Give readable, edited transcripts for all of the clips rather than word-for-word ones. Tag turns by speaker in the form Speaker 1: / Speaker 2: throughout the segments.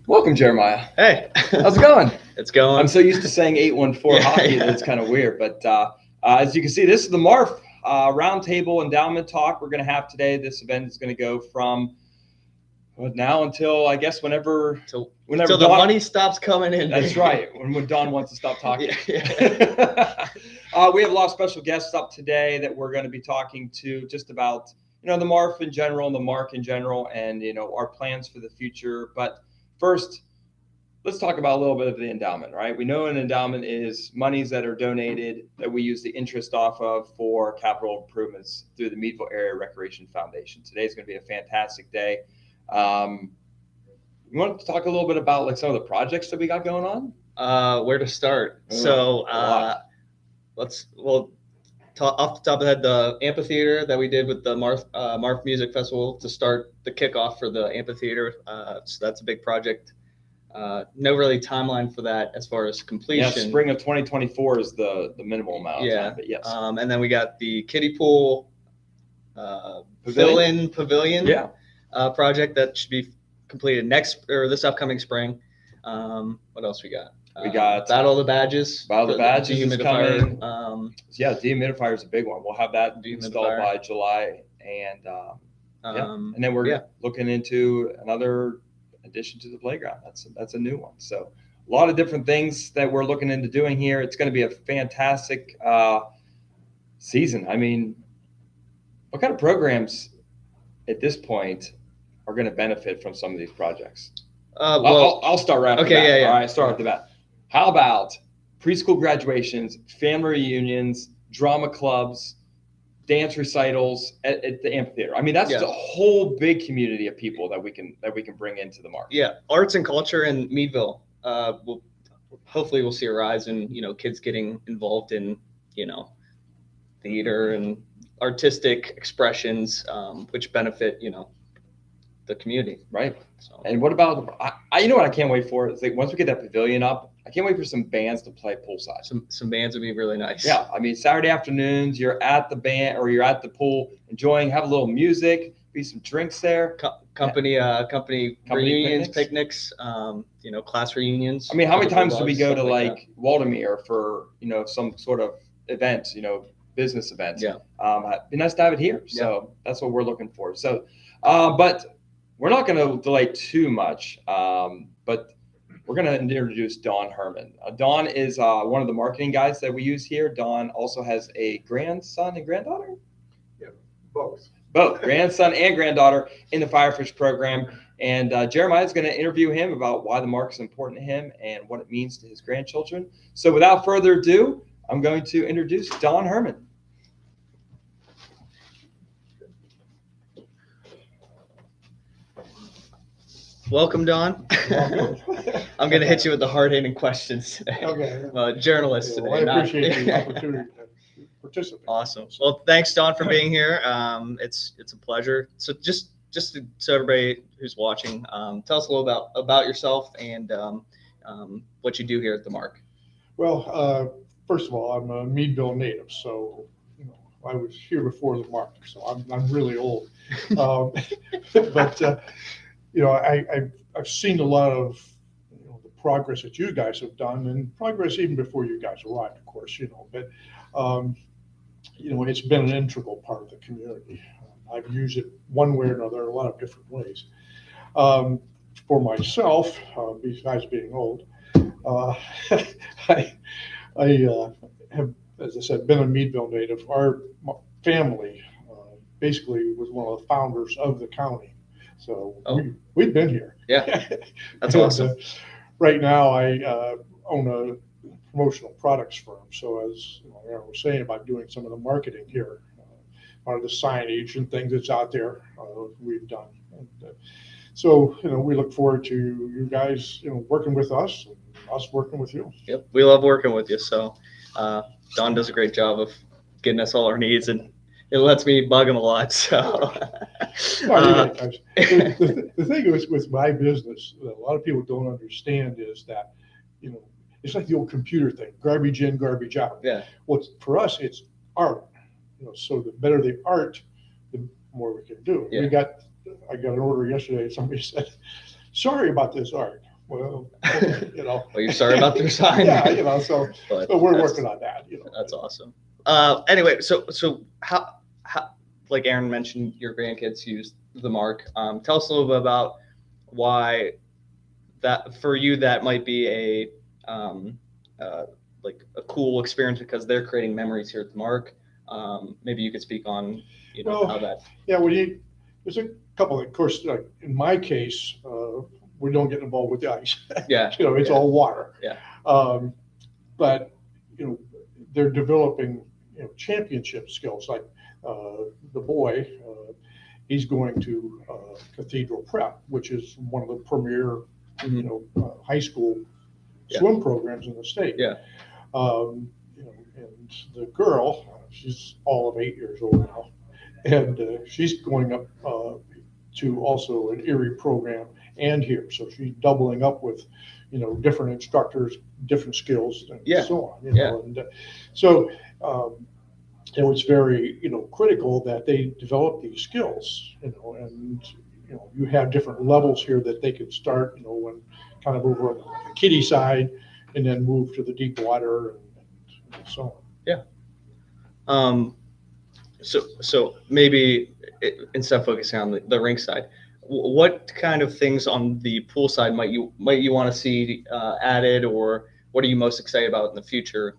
Speaker 1: Welcome, Jeremiah.
Speaker 2: Hey,
Speaker 1: how's it going?
Speaker 2: It's going.
Speaker 1: I'm so used to saying 814 hockey that it's kind of weird. But as you can see, this is the MARF Roundtable Endowment Talk we're going to have today. This event is going to go from now until, I guess, whenever
Speaker 2: Till
Speaker 1: Dawn,
Speaker 2: the money stops coming in.
Speaker 1: That's right. When Dawn wants to stop talking.
Speaker 2: Yeah.
Speaker 1: We have a lot of special guests up today that we're going to be talking to just about, the MARF in general and the MARC in general, and, our plans for the future. But first, let's talk about a little bit of the endowment, right? We know an endowment is monies that are donated that we use the interest off of for capital improvements through the Meadville Area Recreation Foundation. Today's going to be a fantastic day. You want to talk a little bit about like some of the projects that we got going on?
Speaker 2: Where to start? Off the top of the head, the amphitheater that we did with the MARF Music Festival to start the kickoff for the amphitheater. So that's a big project. No really timeline for that as far as completion.
Speaker 1: Yeah, spring of 2024 is the minimal amount of time, but yes.
Speaker 2: And then we got the kiddie pool fill-in pavilion project that should be completed this upcoming spring. What else we got?
Speaker 1: We got
Speaker 2: Battle of the Badges.
Speaker 1: Battle of the Badges is coming.
Speaker 2: Dehumidifier
Speaker 1: is a big one. We'll have that installed by July, and and then we're looking into another addition to the playground. That's a new one. So a lot of different things that we're looking into doing here. It's going to be a fantastic season. I mean, what kind of programs at this point are going to benefit from some of these projects? I'll start right off the bat. All right, start with the bat. How about preschool graduations, family reunions, drama clubs, dance recitals at the amphitheater? I mean, that's a whole big community of people that we can bring into the market.
Speaker 2: Yeah, arts and culture in Meadville. Hopefully we'll see a rise in kids getting involved in theater and artistic expressions, which benefit the community.
Speaker 1: Right. So. And what about what I can't wait for? It's like once we get that pavilion up, I can't wait for some bands to play poolside.
Speaker 2: Some bands would be really nice.
Speaker 1: Yeah, I mean, Saturday afternoons, you're at the band or you're at the pool enjoying, have a little music, be some drinks there.
Speaker 2: Company reunions, picnics, class reunions.
Speaker 1: I mean, how many times do we go to like Waldemere for some sort of event, business event?
Speaker 2: Yeah.
Speaker 1: It'd be nice to have it here. So that's what we're looking for. So, but we're not going to delay too much. But we're going to introduce Dawn Herman. Dawn is one of the marketing guys that we use here. Dawn also has a grandson and granddaughter?
Speaker 3: Yeah, both.
Speaker 1: Both, grandson and granddaughter in the Firefish program. And Jeremiah is going to interview him about why the MARC is important to him and what it means to his grandchildren. So without further ado, I'm going to introduce Dawn Herman.
Speaker 2: Welcome, Dawn.
Speaker 3: Welcome.
Speaker 2: I'm going to hit you with the hard-hitting questions today.
Speaker 3: Okay.
Speaker 2: Journalist today.
Speaker 3: Well, I appreciate the opportunity to participate.
Speaker 2: Awesome. Well, thanks, Dawn, for being here. It's a pleasure. So so everybody who's watching, tell us a little about yourself and what you do here at the MARC.
Speaker 3: Well, first of all, I'm a Meadville native, so I was here before the MARC, so I'm really old. But I've seen a lot of the progress that you guys have done, and progress even before you guys arrived, of course. But it's been an integral part of the community. I've used it one way or another in a lot of different ways. For myself, besides being old, I have, as I said, been a Meadville native. Our family basically was one of the founders of the county. So we've been here.
Speaker 2: Yeah, that's awesome.
Speaker 3: Right now, I own a promotional products firm. So as I was saying about doing some of the marketing here, one of the signage and things that's out there, we've done. And, so we look forward to you guys working with us and us working with you.
Speaker 2: Yep, we love working with you. So Dawn does a great job of getting us all our needs, and it lets me bug him a lot. So
Speaker 3: the thing is with my business that a lot of people don't understand is that it's like the old computer thing: garbage in, garbage out.
Speaker 2: Yeah.
Speaker 3: Well, for us, it's art. So the better the art, the more we can do.
Speaker 2: Yeah.
Speaker 3: I got an order yesterday. Somebody said, "Sorry about this art." Well, you know.
Speaker 2: Well, you're sorry about their sign.
Speaker 3: Yeah, you know. So we're working on that. You know.
Speaker 2: That's awesome. Anyway, so how like Aaron mentioned, your grandkids use the MARC. Tell us a little bit about why that for you that might be a like a cool experience because they're creating memories here at the MARC. Maybe you could speak on how that.
Speaker 3: Yeah, there's a couple. Of course, like in my case, we don't get involved with the ice.
Speaker 2: Yeah.
Speaker 3: You know, it's all water.
Speaker 2: Yeah.
Speaker 3: But you know, they're developing championship skills. Like the boy, he's going to Cathedral Prep, which is one of the premier high school swim programs in the state.
Speaker 2: Yeah.
Speaker 3: And the girl, she's all of 8 years old now, and she's going up to also an Erie program and here. So she's doubling up with, different instructors, different skills, and so on. And so it's very, critical that they develop these skills, and you have different levels here that they can start, when kind of over on the kiddie side, and then move to the deep water and so on.
Speaker 2: Yeah. So maybe instead of focusing on the rink side, what kind of things on the pool side might you want to see added, or what are you most excited about in the future?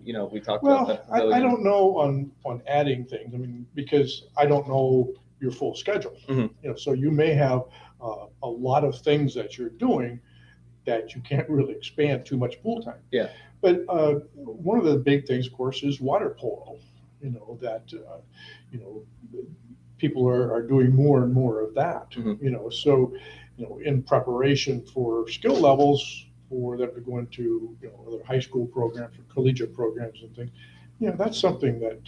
Speaker 2: We talked about
Speaker 3: I don't know on adding things. I mean, because I don't know your full schedule.
Speaker 2: Mm-hmm.
Speaker 3: So you may have a lot of things that you're doing that you can't really expand too much pool time.
Speaker 2: Yeah.
Speaker 3: But one of the big things, of course, is water polo. That people are doing more and more of that.
Speaker 2: Mm-hmm.
Speaker 3: So in preparation for skill levels for them to go into other high school programs or collegiate programs and things, that's something that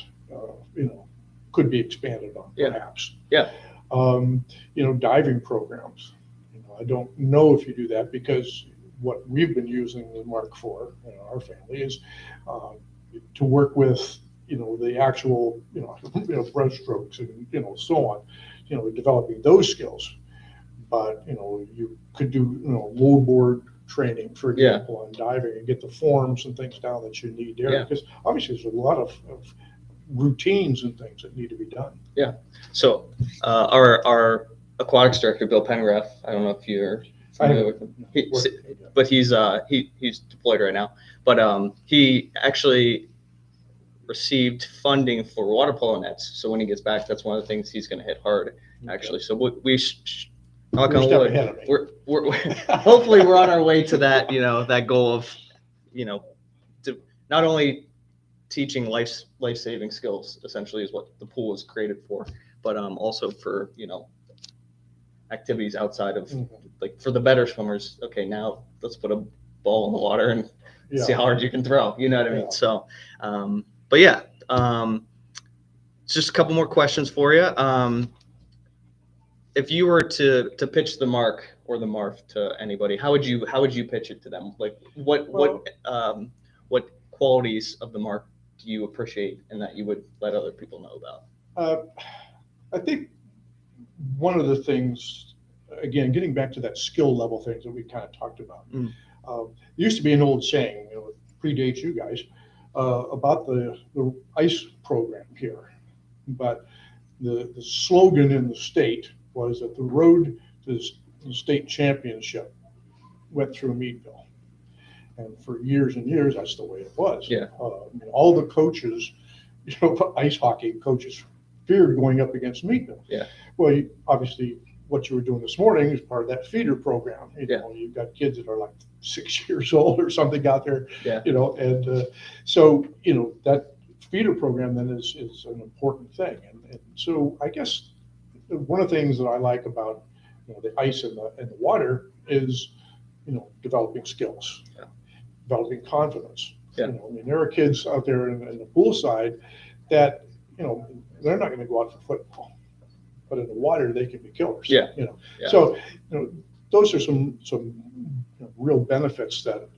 Speaker 3: could be expanded on, perhaps.
Speaker 2: Yeah.
Speaker 3: Diving programs. I don't know if you do that, because what we've been using the MARC for in our family is to work with the actual breaststrokes and so on, developing those skills. But you could do load board training, for example, on diving, and get the forms and things down that you need there, because obviously there's a lot of routines and things that need to be done.
Speaker 2: Yeah. So our aquatics director, Bill Pengraff, I don't know if you're familiar with him, but he's deployed right now. But he actually received funding for water polo nets. So when he gets back, that's one of the things he's going to hit hard, actually. So we knock on wood, we're hopefully we're on our way to that, that goal of, to not only teaching life-saving skills, essentially, is what the pool is created for, but also for, activities outside of, like, for the better swimmers. Okay, now let's put a ball in the water and see how hard you can throw. You know what I mean? So, but yeah, just a couple more questions for you. If you were to pitch the MARC or the MARF to anybody, how would you pitch it to them? Like, what qualities of the MARC do you appreciate and that you would let other people know about?
Speaker 3: I think one of the things, again, getting back to that skill level things that we kind of talked about. There used to be an old saying, it predates you guys, about the ICE program here. But the slogan in the state was that the road to the state championship went through Meadville. And for years and years, that's the way it was.
Speaker 2: Yeah.
Speaker 3: All the coaches, ice hockey coaches, feared going up against Meadville.
Speaker 2: Yeah.
Speaker 3: Well, obviously, what you were doing this morning is part of that feeder program. You've got kids that are like 6 years old or something out there.
Speaker 2: Yeah.
Speaker 3: And so that feeder program then is an important thing. And so I guess one of the things that I like about the ice and the water is developing skills, developing confidence.
Speaker 2: Yeah.
Speaker 3: There are kids out there in the pool side that they're not going to go out for football, but in the water they can be killers.
Speaker 2: Yeah.
Speaker 3: So those are some real benefits that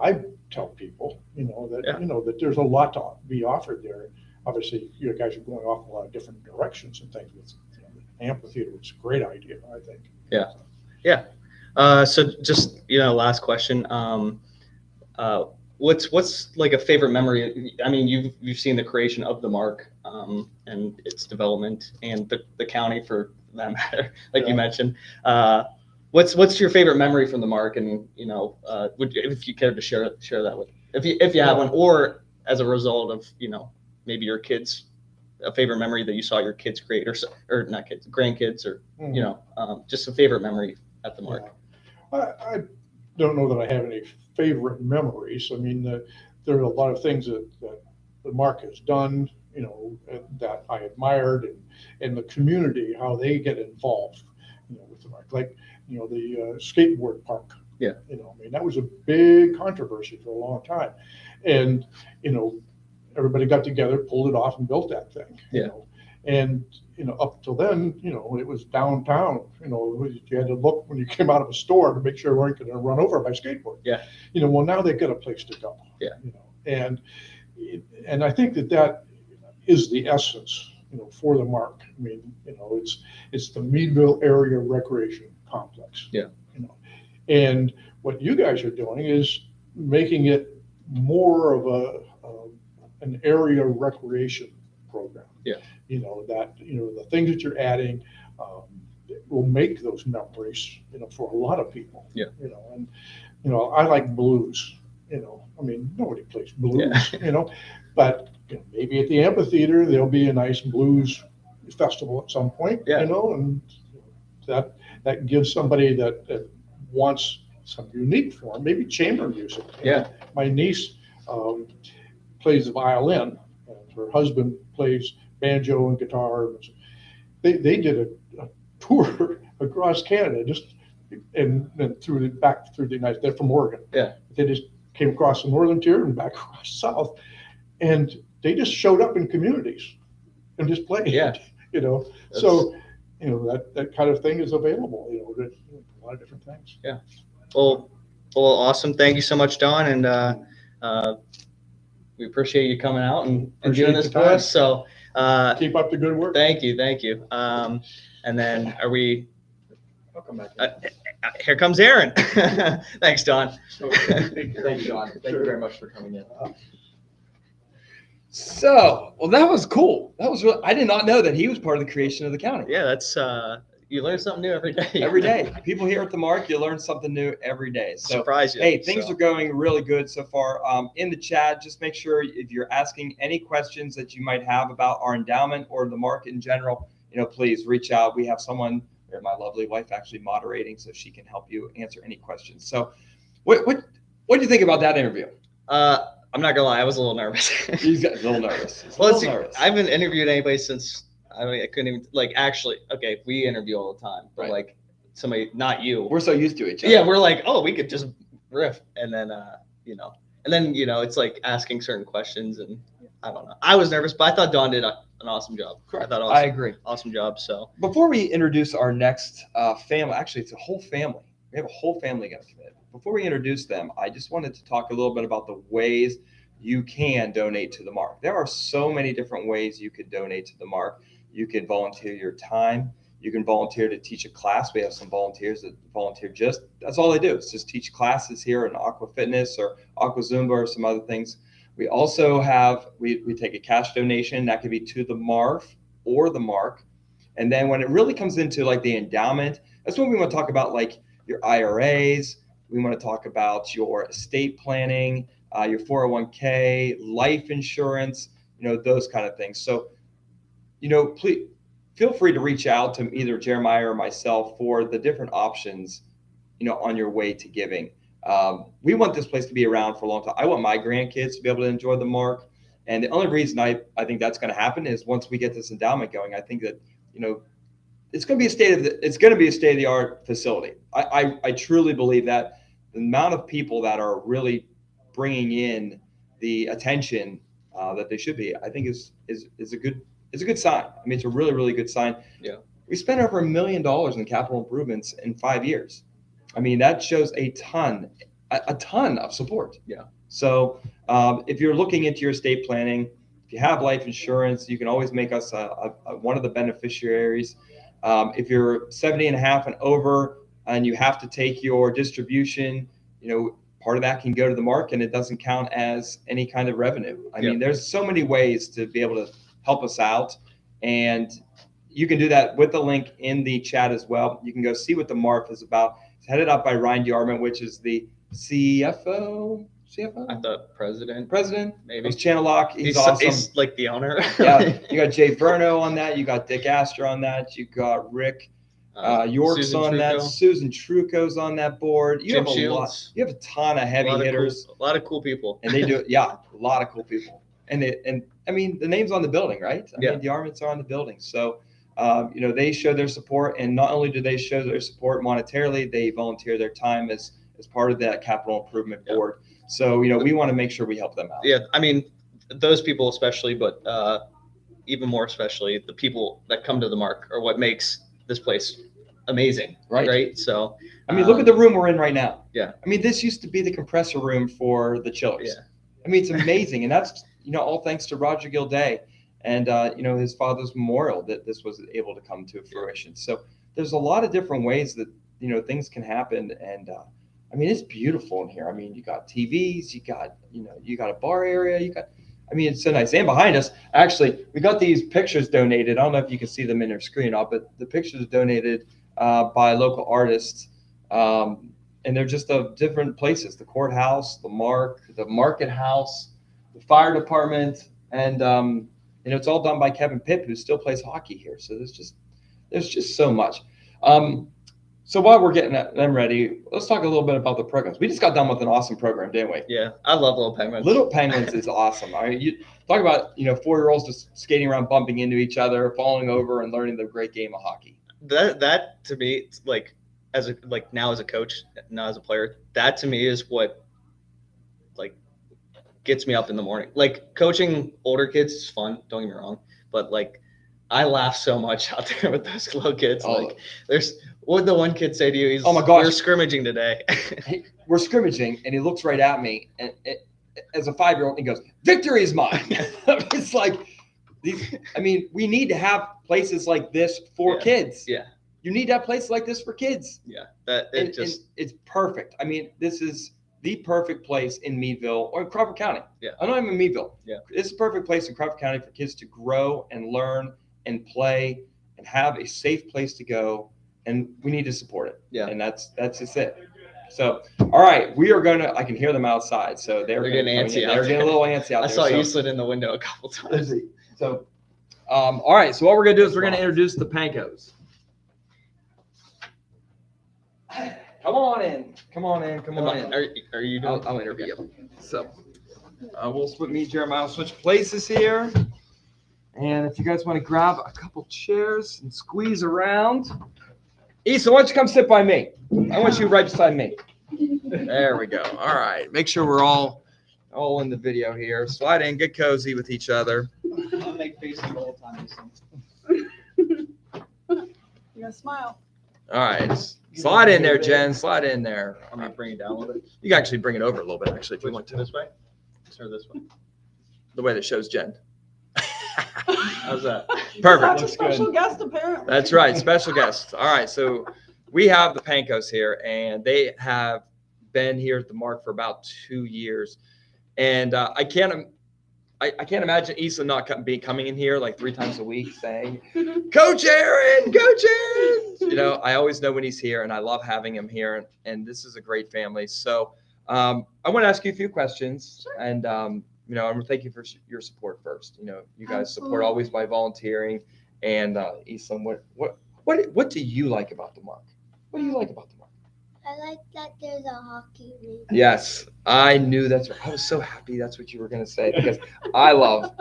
Speaker 3: I tell people. That there's a lot to be offered there. Obviously, you guys are going off in a lot of different directions and things with amphitheater. It's a great idea, I think.
Speaker 2: Yeah. So just, last question. What's like a favorite memory? I mean, you've seen the creation of the MARC, and its development, and the county for that matter, like you mentioned. What's your favorite memory from the MARC? And if you care to share that with, if you have one, or as a result of maybe your kids, a favorite memory that you saw your kids create, or not kids, grandkids, or just a favorite memory at the MARC.
Speaker 3: I don't know that I have any favorite memories. I mean, there are a lot of things that the MARC has done, that I admired, and the community, how they get involved, with the MARC, like, the skateboard park.
Speaker 2: Yeah.
Speaker 3: I mean, that was a big controversy for a long time. And, everybody got together, pulled it off, and built that thing.
Speaker 2: Yeah.
Speaker 3: And, up till then, it was downtown. You had to look when you came out of a store to make sure you weren't going to run over by skateboard.
Speaker 2: Yeah.
Speaker 3: Well, now they've got a place to go.
Speaker 2: Yeah.
Speaker 3: And I think that is the essence, for the MARC. I mean, it's the Meadville Area Recreation Complex.
Speaker 2: Yeah.
Speaker 3: And what you guys are doing is making it more of an area recreation program.
Speaker 2: Yeah.
Speaker 3: The things that you're adding will make those memories, for a lot of people.
Speaker 2: Yeah.
Speaker 3: And I like blues. I mean, nobody plays blues.
Speaker 2: Yeah.
Speaker 3: But maybe at the amphitheater there'll be a nice blues festival at some point.
Speaker 2: Yeah.
Speaker 3: And that gives somebody that wants some unique form, maybe chamber music.
Speaker 2: Yeah.
Speaker 3: My niece plays the violin, and her husband plays banjo and guitar. They did a tour across Canada, and back through the United States. They're from Oregon.
Speaker 2: Yeah.
Speaker 3: They just came across the northern tier and back across south, and they just showed up in communities and just played.
Speaker 2: Yeah.
Speaker 3: So that kind of thing is available. A lot of different things.
Speaker 2: Yeah. Well, awesome. Thank you so much, Don, and we appreciate you coming out and doing this for us. So
Speaker 3: keep up the good work.
Speaker 2: Thank you. And then
Speaker 1: I'll come back.
Speaker 2: Here comes Aaron. Thanks, Don.
Speaker 1: Thank you, John. Thank you very much for coming in. So, that was cool. That was I did not know that he was part of the creation of the county.
Speaker 2: Yeah, that's you learn something new every day.
Speaker 1: Every day. People here at the MARC, you learn something new every day. So,
Speaker 2: surprise you.
Speaker 1: Hey, things are going really good so far. In the chat, just make sure if you're asking any questions that you might have about our endowment or the MARC in general, please reach out. We have someone, my lovely wife, actually moderating, so she can help you answer any questions. So, what do you think about that interview?
Speaker 2: I'm not gonna lie, I was a little nervous.
Speaker 1: He's got a little nervous.
Speaker 2: Nervous. I haven't interviewed anybody since I couldn't even actually. Okay, we interview all the time, but
Speaker 1: right.
Speaker 2: Somebody, not you.
Speaker 1: We're so used to each other.
Speaker 2: Yeah, we're like, oh, we could just riff, and then it's like asking certain questions, and I don't know. I was nervous, but I thought Don did an awesome job.
Speaker 1: Correct.
Speaker 2: I
Speaker 1: agree.
Speaker 2: Awesome job. So
Speaker 1: before we introduce our next family, actually, it's a whole family. We have a whole family going to come in. Before we introduce them, I just wanted to talk a little bit about the ways you can donate to the MARC. There are so many different ways you could donate to the MARC. You can volunteer your time. You can volunteer to teach a class. We have some volunteers that volunteer that's all they do. It's just teach classes here in Aqua Fitness or Aqua Zumba or some other things. We also have, we take a cash donation that could be to the MARF or the MARC. And then when it really comes into like the endowment, that's when we want to talk about like your IRAs. We want to talk about your estate planning, your 401k, life insurance, those kind of things. So, please feel free to reach out to either Jeremiah or myself for the different options, on your way to giving. We want this place to be around for a long time. I want my grandkids to be able to enjoy the MARC. And the only reason I think that's going to happen is once we get this endowment going, I think that, it's going to be a state-of-the-art facility. I truly believe that the amount of people that are really bringing in the attention that they should be, I think is a good sign. I mean, it's a really, really good sign.
Speaker 2: Yeah.
Speaker 1: We spent over $1 million in capital improvements in 5 years. I mean, that shows a ton of support.
Speaker 2: Yeah.
Speaker 1: So if you're looking into your estate planning, if you have life insurance, you can always make us one of the beneficiaries. If you're 70 and a half and over and you have to take your distribution, part of that can go to the MARC and it doesn't count as any kind of revenue. I mean, there's so many ways to be able to help us out. And you can do that with the link in the chat as well. You can go see what the MARF is about. It's headed up by Ryan Yarman, which is the CFO?
Speaker 2: I thought president, maybe.
Speaker 1: It's Channel Lock. He's awesome.
Speaker 2: He's like the owner.
Speaker 1: Yeah, you got Jay Verno on that. You got Dick Astor on that. You got Rick York's
Speaker 2: Susan
Speaker 1: on
Speaker 2: Trucco.
Speaker 1: that. Susan Trucco's on that board. You
Speaker 2: Jim
Speaker 1: have
Speaker 2: Shields.
Speaker 1: You have a ton of heavy hitters.
Speaker 2: A lot of cool people.
Speaker 1: And they do it. Yeah, a lot of cool people. And I mean, the name's on the building, right? I mean, the Yarmans are on the building. So, they show their support. And not only do they show their support monetarily, they volunteer their time as part of that capital improvement board. So, we want to make sure we help them out.
Speaker 2: Yeah, I mean, those people especially, but even more especially, the people that come to the MARC are what makes this place amazing. Right. So,
Speaker 1: I mean, look at the room we're in right now.
Speaker 2: Yeah.
Speaker 1: I mean, this used to be the compressor room for the chillers.
Speaker 2: Yeah.
Speaker 1: I mean, it's amazing. And that's, all thanks to Roger Gilday and, his father's memorial that this was able to come to fruition. So there's a lot of different ways that, things can happen. And, I mean, it's beautiful in here. I mean, you got TVs, you got a bar area, it's so nice. And behind us, actually, we got these pictures donated. I don't know if you can see them in your screen, but the pictures are donated by local artists. And they're just of different places, the courthouse, the MARC, the market house, the fire department. And, it's all done by Kevin Pipp, who still plays hockey here. So there's just so much. So while we're getting them ready, let's talk a little bit about the programs. We just got done with an awesome program, didn't we?
Speaker 2: Yeah, I love Little Penguins.
Speaker 1: Little Penguins is awesome. I mean, you talk about 4-year-olds just skating around, bumping into each other, falling over, and learning the great game of hockey.
Speaker 2: That to me, now as a coach, not as a player, that to me is what gets me up in the morning. Like, coaching older kids is fun. Don't get me wrong, but I laugh so much out there with those little kids. What would the one kid say to you? He's,
Speaker 1: oh my gosh,
Speaker 2: we're scrimmaging today.
Speaker 1: We're scrimmaging, and he looks right at me, and as a 5-year-old, he goes, "Victory is mine." It's like these. I mean, we need to have places like this for kids.
Speaker 2: Yeah,
Speaker 1: you need to have places like this for kids.
Speaker 2: Yeah,
Speaker 1: it's perfect. I mean, this is the perfect place in Meadville or in Crawford County.
Speaker 2: Yeah,
Speaker 1: I know I'm in Meadville.
Speaker 2: Yeah,
Speaker 1: it's a perfect place in Crawford County for kids to grow and learn and play and have a safe place to go. And we need to support it. Yeah. And that's just it. So, all right, we are gonna. I can hear them outside, so they're getting antsy. They're getting a little antsy out there.
Speaker 2: I saw Eastland in the window a couple times.
Speaker 1: So, all right. So what we're gonna do is we're gonna introduce the Pankos. Come on in. Come on in.
Speaker 2: Are you doing?
Speaker 1: I'll interview you. So, we'll me, Jeremiah, will switch places here. And if you guys want to grab a couple chairs and squeeze around. Issa, why don't you come sit by me? I want you right beside me. There we go. All right. Make sure we're all in the video here. Slide in, get cozy with each other.
Speaker 2: I'll make faces the whole time.
Speaker 4: You gotta smile.
Speaker 1: All right. Slide in there, Jen. Slide in there.
Speaker 2: I'm gonna bring it down a little bit.
Speaker 1: You can actually bring it over a little bit, actually, if you want to.
Speaker 2: This way? Or this way?
Speaker 1: The way that shows Jen.
Speaker 2: How's that?
Speaker 1: Perfect.
Speaker 4: That's a special guest, apparently.
Speaker 1: That's right, special guest. All right, so we have the Pankos here, and they have been here at the MARC for about 2 years, and I can't imagine Issa not coming in here like 3 times a week saying, "Coach Aaron, Coach Aaron." I always know when he's here, and I love having him here, and this is a great family. So I want to ask you a few questions, sure. And I'm going to thank you for your support first. You guys support always by volunteering. And Issa, what do you like about the MARC? What do you like about the MARC?
Speaker 5: I like that there's a hockey league.
Speaker 1: Yes, I knew that's what I was so happy that's what you were going to say, because I love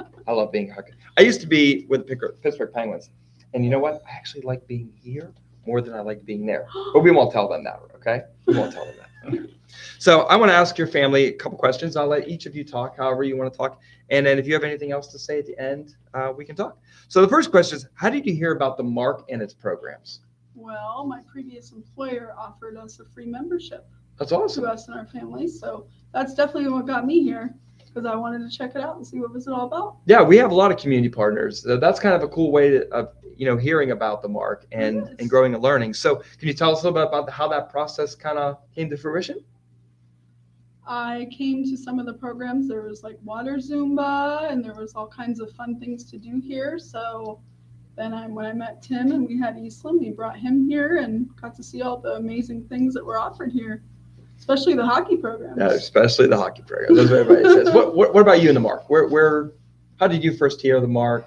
Speaker 1: being hockey. I used to be with the Pittsburgh Penguins, and you know what? I actually like being here more than I like being there. But we won't tell them that, okay? We won't tell them that. Okay. So I want to ask your family a couple questions. I'll let each of you talk however you want to talk. And then if you have anything else to say at the end, we can talk. So the first question is, how did you hear about the MARC and its programs?
Speaker 4: Well, my previous employer offered us a free membership.
Speaker 1: That's awesome.
Speaker 4: To us and our family. So that's definitely what got me here. because I wanted to check it out and see what was it all about.
Speaker 1: Yeah, we have a lot of community partners. That's kind of a cool way of hearing about the MARC and growing and learning. So can you tell us a little bit about how that process kind of came to fruition?
Speaker 4: I came to some of the programs. There was like water Zumba, and there was all kinds of fun things to do here. So then when I met Tim and we had Eastland, we brought him here and got to see all the amazing things that were offered here, especially the hockey programs.
Speaker 1: Yeah, especially the hockey program. That's what everybody says. What about you in the MARC? How did you first hear the MARC?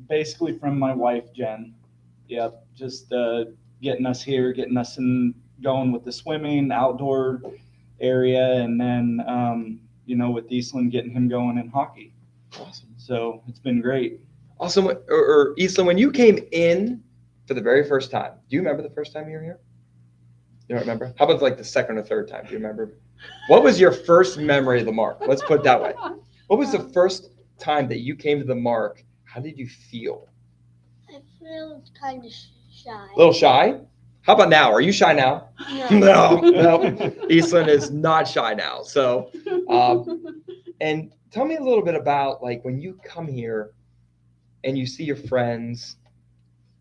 Speaker 6: Basically from my wife, Jenn. Yep, just getting us here, getting us going with the swimming, outdoor area, and then with Eastland, getting him going in hockey.
Speaker 1: Awesome.
Speaker 6: So it's been great.
Speaker 1: Awesome. Or Eastland, when you came in for the very first time, do you remember the first time you were here? You don't remember? How about like the second or third time? Do you remember? What was your first memory of the MARC? Let's put it that way. What was the first time that you came to the MARC? How did you feel?
Speaker 5: I feel kind of shy.
Speaker 1: A little shy? How about now? Are you shy now? No. Eastland is not shy now. So, and tell me a little bit about like when you come here and you see your friends,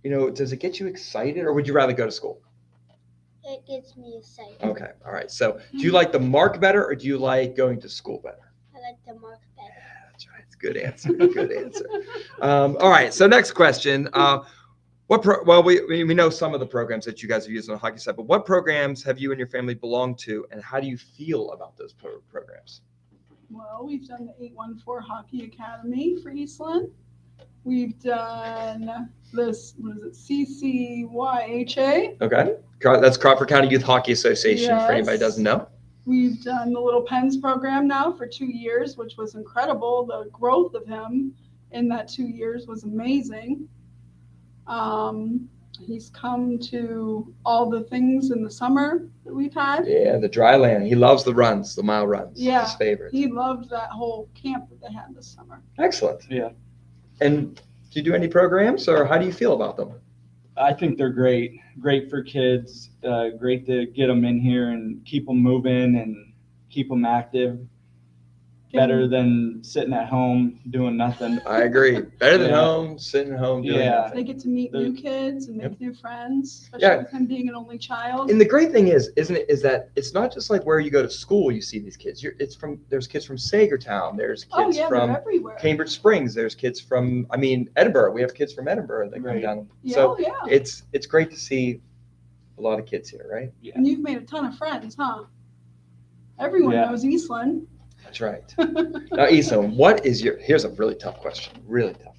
Speaker 1: does it get you excited or would you rather go to school?
Speaker 5: It gets me excited.
Speaker 1: Okay. All right. So do you like the MARC better or do you like going to school better?
Speaker 5: I like the MARC better.
Speaker 1: That's right. It's a good answer. Good answer. All right. So next question. We know some of the programs that you guys have used on the hockey side, but what programs have you and your family belonged to, and how do you feel about those programs?
Speaker 4: Well, we've done the 814 Hockey Academy for Eastland. We've done this, what is it, CCYHA.
Speaker 1: Okay. That's Crawford County Youth Hockey Association, for anybody who doesn't know.
Speaker 4: We've done the Little Pens program now for 2 years, which was incredible. The growth of him in that 2 years was amazing. He's come to all the things in the summer that we've had.
Speaker 1: Yeah, the dry land. He loves the runs, the mile runs.
Speaker 4: Yeah,
Speaker 1: his favorite.
Speaker 4: He loved that whole camp that they had this summer.
Speaker 1: Excellent.
Speaker 6: Yeah.
Speaker 1: And do you do any programs, or how do you feel about them?
Speaker 6: I think they're great for kids. Great to get them in here and keep them moving and keep them active. Better than sitting at home doing nothing.
Speaker 1: I agree. Better than home, sitting at home doing nothing.
Speaker 4: They get to meet new kids and make new friends, especially with him being an only child.
Speaker 1: And the great thing is that it's not just like where you go to school you see these kids. There's kids from Sagertown. There's kids from Cambridge Springs. There's kids from Edinburgh. We have kids from Edinburgh that come down. So it's great to see a lot of kids here, right?
Speaker 4: Yeah. And you've made a ton of friends, huh? Everyone knows Eastland.
Speaker 1: That's right. Now, Eastland, here's a really tough question, really tough.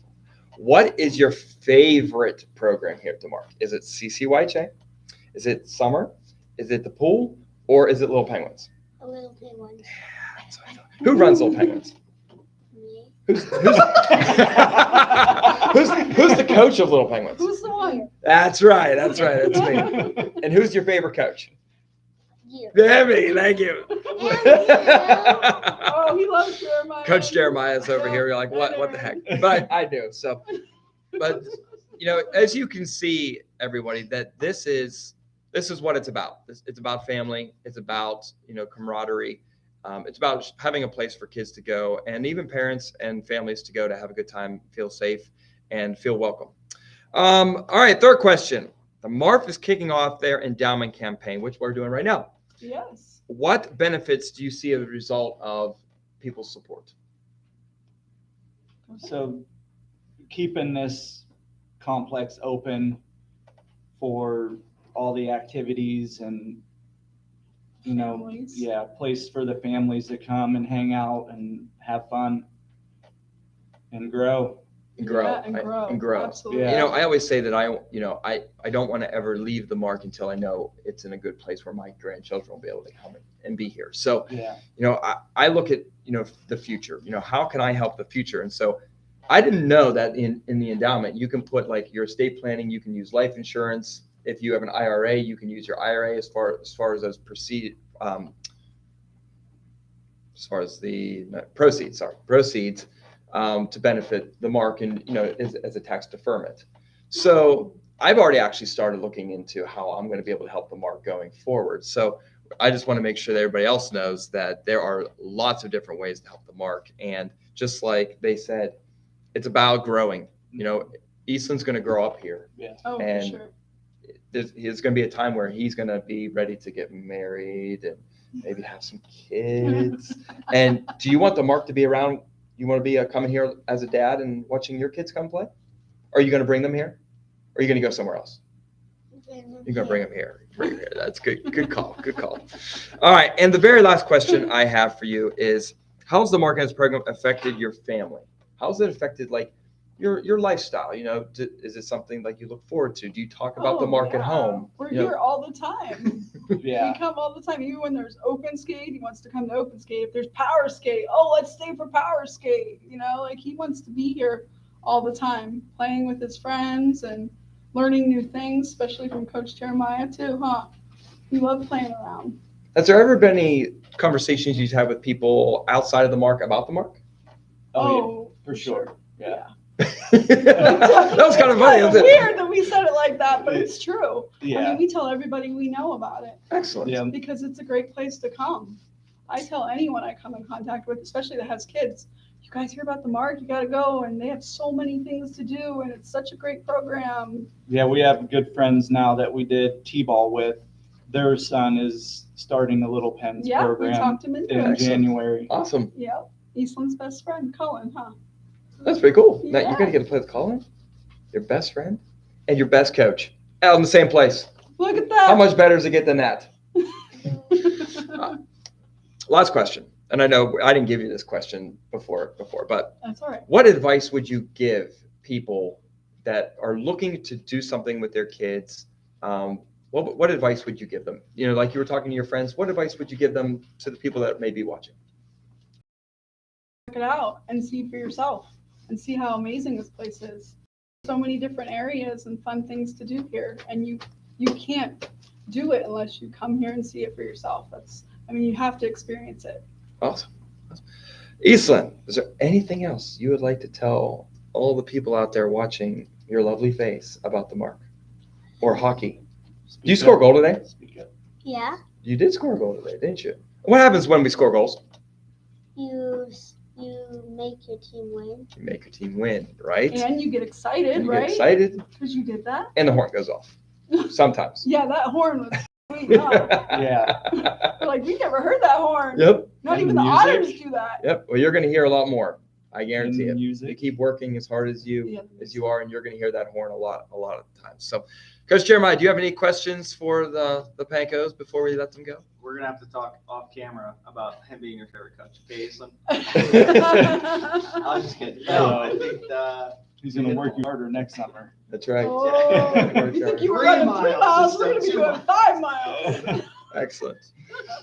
Speaker 1: What is your favorite program here at the MARC? Is it CCYHA? Is it summer? Is it the pool? Or is it Little Penguins?
Speaker 5: A Little Penguins.
Speaker 1: Yeah, that's what I thought. Who runs Little Penguins?
Speaker 5: Me.
Speaker 1: Who's the coach of Little Penguins?
Speaker 4: Who's the one?
Speaker 1: That's right. That's me. And who's your favorite coach?
Speaker 5: You.
Speaker 1: Debbie, thank you.
Speaker 4: Oh, he loves Jeremiah.
Speaker 1: Coach Jeremiah's over here. You're like, what the heck? But I do. So, but as you can see, everybody, that this is what it's about. It's about family. It's about camaraderie. It's about having a place for kids to go, and even parents and families to go to have a good time, feel safe, and feel welcome. All right, third question. The MARF is kicking off their endowment campaign, which we're doing right now.
Speaker 4: Yes.
Speaker 1: What benefits do you see as a result of people's support?
Speaker 6: So keeping this complex open for all the activities and, place for the families to come and hang out and have fun and grow.
Speaker 1: And grow.
Speaker 4: Yeah, and grow. Absolutely.
Speaker 6: Yeah.
Speaker 1: I always say that I don't want to ever leave the MARC until I know it's in a good place where my grandchildren will be able to come and be here. So, I look at, the future, how can I help the future? And so I didn't know that in the endowment, you can put like your estate planning, you can use life insurance. If you have an IRA, you can use your IRA as far as those proceeds, to benefit the MARC and, as a tax deferment. So I've already actually started looking into how I'm going to be able to help the MARC going forward. So I just want to make sure that everybody else knows that there are lots of different ways to help the MARC. And just like they said, it's about growing. Eastland's going to grow up here.
Speaker 6: Yeah.
Speaker 4: Oh,
Speaker 1: And
Speaker 4: for sure.
Speaker 1: there's going to be a time where he's going to be ready to get married and maybe have some kids. And do you want the MARC to be around? You want to be coming here as a dad and watching your kids come play? Or are you going to bring them here? Or are you going to go somewhere else? You're going to bring them here. That's good. Good call. Good call. All right. And the very last question I have for you is, how's the MARC program affected your family? How's it affected your lifestyle? Is it something like you look forward to? Do you talk about the MARC at home?
Speaker 4: We're here all the time.
Speaker 6: Yeah.
Speaker 4: We come all the time. Even when there's open skate, he wants to come to open skate. If there's power skate, let's stay for power skate. He wants to be here all the time, playing with his friends and learning new things, especially from Coach Jeremiah too, huh? He loved playing around.
Speaker 1: Has there ever been any conversations you've had with people outside of the MARC about the MARC?
Speaker 6: Oh, yeah, for sure. Yeah.
Speaker 1: That was kind of funny.
Speaker 4: It's weird that we said it like that, but it's true.
Speaker 6: Yeah.
Speaker 4: I mean, we tell everybody we know about it.
Speaker 1: Excellent.
Speaker 6: Yeah.
Speaker 4: Because it's a great place to come. I tell anyone I come in contact with, especially that has kids, you guys hear about the MARC, you got to go. And they have so many things to do. And it's such a great program.
Speaker 6: Yeah, we have good friends now that we did T-ball with. Their son is starting a Little Pens
Speaker 4: Yeah, we
Speaker 6: program
Speaker 4: talked him into
Speaker 6: in
Speaker 4: it.
Speaker 6: January.
Speaker 1: Awesome.
Speaker 4: Yep. Eastland's best friend, Cullen, huh?
Speaker 1: That's pretty cool. Now
Speaker 4: Yeah.
Speaker 1: you're going to get to play with Colin, your best friend, and your best coach out in the same place.
Speaker 4: Look at that.
Speaker 1: How much better does it get than that? Last question. And I know I didn't give you this question before, but
Speaker 4: That's all right.
Speaker 1: what advice would you give people that are looking to do something with their kids? What advice would you give them? Like you were talking to your friends, what advice would you give them to the people that may be watching?
Speaker 4: Check it out and see for yourself and see how amazing this place is. So many different areas and fun things to do here. And you can't do it unless you come here and see it for yourself. You have to experience it.
Speaker 1: Awesome. Eastland, is there anything else you would like to tell all the people out there watching your lovely face about the MARC or hockey? Did you score a goal today?
Speaker 5: Yeah.
Speaker 1: You did score a goal today, didn't you? What happens when we score goals?
Speaker 5: You make your team win.
Speaker 1: You make your team win, right?
Speaker 4: And you get excited,
Speaker 1: You
Speaker 4: right?
Speaker 1: get excited,
Speaker 4: Because you did that.
Speaker 1: and the horn goes off. Sometimes.
Speaker 4: Yeah, that horn was sweet. Huh?
Speaker 6: Yeah.
Speaker 4: We're like, we never heard that horn.
Speaker 1: Yep.
Speaker 4: Not
Speaker 6: And
Speaker 4: even the
Speaker 6: music.
Speaker 4: otters do that.
Speaker 1: Yep. Well, you're going to hear a lot more. I guarantee
Speaker 6: And
Speaker 1: it.
Speaker 6: music.
Speaker 1: You keep working as hard as
Speaker 4: Yeah.
Speaker 1: you are, and you're going to hear that horn a lot of times. So, Coach Jeremiah, do you have any questions for the Pankos before we let them go?
Speaker 2: We're gonna have to talk off camera about him being your favorite coach. Okay, Eastland?
Speaker 4: Oh,
Speaker 2: I'm just kidding. No, I think
Speaker 6: He's going to work you harder next summer.
Speaker 1: That's right.
Speaker 4: you think you were
Speaker 2: 3
Speaker 4: running 3
Speaker 2: miles
Speaker 4: miles? We're going to
Speaker 2: instead
Speaker 4: be
Speaker 2: of 2
Speaker 4: doing 5 miles.
Speaker 1: Excellent.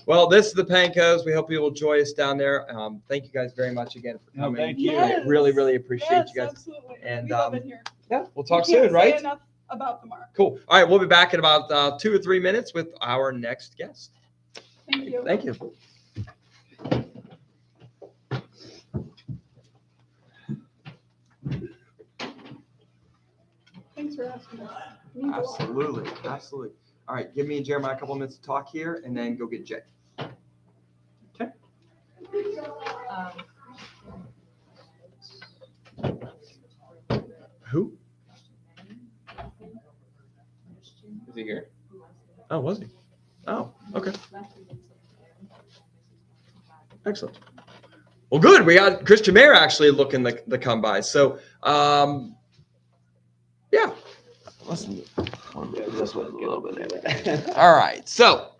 Speaker 1: Well, this is the Pankos. We hope you will join us down there. Thank you guys very much again for
Speaker 6: No,
Speaker 1: coming.
Speaker 6: thank you.
Speaker 4: Yes.
Speaker 1: Really appreciate
Speaker 4: Yes,
Speaker 1: you guys.
Speaker 4: absolutely.
Speaker 1: And,
Speaker 4: we love it here.
Speaker 1: Yeah, we'll talk
Speaker 4: We can't
Speaker 1: soon, right?
Speaker 4: Say enough about the MARC.
Speaker 1: Cool. All right, we'll be back in about 2 or 3 minutes with our next guest.
Speaker 4: Thank you.
Speaker 1: Thank you.
Speaker 4: Thanks for asking us. It means a lot.
Speaker 1: Absolutely. All right, give me and Jeremiah a couple minutes to talk here, and then go get Jay. Okay. Who? Is he here? Oh, was he? Oh, okay. Excellent. Well, good. We got Christian Mayer actually looking to come by. So, yeah. Listen.
Speaker 2: This one a little bit.
Speaker 1: All right. So,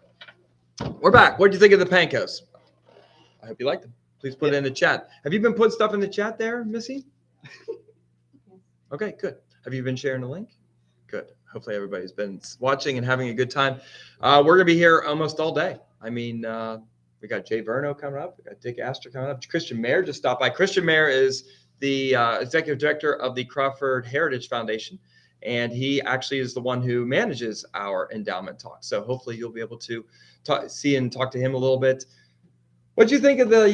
Speaker 1: we're back. What do you think of the Pankos? I hope you liked them. Please put it in the chat. Have you been putting stuff in the chat there, Missy? Okay, good. Have you been sharing the link? Good. Hopefully everybody's been watching and having a good time. We're going to be here almost all day. I mean, we got Jay Verno coming up. We got Dick Astor coming up. Christian Mayer just stopped by. Christian Mayer is the executive director of the Crawford Heritage Foundation, and he actually is the one who manages our endowment talk. So hopefully you'll be able to see and talk to him a little bit. What do you think of the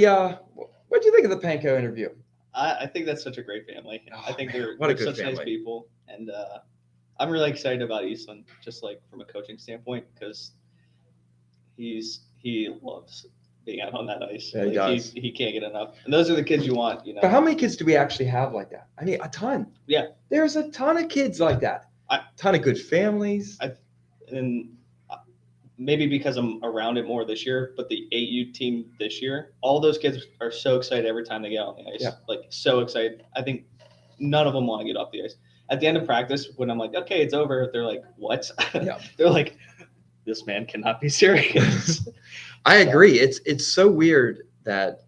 Speaker 1: Panko interview?
Speaker 2: I think that's such a great family.
Speaker 1: Oh,
Speaker 2: I think they're
Speaker 1: what a good
Speaker 2: such nice
Speaker 1: family.
Speaker 2: people, and I'm really excited about Eastland, just like from a coaching standpoint, because he loves being out on that ice.
Speaker 1: Yeah, he does.
Speaker 2: He can't get enough. And those are the kids you want, you know.
Speaker 1: But how many kids do we actually have like that? I mean, a ton.
Speaker 2: Yeah.
Speaker 1: There's a ton of kids like that. A ton of good families.
Speaker 2: And maybe because I'm around it more this year, but the 8U team this year, all those kids are so excited every time they get on the ice.
Speaker 1: Yeah.
Speaker 2: Like so excited. I think none of them want to get off the ice. At the end of practice, when I'm like, okay, it's over, they're like, what?
Speaker 1: Yeah.
Speaker 2: They're like, this man cannot be serious.
Speaker 1: I agree. It's so weird that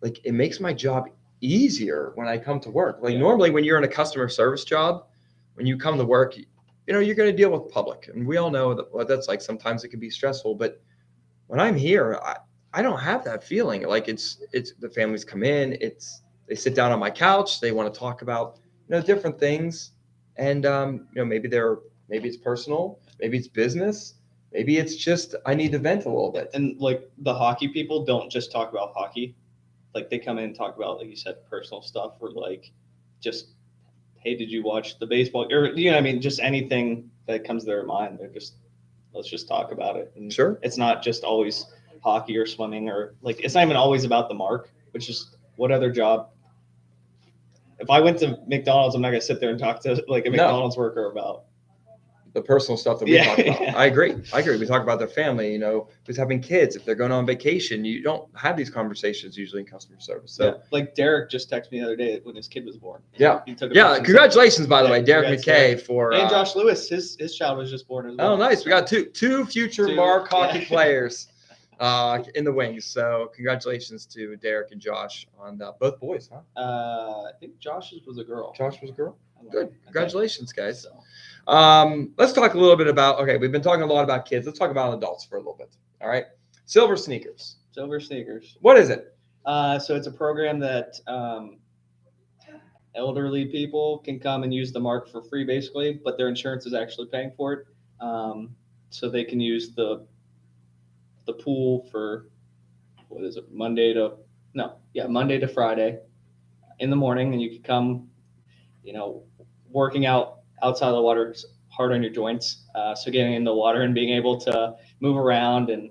Speaker 1: like it makes my job easier when I come to work. Like normally when you're in a customer service job, when you come to work, you know, you're going to deal with public, and we all know that what that's like. Sometimes it can be stressful, but when I'm here, I don't have that feeling. Like it's the families come in, they sit down on my couch, they want to talk about, you know, different things. And, you know, maybe it's personal, maybe it's business, maybe it's just, I need to vent a little bit.
Speaker 2: And like the hockey people don't just talk about hockey. Like they come in and talk about, like you said, personal stuff, or like just, hey, did you watch the baseball? Or, you know, I mean, just anything that comes to their mind. They're just, let's just talk about it. And
Speaker 1: sure.
Speaker 2: It's not just always hockey or swimming, or like, it's not even always about the MARC, which is what other job. If I went to McDonald's, I'm not going to sit there and talk to like a McDonald's worker about
Speaker 1: the personal stuff that we talk about. Yeah. I agree. We talk about their family, you know, who's having kids. If they're going on vacation, you don't have these conversations usually in customer service. So
Speaker 2: like Derek just texted me the other day when his kid was born.
Speaker 1: Yeah. Congratulations, by the way, Derek McKay for.
Speaker 2: And Josh Lewis, his child was just born as well.
Speaker 1: Oh, nice. We got two future MARC hockey players in the wings. So congratulations to Derek and Josh on both boys, huh?
Speaker 2: I think Josh's was a girl.
Speaker 1: Josh was a girl? Good. Congratulations, guys. So. Let's talk a little bit about, okay, we've been talking a lot about kids. Let's talk about adults for a little bit. All right. Silver Sneakers. What is it?
Speaker 2: So it's a program that elderly people can come and use the MARC for free, basically, but their insurance is actually paying for it. So they can use the pool for, Monday to Friday in the morning, and you can come, you know, working out outside of the water is hard on your joints. So getting in the water and being able to move around and,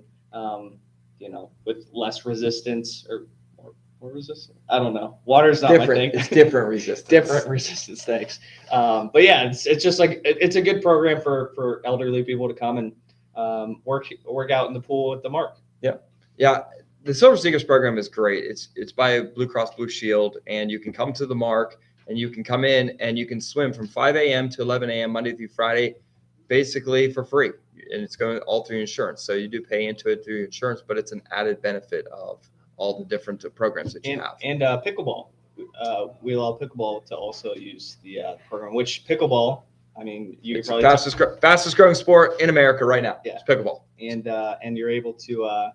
Speaker 2: you know, with less resistance or more resistance. I don't know. Water's not my thing.
Speaker 1: It's different resistance.
Speaker 2: Different resistance. Thanks. But yeah, it's just like, it's a good program for elderly people to come and work out in the pool at the MARC.
Speaker 1: Yeah. Yeah. The Silver Sneakers program is great. It's by Blue Cross Blue Shield, and you can come to the MARC. And you can come in and you can swim from 5 a.m. to 11 a.m. Monday through Friday, basically for free. And it's going all through insurance. So you do pay into it through insurance, but it's an added benefit of all the different programs that you have.
Speaker 2: And pickleball. We allow pickleball to also use the program, which pickleball, I mean,
Speaker 1: it's probably fastest growing sport in America right now.
Speaker 2: Yeah.
Speaker 1: It's pickleball.
Speaker 2: And you're able to,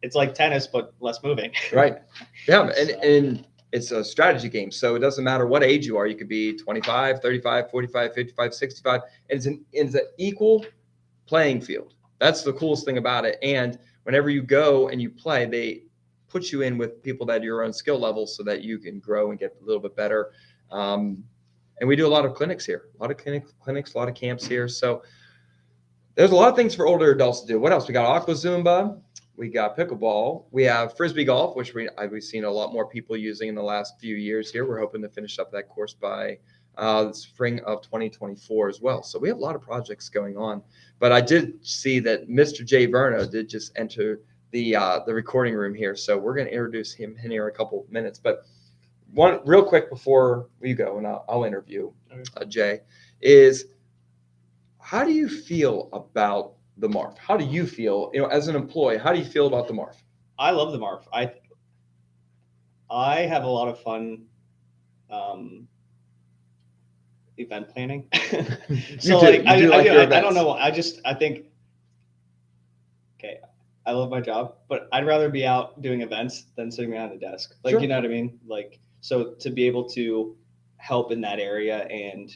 Speaker 2: it's like tennis, but less moving.
Speaker 1: Right. Yeah. And it's a strategy game. So it doesn't matter what age you are. You could be 25, 35, 45, 55, 65. And it's an equal playing field. That's the coolest thing about it. And whenever you go and you play, they put you in with people that are your own skill level so that you can grow and get a little bit better. And we do a lot of clinics here, a lot of clinics, a lot of camps here. So there's a lot of things for older adults to do. What else? We got Aqua Zumba. We got pickleball. We have Frisbee golf, which we've seen a lot more people using in the last few years here. We're hoping to finish up that course by the spring of 2024 as well. So we have a lot of projects going on. But I did see that Mr. J. Verno did just enter the recording room here. So we're going to introduce him in here in a couple minutes. But one real quick before we go, and I'll interview Jay, is how do you feel about the MARF? How do you feel, you know, as an employee, how do you feel about the MARF?
Speaker 2: I love the MARF. I have a lot of fun event planning. So I don't know. I think, okay, I love my job, but I'd rather be out doing events than sitting behind the desk. Like, sure. You know what I mean? Like, so to be able to help in that area and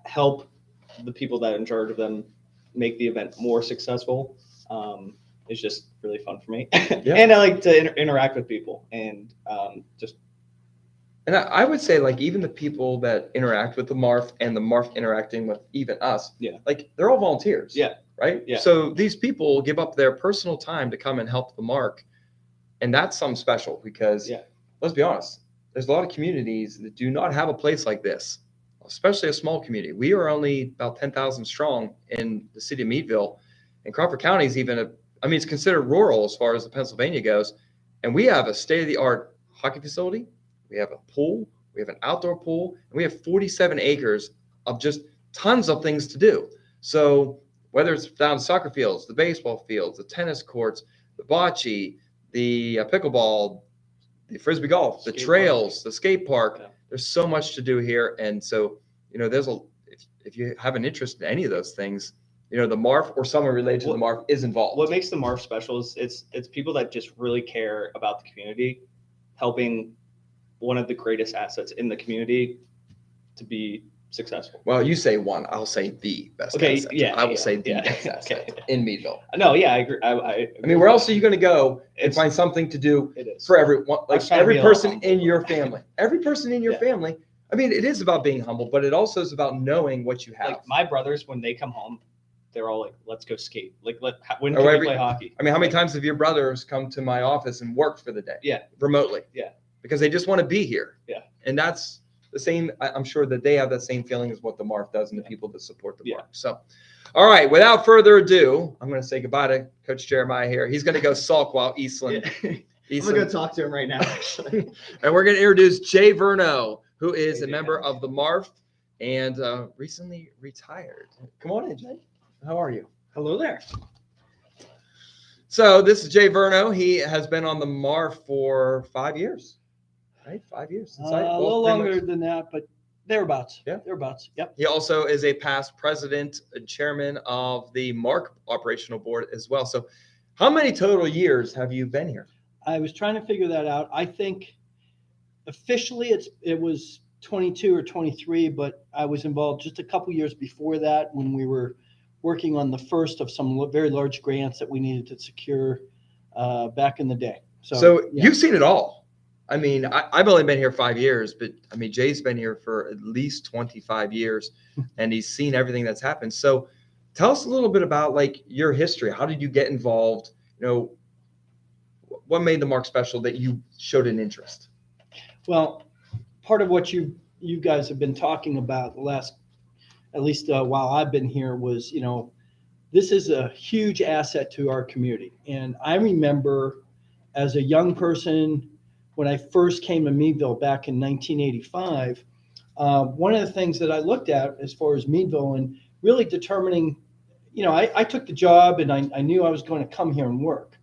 Speaker 2: help the people that are in charge of them make the event more successful is just really fun for me. Yeah. And I like to interact with people and just.
Speaker 1: And I would say, like, even the people that interact with the MARF and the MARF interacting with even us, yeah, like, they're all volunteers.
Speaker 2: Yeah.
Speaker 7: right?
Speaker 2: Yeah.
Speaker 7: So these people give up their personal time to come and help the MARC. And that's something special because let's be honest, there's a lot of communities that do not have a place like this, especially a small community. We are only about 10,000 strong in the city of Meadville, and Crawford County is even it's considered rural as far as the Pennsylvania goes. And we have a state-of-the-art hockey facility. We have a pool. We have an outdoor pool. And we have 47 acres of just tons of things to do. So whether it's down soccer fields, the baseball fields, the tennis courts, the bocce, the pickleball, the frisbee golf, the trails, the skate park, there's so much to do here. And so, there's if you have an interest in any of those things, the MARF or someone related to the MARF is involved.
Speaker 2: What makes the MARF special is it's people that just really care about the community, helping one of the greatest assets in the community to be successful.
Speaker 7: Well, you say one, I'll say the best asset. I will say the best asset in Meadville.
Speaker 2: No, yeah, I agree.
Speaker 7: I mean, where else are you going to go and find something to do for everyone? Like every person in your family. Every person in your family. I mean, it is about being humble, but it also is about knowing what you have.
Speaker 2: Like my brothers, when they come home, they're all like, "Let's go skate." Like, when can we play hockey?
Speaker 7: I mean, how many times have your brothers come to my office and worked for the day?
Speaker 2: Yeah,
Speaker 7: remotely.
Speaker 2: Yeah,
Speaker 7: because they just want to be here.
Speaker 2: Yeah,
Speaker 7: and that's the same. I'm sure that they have that same feeling as what the MARF does and the people that support the MARF. So, all right, without further ado, I'm going to say goodbye to Coach Jeremiah here. He's going to go sulk while Eastland.
Speaker 2: I'm going to go talk to him right now, actually.
Speaker 7: And we're going to introduce Jay Verno, who is a member of the MARF and recently retired. Come on in, Jay. How are you?
Speaker 8: Hello there.
Speaker 7: So this is Jay Verno. He has been on the MARF for 5 years. Right, 5 years.
Speaker 8: A little longer than that, but thereabouts.
Speaker 7: Yeah,
Speaker 8: thereabouts. Yep.
Speaker 7: He also is a past president and chairman of the MARC operational board as well. So, how many total years have you been here?
Speaker 8: I was trying to figure that out. I think officially it was 22 or 23, but I was involved just a couple years before that when we were working on the first of some very large grants that we needed to secure back in the day.
Speaker 7: So you've seen it all. I mean, I've only been here 5 years, but I mean, Jay's been here for at least 25 years and he's seen everything that's happened. So tell us a little bit about like your history. How did you get involved? What made the MARC special that you showed an interest?
Speaker 8: Well, part of what you guys have been talking about the last, at least while I've been here, was, this is a huge asset to our community. And I remember as a young person, when I first came to Meadville back in 1985, one of the things that I looked at as far as Meadville and really determining, I took the job and I knew I was going to come here and work.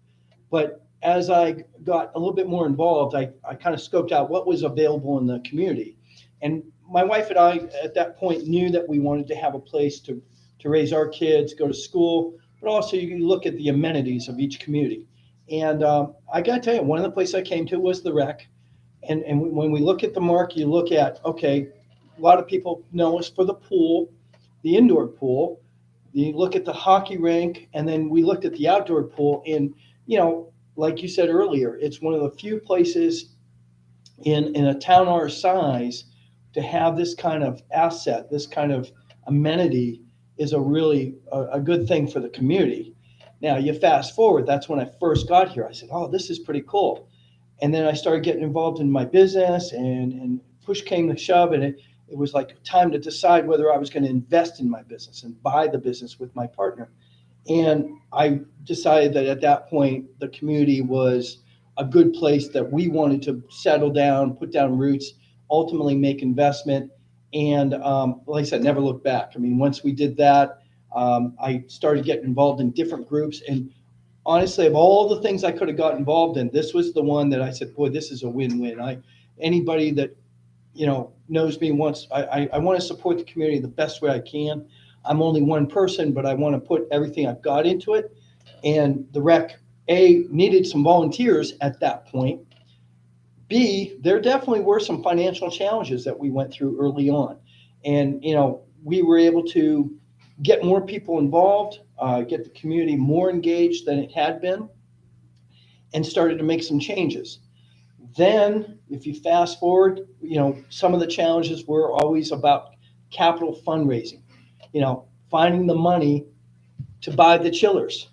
Speaker 8: But as I got a little bit more involved, I kind of scoped out what was available in the community. And my wife and I, at that point, knew that we wanted to have a place to raise our kids, go to school, but also you look at the amenities of each community. And I got to tell you, one of the places I came to was the rec. And when we look at the MARC, you look at, okay, a lot of people know us for the pool, the indoor pool. You look at the hockey rink, and then we looked at the outdoor pool. And, like you said earlier, it's one of the few places in a town our size to have this kind of asset, this kind of amenity is a really a good thing for the community. Now, you fast forward, that's when I first got here. I said, oh, this is pretty cool. And then I started getting involved in my business and push came to shove. And it was like time to decide whether I was going to invest in my business and buy the business with my partner. And I decided that at that point, the community was a good place that we wanted to settle down, put down roots, ultimately make investment. And like I said, never look back. I mean, once we did that, I started getting involved in different groups. And honestly, of all the things I could have got involved in, this was the one that I said, boy, this is a win-win. Anybody that, knows me wants, I want to support the community the best way I can. I'm only one person, but I want to put everything I've got into it. And the rec, A, needed some volunteers at that point. B, there definitely were some financial challenges that we went through early on. And, we were able to get more people involved, get the community more engaged than it had been, and started to make some changes. Then, if you fast forward, some of the challenges were always about capital fundraising, finding the money to buy the chillers,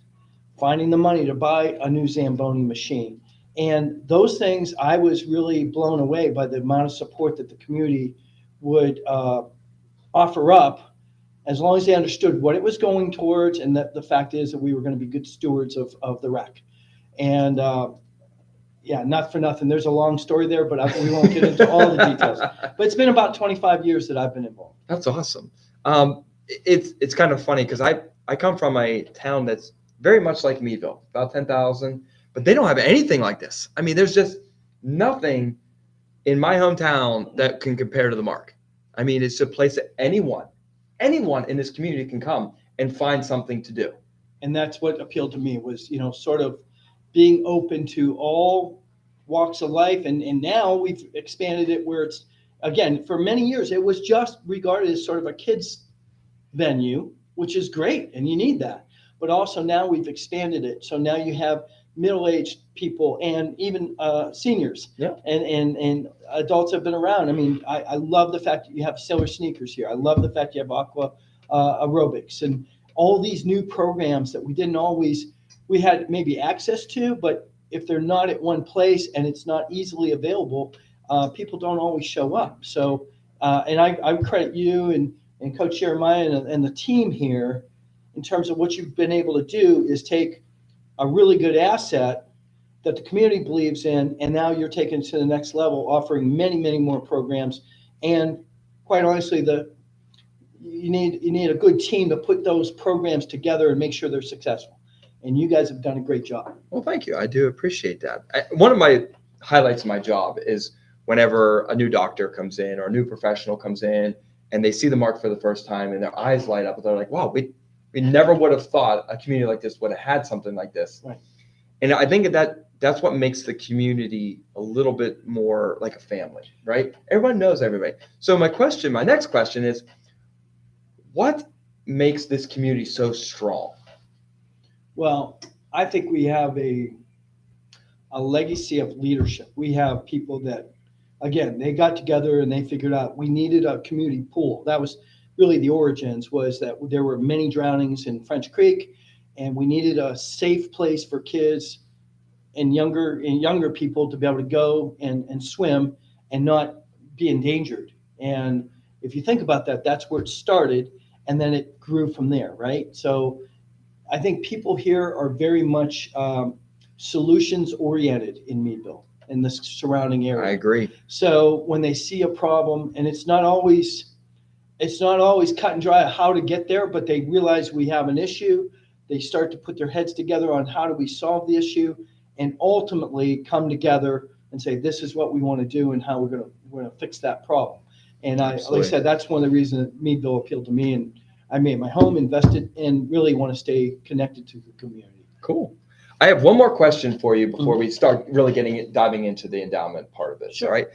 Speaker 8: finding the money to buy a new Zamboni machine. And those things, I was really blown away by the amount of support that the community would offer up, as long as they understood what it was going towards, and that the fact is that we were going to be good stewards of the rec. And yeah, not for nothing. There's a long story there, but we won't get into all the details. But it's been about 25 years that I've been involved.
Speaker 7: That's awesome. It's kind of funny because I come from a town that's very much like Meadville, about 10,000, but they don't have anything like this. I mean, there's just nothing in my hometown that can compare to the MARC. I mean, it's a place that anyone in this community can come and find something to do.
Speaker 8: And that's what appealed to me was, sort of being open to all walks of life. And now we've expanded it where it's, again, for many years, it was just regarded as sort of a kids venue, which is great. And you need that. But also now we've expanded it. So now you have middle-aged people and even seniors.
Speaker 7: Yeah.
Speaker 8: And adults have been around. I mean, I love the fact that you have Sailor Sneakers here. I love the fact you have aqua aerobics and all these new programs that we had maybe access to, but if they're not at one place and it's not easily available, people don't always show up. So, and I credit you and Coach Jeremiah and the team here in terms of what you've been able to do is take a really good asset that the community believes in, and now you're taking it to the next level, offering many, many more programs. And quite honestly, you need a good team to put those programs together and make sure they're successful. And you guys have done a great job.
Speaker 7: Well, thank you. I do appreciate that. One of my highlights of my job is whenever a new doctor comes in or a new professional comes in and they see the MARC for the first time and their eyes light up and they're like, wow, we never would have thought a community like this would have had something like this.
Speaker 8: Right.
Speaker 7: And I think that's what makes the community a little bit more like a family, right? Everyone knows everybody. So my next question is, what makes this community so strong?
Speaker 8: Well, I think we have a legacy of leadership. We have people that, again, they got together and they figured out we needed a community pool. That was really the origins, was that there were many drownings in French Creek, and we needed a safe place for kids and younger people to be able to go and swim and not be endangered. And if you think about that, that's where it started, and then it grew from there, right? So I think people here are very much solutions oriented in Meadville and the surrounding area.
Speaker 7: I agree.
Speaker 8: So when they see a problem, and it's not always cut and dry how to get there, but they realize we have an issue, they start to put their heads together on how do we solve the issue, and ultimately come together and say, this is what we want to do and how we're going to fix that problem. And like I said, that's one of the reasons that Meadville appealed to me, and I made my home, invested, and really want to stay connected to the community.
Speaker 7: Cool. I have one more question for you before we start really diving into the endowment part of it.
Speaker 8: Sure.
Speaker 7: All right.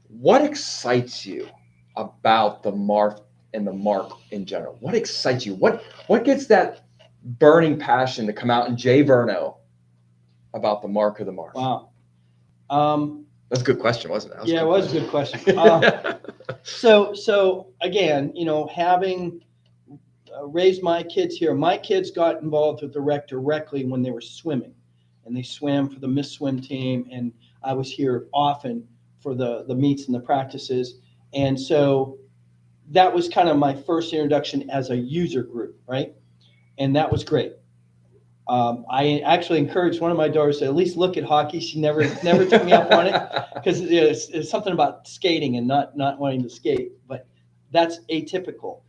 Speaker 7: What excites you about the MARF and the MARC in general? What excites you? What gets that burning passion to come out in Verno about the MARC or the MARF?
Speaker 8: Wow.
Speaker 7: That's a good question, wasn't it?
Speaker 8: It was a good question. So again, having raised my kids here, my kids got involved with the rec directly when they were swimming, and they swam for the Miss Swim team, and I was here often for the meets and the practices. And so that was kind of my first introduction as a user group, right? And that was great. I actually encouraged one of my daughters to at least look at hockey. She never took me up on it because it's something about skating and not wanting to skate, but that's atypical.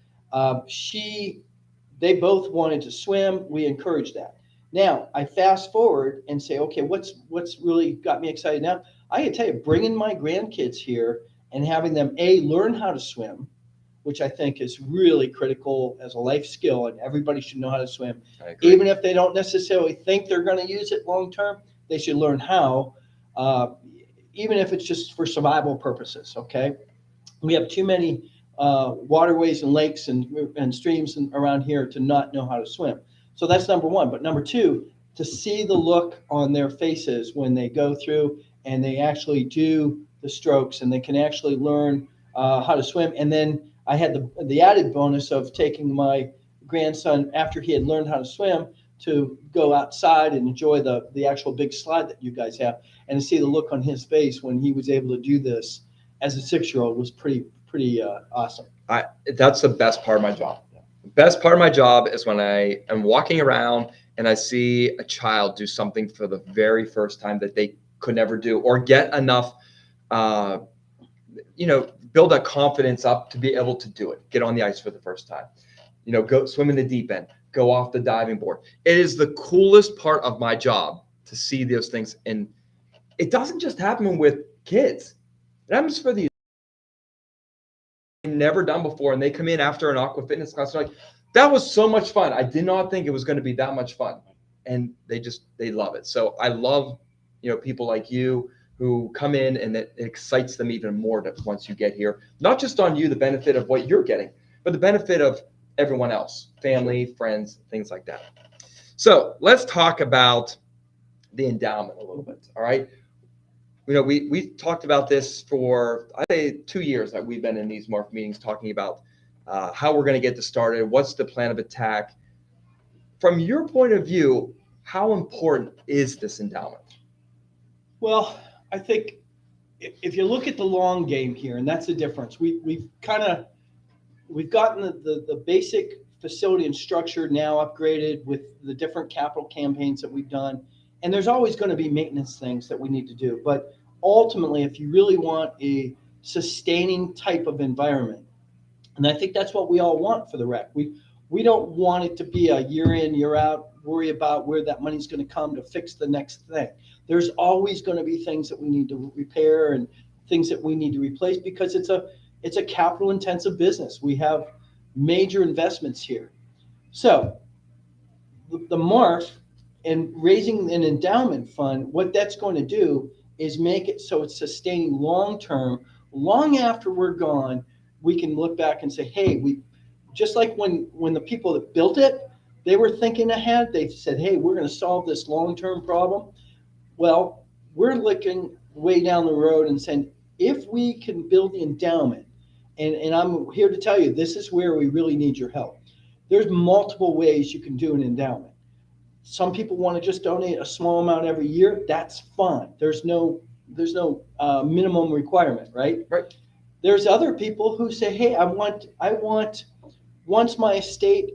Speaker 8: They both wanted to swim. We encouraged that. Now I fast forward and say, okay, what's really got me excited now? I can tell you, bringing my grandkids here and having them learn how to swim, which I think is really critical as a life skill, and everybody should know how to swim. Even if they don't necessarily think they're going to use it long term, they should learn how, even if it's just for survival purposes. Okay, we have too many waterways and lakes and streams around here to not know how to swim. So that's number one. But number two, to see the look on their faces when they go through and they actually do the strokes and they can actually learn how to swim. And then I had the added bonus of taking my grandson, after he had learned how to swim, to go outside and enjoy the actual big slide that you guys have, and to see the look on his face when he was able to do this as a 6-year-old was pretty awesome.
Speaker 7: That's the best part of my job. The best part of my job is when I am walking around and I see a child do something for the very first time that they could never do, or get enough, build that confidence up to be able to do it, get on the ice for the first time, go swim in the deep end, go off the diving board. It is the coolest part of my job to see those things. And it doesn't just happen with kids. It happens for the never done before, and they come in after an aqua fitness class, they're like, that was so much fun. I did not think it was going to be that much fun. And they love it. So I love, people like you who come in, and it excites them even more once you get here, not just on you, the benefit of what you're getting, but the benefit of everyone else, family, friends, things like that. So let's talk about the endowment a little bit. All right. We talked about this for, I'd say, 2 years that we've been in these MARF meetings talking about how we're going to get this started. What's the plan of attack? From your point of view, how important is this endowment?
Speaker 8: Well, I think if you look at the long game here, and that's the difference, we've gotten the basic facility and structure now upgraded with the different capital campaigns that we've done. And there's always going to be maintenance things that we need to do. But ultimately, if you really want a sustaining type of environment, and I think that's what we all want for the rec. We don't want it to be a year in, year out, worry about where that money's going to come to fix the next thing. There's always going to be things that we need to repair and things that we need to replace, because it's a capital intensive business. We have major investments here. So the MARF and raising an endowment fund, what that's going to do is make it so it's sustaining long term. Long after we're gone, we can look back and say, hey, we just like when the people that built it, they were thinking ahead. They said, hey, we're going to solve this long-term problem. Well, we're looking way down the road and saying, if we can build the endowment, and I'm here to tell you, this is where we really need your help. There's multiple ways you can do an endowment. Some people want to just donate a small amount every year. That's fine. There's no minimum requirement, right?
Speaker 7: Right.
Speaker 8: There's other people who say, hey, I want once my estate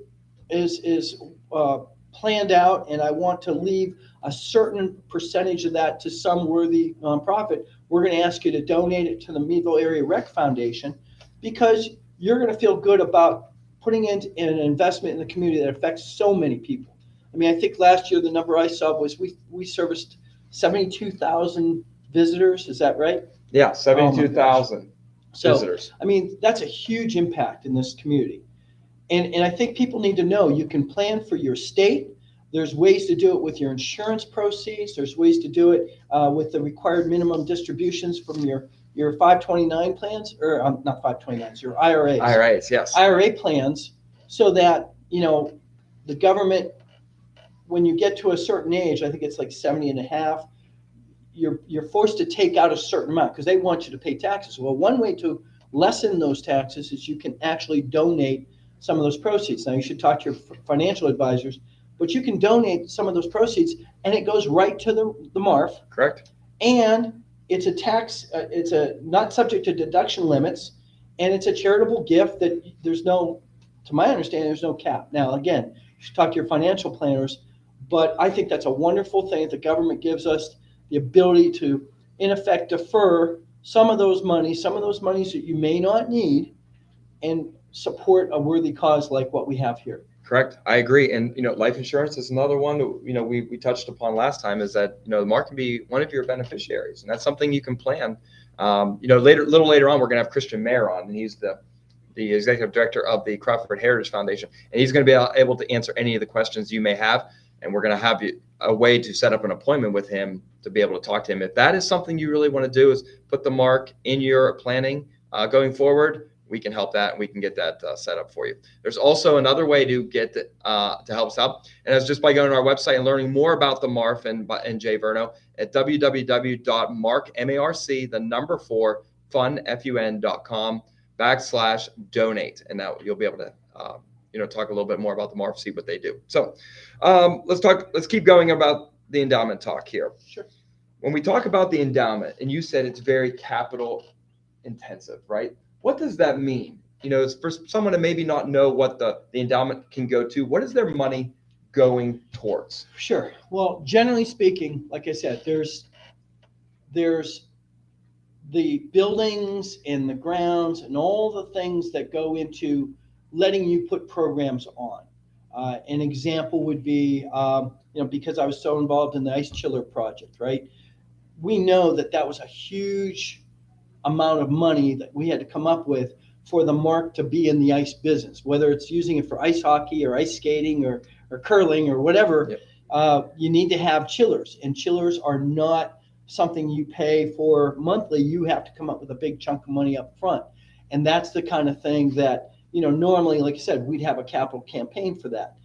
Speaker 8: is planned out and I want to leave a certain percentage of that to some worthy nonprofit, we're going to ask you to donate it to the Meadville Area Rec Foundation, because you're going to feel good about putting in an investment in the community that affects so many people. I mean, I think last year the number I saw was we serviced 72,000 visitors. Is that right?
Speaker 7: Yeah, 72,000 visitors.
Speaker 8: I mean, that's a huge impact in this community. And I think people need to know you can plan for your state. There's ways to do it with your insurance proceeds. There's ways to do it with the required minimum distributions from your 529 plans, or not 529s, your IRAs.
Speaker 7: IRAs, yes.
Speaker 8: IRA plans, so that, the government, when you get to a certain age, I think it's like 70 and a half, you're forced to take out a certain amount because they want you to pay taxes. Well, one way to lessen those taxes is you can actually donate some of those proceeds. Now, you should talk to your financial advisors, but you can donate some of those proceeds and it goes right to the MARF.
Speaker 7: Correct.
Speaker 8: And it's a tax, it's not subject to deduction limits, and it's a charitable gift that to my understanding, there's no cap. Now, again, you should talk to your financial planners, but I think that's a wonderful thing that the government gives us the ability to, in effect, defer some of those monies that you may not need, and support a worthy cause like what we have here.
Speaker 7: Correct. I agree. And, life insurance is another one that, we touched upon last time, is that, the MARC can be one of your beneficiaries. And that's something you can plan. A little later on, we're going to have Christian Mayer on, and he's the executive director of the Crawford Heritage Foundation. And he's going to be able to answer any of the questions you may have. And we're going to have a way to set up an appointment with him to be able to talk to him. If that is something you really want to do, is put the MARC in your planning going forward, we can help that, and we can get that set up for you. There's also another way to get to help us out, and that's just by going to our website and learning more about the MARF and Jay Verno at www.marc, fun.com/donate, and now you'll be able to talk a little bit more about the MARF, see what they do. So let's keep going about the endowment talk here.
Speaker 8: Sure.
Speaker 7: When we talk about the endowment, and you said it's very capital intensive, right? What does that mean? For someone to maybe not know what the endowment can go to, what is their money going towards?
Speaker 8: Sure. Well, generally speaking, like I said, there's the buildings and the grounds and all the things that go into letting you put programs on. An example would be, because I was so involved in the ice chiller project, right? We know that was a huge amount of money that we had to come up with for the MARC to be in the ice business, whether it's using it for ice hockey or ice skating or curling or whatever. Yep. You need to have chillers, and chillers are not something you pay for monthly. You have to come up with a big chunk of money up front. And that's the kind of thing that, normally, like I said, we'd have a capital campaign for that.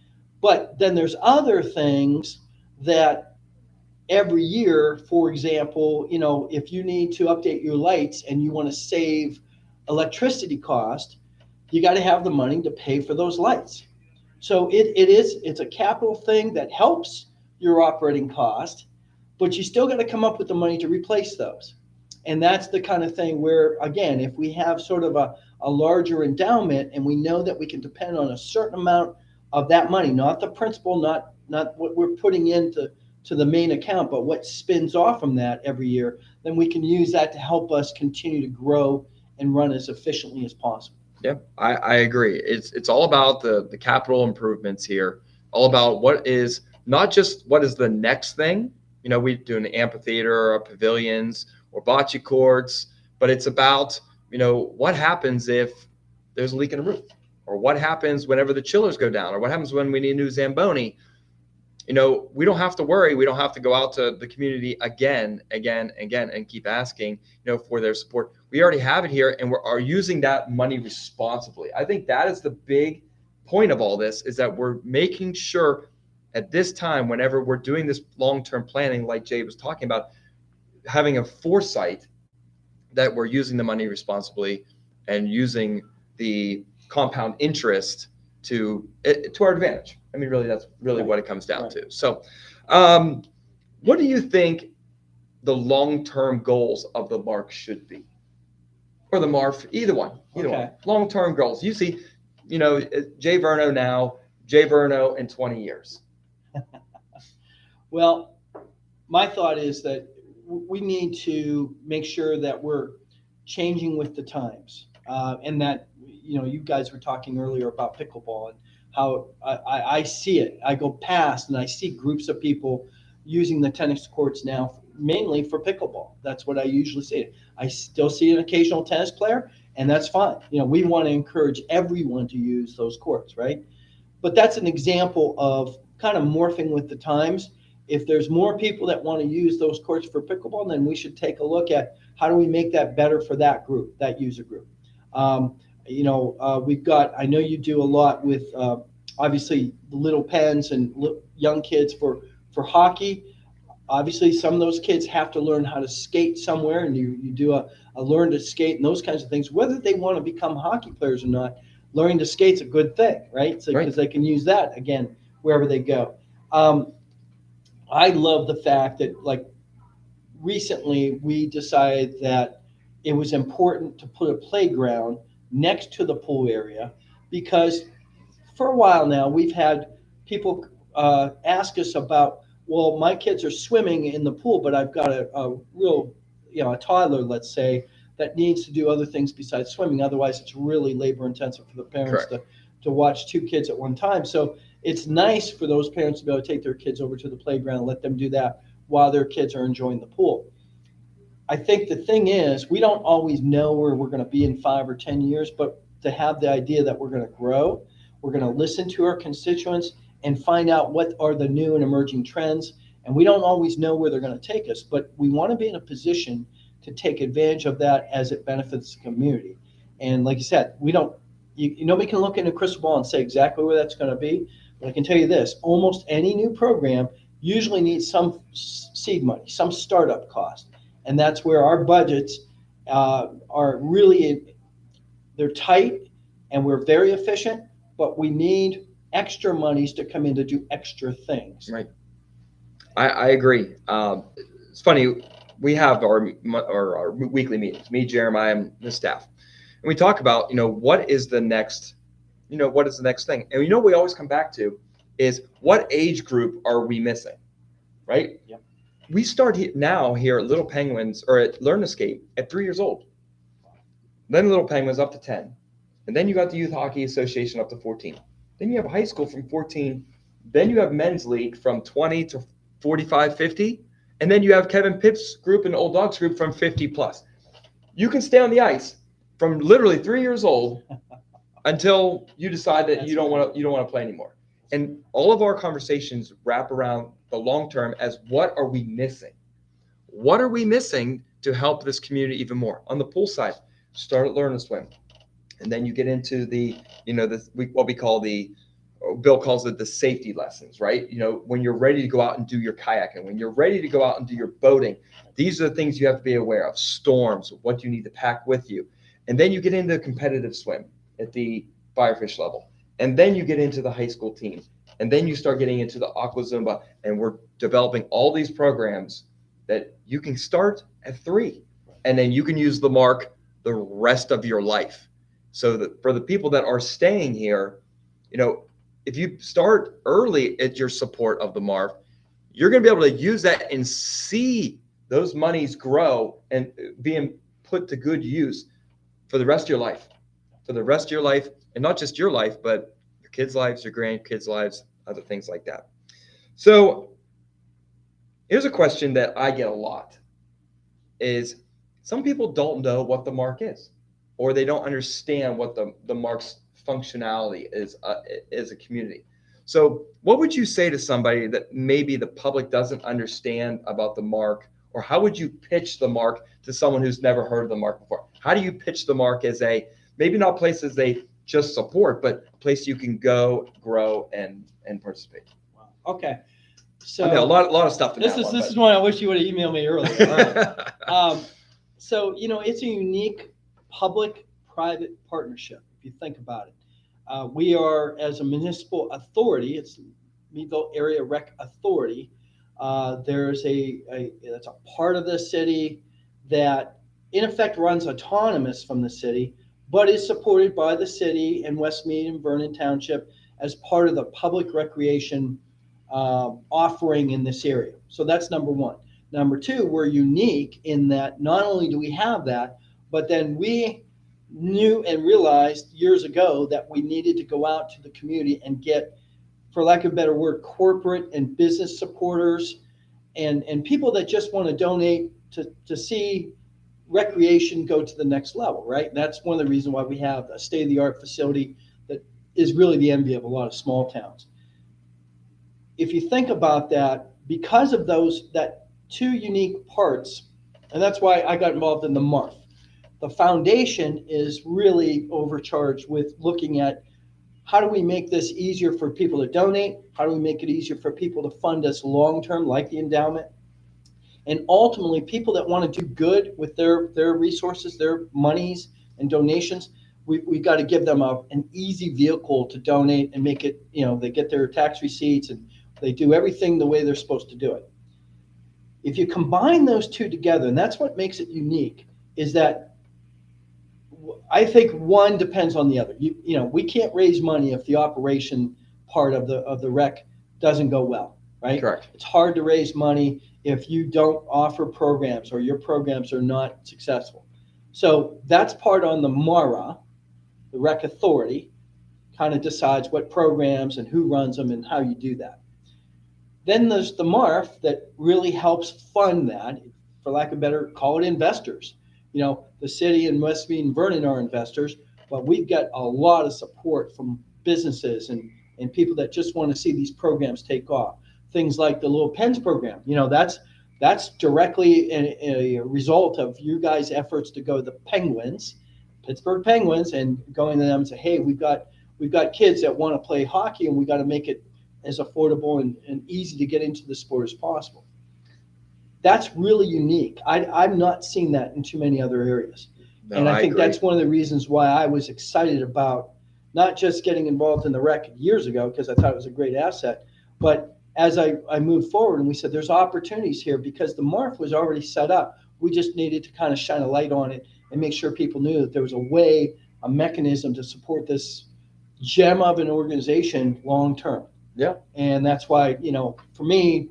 Speaker 8: But then there's other things that every year, for example, if you need to update your lights and you want to save electricity cost, you got to have the money to pay for those lights. So it's a capital thing that helps your operating cost, but you still got to come up with the money to replace those. And that's the kind of thing where, again, if we have sort of a larger endowment and we know that we can depend on a certain amount of that money, not the principal, not what we're putting into the main account, but what spins off from that every year, then we can use that to help us continue to grow and run as efficiently as possible.
Speaker 7: Yeah, I agree. It's all about the capital improvements here, all about not just what is the next thing. We do an amphitheater or pavilions or bocce courts, but it's about, what happens if there's a leak in a roof, or what happens whenever the chillers go down, or what happens when we need a new Zamboni. We don't have to worry. We don't have to go out to the community again, and keep asking, for their support. We already have it here, and are using that money responsibly. I think that is the big point of all this, is that we're making sure at this time, whenever we're doing this long-term planning, like Jay was talking about, having a foresight that we're using the money responsibly and using the compound interest to our advantage. I mean, really, that's really what it comes down to. So what do you think the long-term goals of the MARC should be? Or the MARF, either one. Long-term goals. You see, Jay Verno now, Jay Verno in 20 years.
Speaker 8: Well, my thought is that we need to make sure that we're changing with the times, and that, you guys were talking earlier about pickleball and how I see it. I go past and I see groups of people using the tennis courts now, mainly for pickleball. That's what I usually see. I still see an occasional tennis player, and that's fine. We want to encourage everyone to use those courts, right? But that's an example of kind of morphing with the times. If there's more people that want to use those courts for pickleball, then we should take a look at how do we make that better for that group, that user group. We've got, I know you do a lot with obviously little pens and young kids for hockey. Obviously, some of those kids have to learn how to skate somewhere, and you do a learn to skate and those kinds of things. Whether they want to become hockey players or not, learning to skate's a good thing, right? So because they can use that again wherever they go. I love the fact that, like, recently we decided that it was important to put a playground next to the pool area, because for a while now we've had people ask us about, well, my kids are swimming in the pool, but I've got a real, a toddler, let's say, that needs to do other things besides swimming. Otherwise, it's really labor intensive for the parents to watch two kids at one time. So it's nice for those parents to be able to take their kids over to the playground and let them do that while their kids are enjoying the pool. I think the thing is, we don't always know where we're going to be in 5 or 10 years, but to have the idea that we're going to grow, we're going to listen to our constituents and find out what are the new and emerging trends. And we don't always know where they're going to take us, but we want to be in a position to take advantage of that as it benefits the community. And like you said, nobody can look in a crystal ball and say exactly where that's going to be. But I can tell you this, almost any new program usually needs some seed money, some startup cost. And that's where our budgets are really, they're tight and we're very efficient, but we need extra monies to come in to do extra things.
Speaker 7: Right. I agree. It's funny. We have our weekly meetings, me, Jeremiah, and the staff. And we talk about, what is the next thing? And we always come back to is what age group are we missing, right?
Speaker 6: Yep.
Speaker 7: We start now here at Little Penguins or at Learn Escape at 3 years old. Then Little Penguins up to 10. And then you got the Youth Hockey Association up to 14. Then you have high school from 14. Then you have men's league from 20 to 45, 50. And then you have Kevin Pitt's group and Old Dogs group from 50 plus. You can stay on the ice from literally 3 years old until you decide that you don't want to play anymore. And all of our conversations wrap around the long term as what are we missing? What are we missing to help this community even more? On the pool side, start at Learn to Swim. And then you get into what we call Bill calls it the safety lessons, right? When you're ready to go out and do your kayaking, when you're ready to go out and do your boating, these are the things you have to be aware of. Storms, what you need to pack with you. And then you get into competitive swim at the Firefish level. And then you get into the high school team. And then you start getting into the Aqua Zumba. And we're developing all these programs that you can start at 3. And then you can use the MARC the rest of your life. So that for the people that are staying here, if you start early at your support of the MARF, you're going to be able to use that and see those monies grow and being put to good use for the rest of your life. For the rest of your life, and not just your life, but your kids' lives, your grandkids' lives, other things like that. So here's a question that I get a lot is some people don't know what the MARC is, or they don't understand what the MARC's functionality is as a community. So what would you say to somebody that maybe the public doesn't understand about the MARC, or how would you pitch the MARC to someone who's never heard of the MARC before? How do you pitch the MARC as maybe not places they just support, but a place you can go, grow, and participate?
Speaker 8: Wow. Okay. So
Speaker 7: a lot of stuff.
Speaker 8: This is one I wish you would have emailed me earlier. All right. So it's a unique public-private partnership. If you think about it, we are, as a municipal authority, it's Meadville Area Rec Authority. There's that's a part of the city that, in effect, runs autonomous from the city, but is supported by the city and Westmead and Vernon Township as part of the public recreation offering in this area. So that's number one. Number two, we're unique in that not only do we have that, but then we knew and realized years ago that we needed to go out to the community and get, for lack of a better word, corporate and business supporters and people that just want to donate to see recreation go to the next level, right? And that's one of the reasons why we have a state-of-the-art facility that is really the envy of a lot of small towns. If you think about that, because of that two unique parts, and that's why I got involved in the MARF. The foundation is really overcharged with looking at how do we make this easier for people to donate? How do we make it easier for people to fund us long-term, like the endowment? And ultimately, people that want to do good with their resources, their monies and donations, we got to give them an easy vehicle to donate and make it, they get their tax receipts and they do everything the way they're supposed to do it. If you combine those two together, and that's what makes it unique, is that I think one depends on the other. We can't raise money if the operation part of the rec doesn't go well, right?
Speaker 7: Correct. It's
Speaker 8: hard to raise money if you don't offer programs or your programs are not successful. So that's part on the MARA, the rec authority, kind of decides what programs and who runs them and how you do that. Then there's the MARF that really helps fund that, for lack of better, call it investors. The city and Westmead and Vernon are investors, but we've got a lot of support from businesses and people that just want to see these programs take off. Things like the Little Pens program, that's directly a result of you guys' efforts to go to the Penguins, Pittsburgh Penguins, and going to them and say, hey, we've got kids that want to play hockey and we got to make it as affordable and easy to get into the sport as possible. That's really unique. I've not seen that in too many other areas. No, and I think
Speaker 7: agree.
Speaker 8: That's one of the reasons why I was excited about not just getting involved in the rec years ago because I thought it was a great asset, but as I moved forward and we said there's opportunities here because the MARF was already set up. We just needed to kind of shine a light on it and make sure people knew that there was a way, a mechanism to support this gem of an organization long term.
Speaker 7: Yeah.
Speaker 8: And that's why, for me,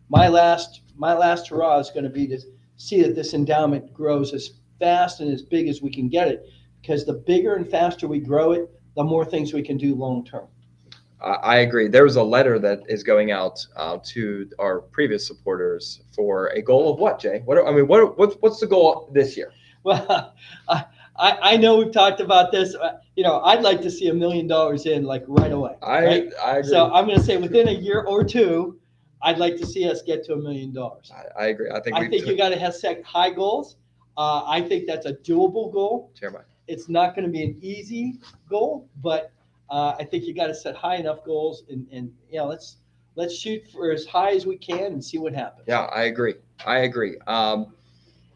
Speaker 8: my last hurrah is going to be to see that this endowment grows as fast and as big as we can get it, because the bigger and faster we grow it, the more things we can do long term.
Speaker 7: I agree. There was a letter that is going out to our previous supporters for a goal of what, Jay? What's the goal this year?
Speaker 8: Well, I know we've talked about this. I'd like to see $1 million in like right away.
Speaker 7: I agree.
Speaker 8: So I'm going to say within a year or two, I'd like to see us get to $1 million.
Speaker 7: I agree. I think
Speaker 8: you got to have set high goals. I think that's a doable goal.
Speaker 7: Chairman.
Speaker 8: It's not going to be an easy goal, but I think you got to set high enough goals and let's shoot for as high as we can and see what happens.
Speaker 7: Yeah, I agree.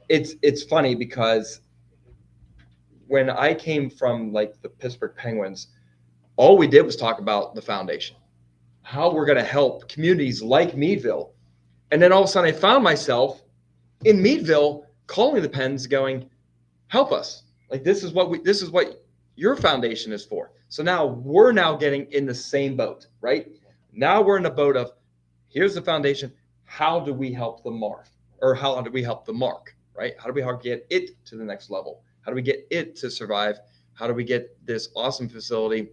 Speaker 7: It's funny because when I came from like the Pittsburgh Penguins, all we did was talk about the foundation, how we're going to help communities like Meadville. And then all of a sudden I found myself in Meadville calling the Pens going, help us. Like, this is what your foundation is for. So now we're getting in the same boat, right? Now we're in the boat of, here's the foundation. How do we help the MARF, or how do we help the MARC, right? How do we get it to the next level? How do we get it to survive? How do we get this awesome facility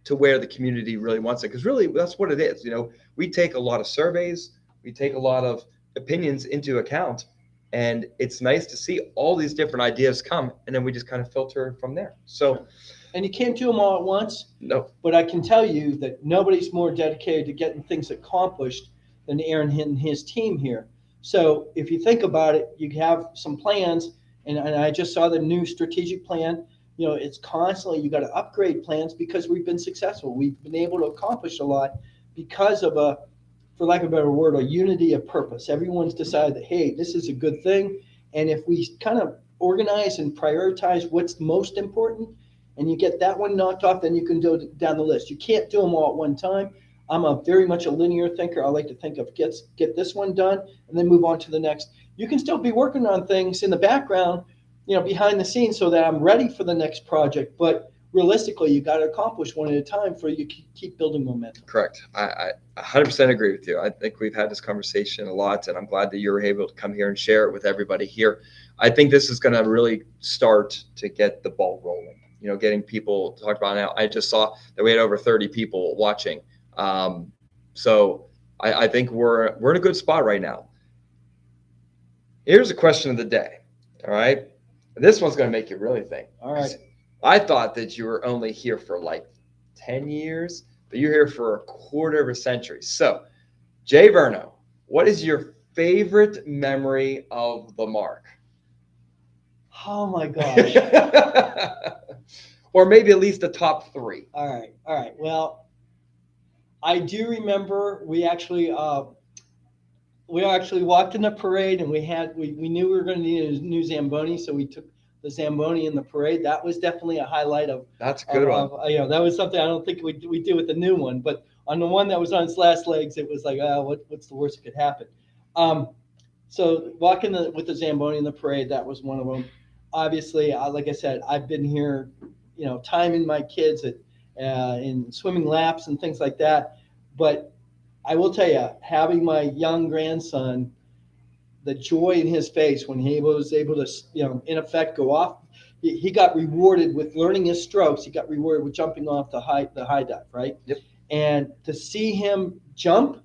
Speaker 7: to where the community really wants it? Because really, that's what it is. We take a lot of surveys, we take a lot of opinions into account, and it's nice to see all these different ideas come, and then we just kind of filter from there. So,
Speaker 8: and you can't do them all at once.
Speaker 7: No.
Speaker 8: But I can tell you that nobody's more dedicated to getting things accomplished than Aaron and his team here. So if you think about it, you have some plans, and I just saw the new strategic plan. It's constantly, you got to upgrade plans because we've been successful. We've been able to accomplish a lot because of for lack of a better word, a unity of purpose. Everyone's decided that, hey, this is a good thing. And if we kind of organize and prioritize what's most important, and you get that one knocked off, then you can go down the list. You can't do them all at one time. I'm very much a linear thinker. I like to think of get this one done and then move on to the next. You can still be working on things in the background, behind the scenes, so that I'm ready for the next project. But realistically, you got to accomplish one at a time for you to keep building momentum.
Speaker 7: Correct. I 100% agree with you. I think we've had this conversation a lot, and I'm glad that you were able to come here and share it with everybody here. I think this is going to really start to get the ball rolling. Getting people to talk about it now. I just saw that we had over 30 people watching. So I think we're in a good spot right now. Here's a question of the day. All right. This one's going to make you really think.
Speaker 8: All right.
Speaker 7: I thought that you were only here for like 10 years, but you're here for a quarter of a century. So, Jay Verno, what is your favorite memory of the MARC?
Speaker 8: Oh my gosh.
Speaker 7: Or maybe at least the top 3.
Speaker 8: All right. Well, I do remember we actually walked in the parade, and we knew we were going to need a new Zamboni, so we took the Zamboni in the parade. That was definitely a highlight of.
Speaker 7: That's a good one.
Speaker 8: That was something I don't think we do with the new one, but on the one that was on its last legs, it was like, what's the worst that could happen? So walking with the Zamboni in the parade, that was one of them. Obviously, like I said, I've been here, timing my kids in swimming laps and things like that. But I will tell you, having my young grandson, the joy in his face when he was able to, in effect, go off. He got rewarded with learning his strokes. He got rewarded with jumping off the high dive, right?
Speaker 7: Yep.
Speaker 8: And to see him jump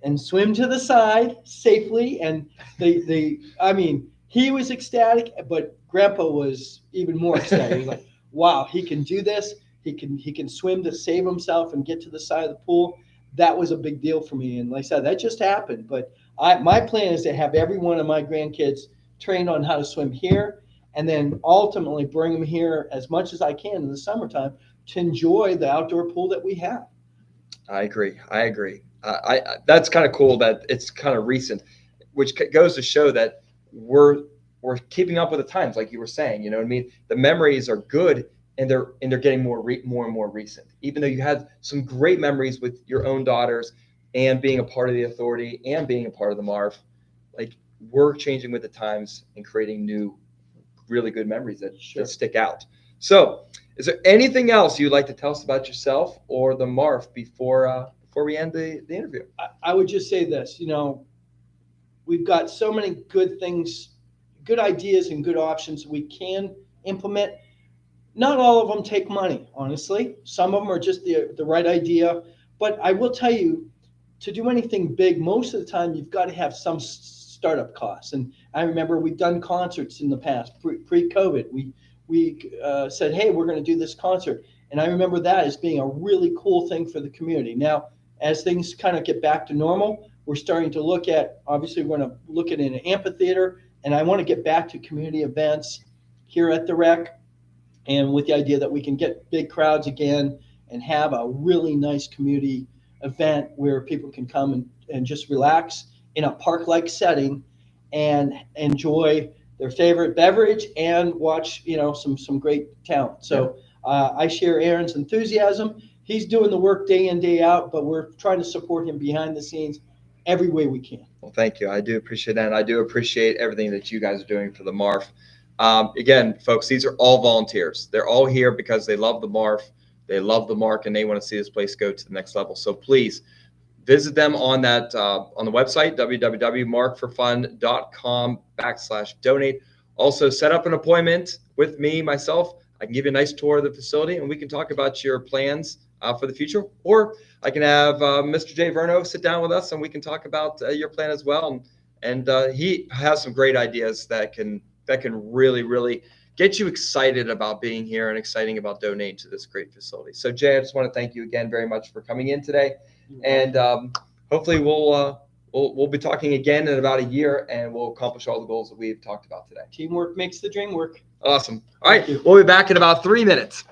Speaker 8: and swim to the side safely, and he was ecstatic, but Grandpa was even more ecstatic. He was like, wow, he can do this. He can swim to save himself and get to the side of the pool. That was a big deal for me. And like I said, that just happened. But my plan is to have every one of my grandkids trained on how to swim here, and then ultimately bring them here as much as I can in the summertime to enjoy the outdoor pool that we have.
Speaker 7: I agree. That's kind of cool that it's kind of recent, which goes to show that we're keeping up with the times, like you were saying. You know what I mean? The memories are good, and they're getting more and more recent. Even though you had some great memories with your own daughters and being a part of the authority and being a part of the MARF, like we're changing with the times and creating new, really good memories that stick out. So, is there anything else you'd like to tell us about yourself or the MARF before we end the interview?
Speaker 8: I would just say this, we've got so many good things, good ideas and good options we can implement. Not all of them take money, honestly. Some of them are just the right idea. But I will tell you, to do anything big, most of the time you've got to have some startup costs. And I remember we've done concerts in the past, pre-COVID. We said, hey, we're going to do this concert. And I remember that as being a really cool thing for the community. Now, as things kind of get back to normal, we're starting to look at, obviously, we're going to look at an amphitheater. And I want to get back to community events here at the rec. And with the idea that we can get big crowds again and have a really nice community event where people can come and just relax in a park-like setting and enjoy their favorite beverage and watch, some great talent. So I share Aaron's enthusiasm. He's doing the work day in, day out, but we're trying to support him behind the scenes every way we can.
Speaker 7: Well, thank you. I do appreciate that. And I do appreciate everything that you guys are doing for the MARF. Again, folks, these are all volunteers. They're all here because they love the MARF, they love the MARC, and they want to see this place go to the next level. So please visit them on the website, www.markforfun.com/donate. Also, set up an appointment with myself. I can give you a nice tour of the facility, and we can talk about your plans for the future. Or I can have Mr. J. Verno sit down with us, and we can talk about your plan as well. And he has some great ideas that can really, really get you excited about being here and exciting about donating to this great facility. So, Jay, I just want to thank you again very much for coming in today. And hopefully we'll be talking again in about a year, and we'll accomplish all the goals that we've talked about today.
Speaker 8: Teamwork makes the dream work.
Speaker 7: Awesome. All right. We'll be back in about 3 minutes.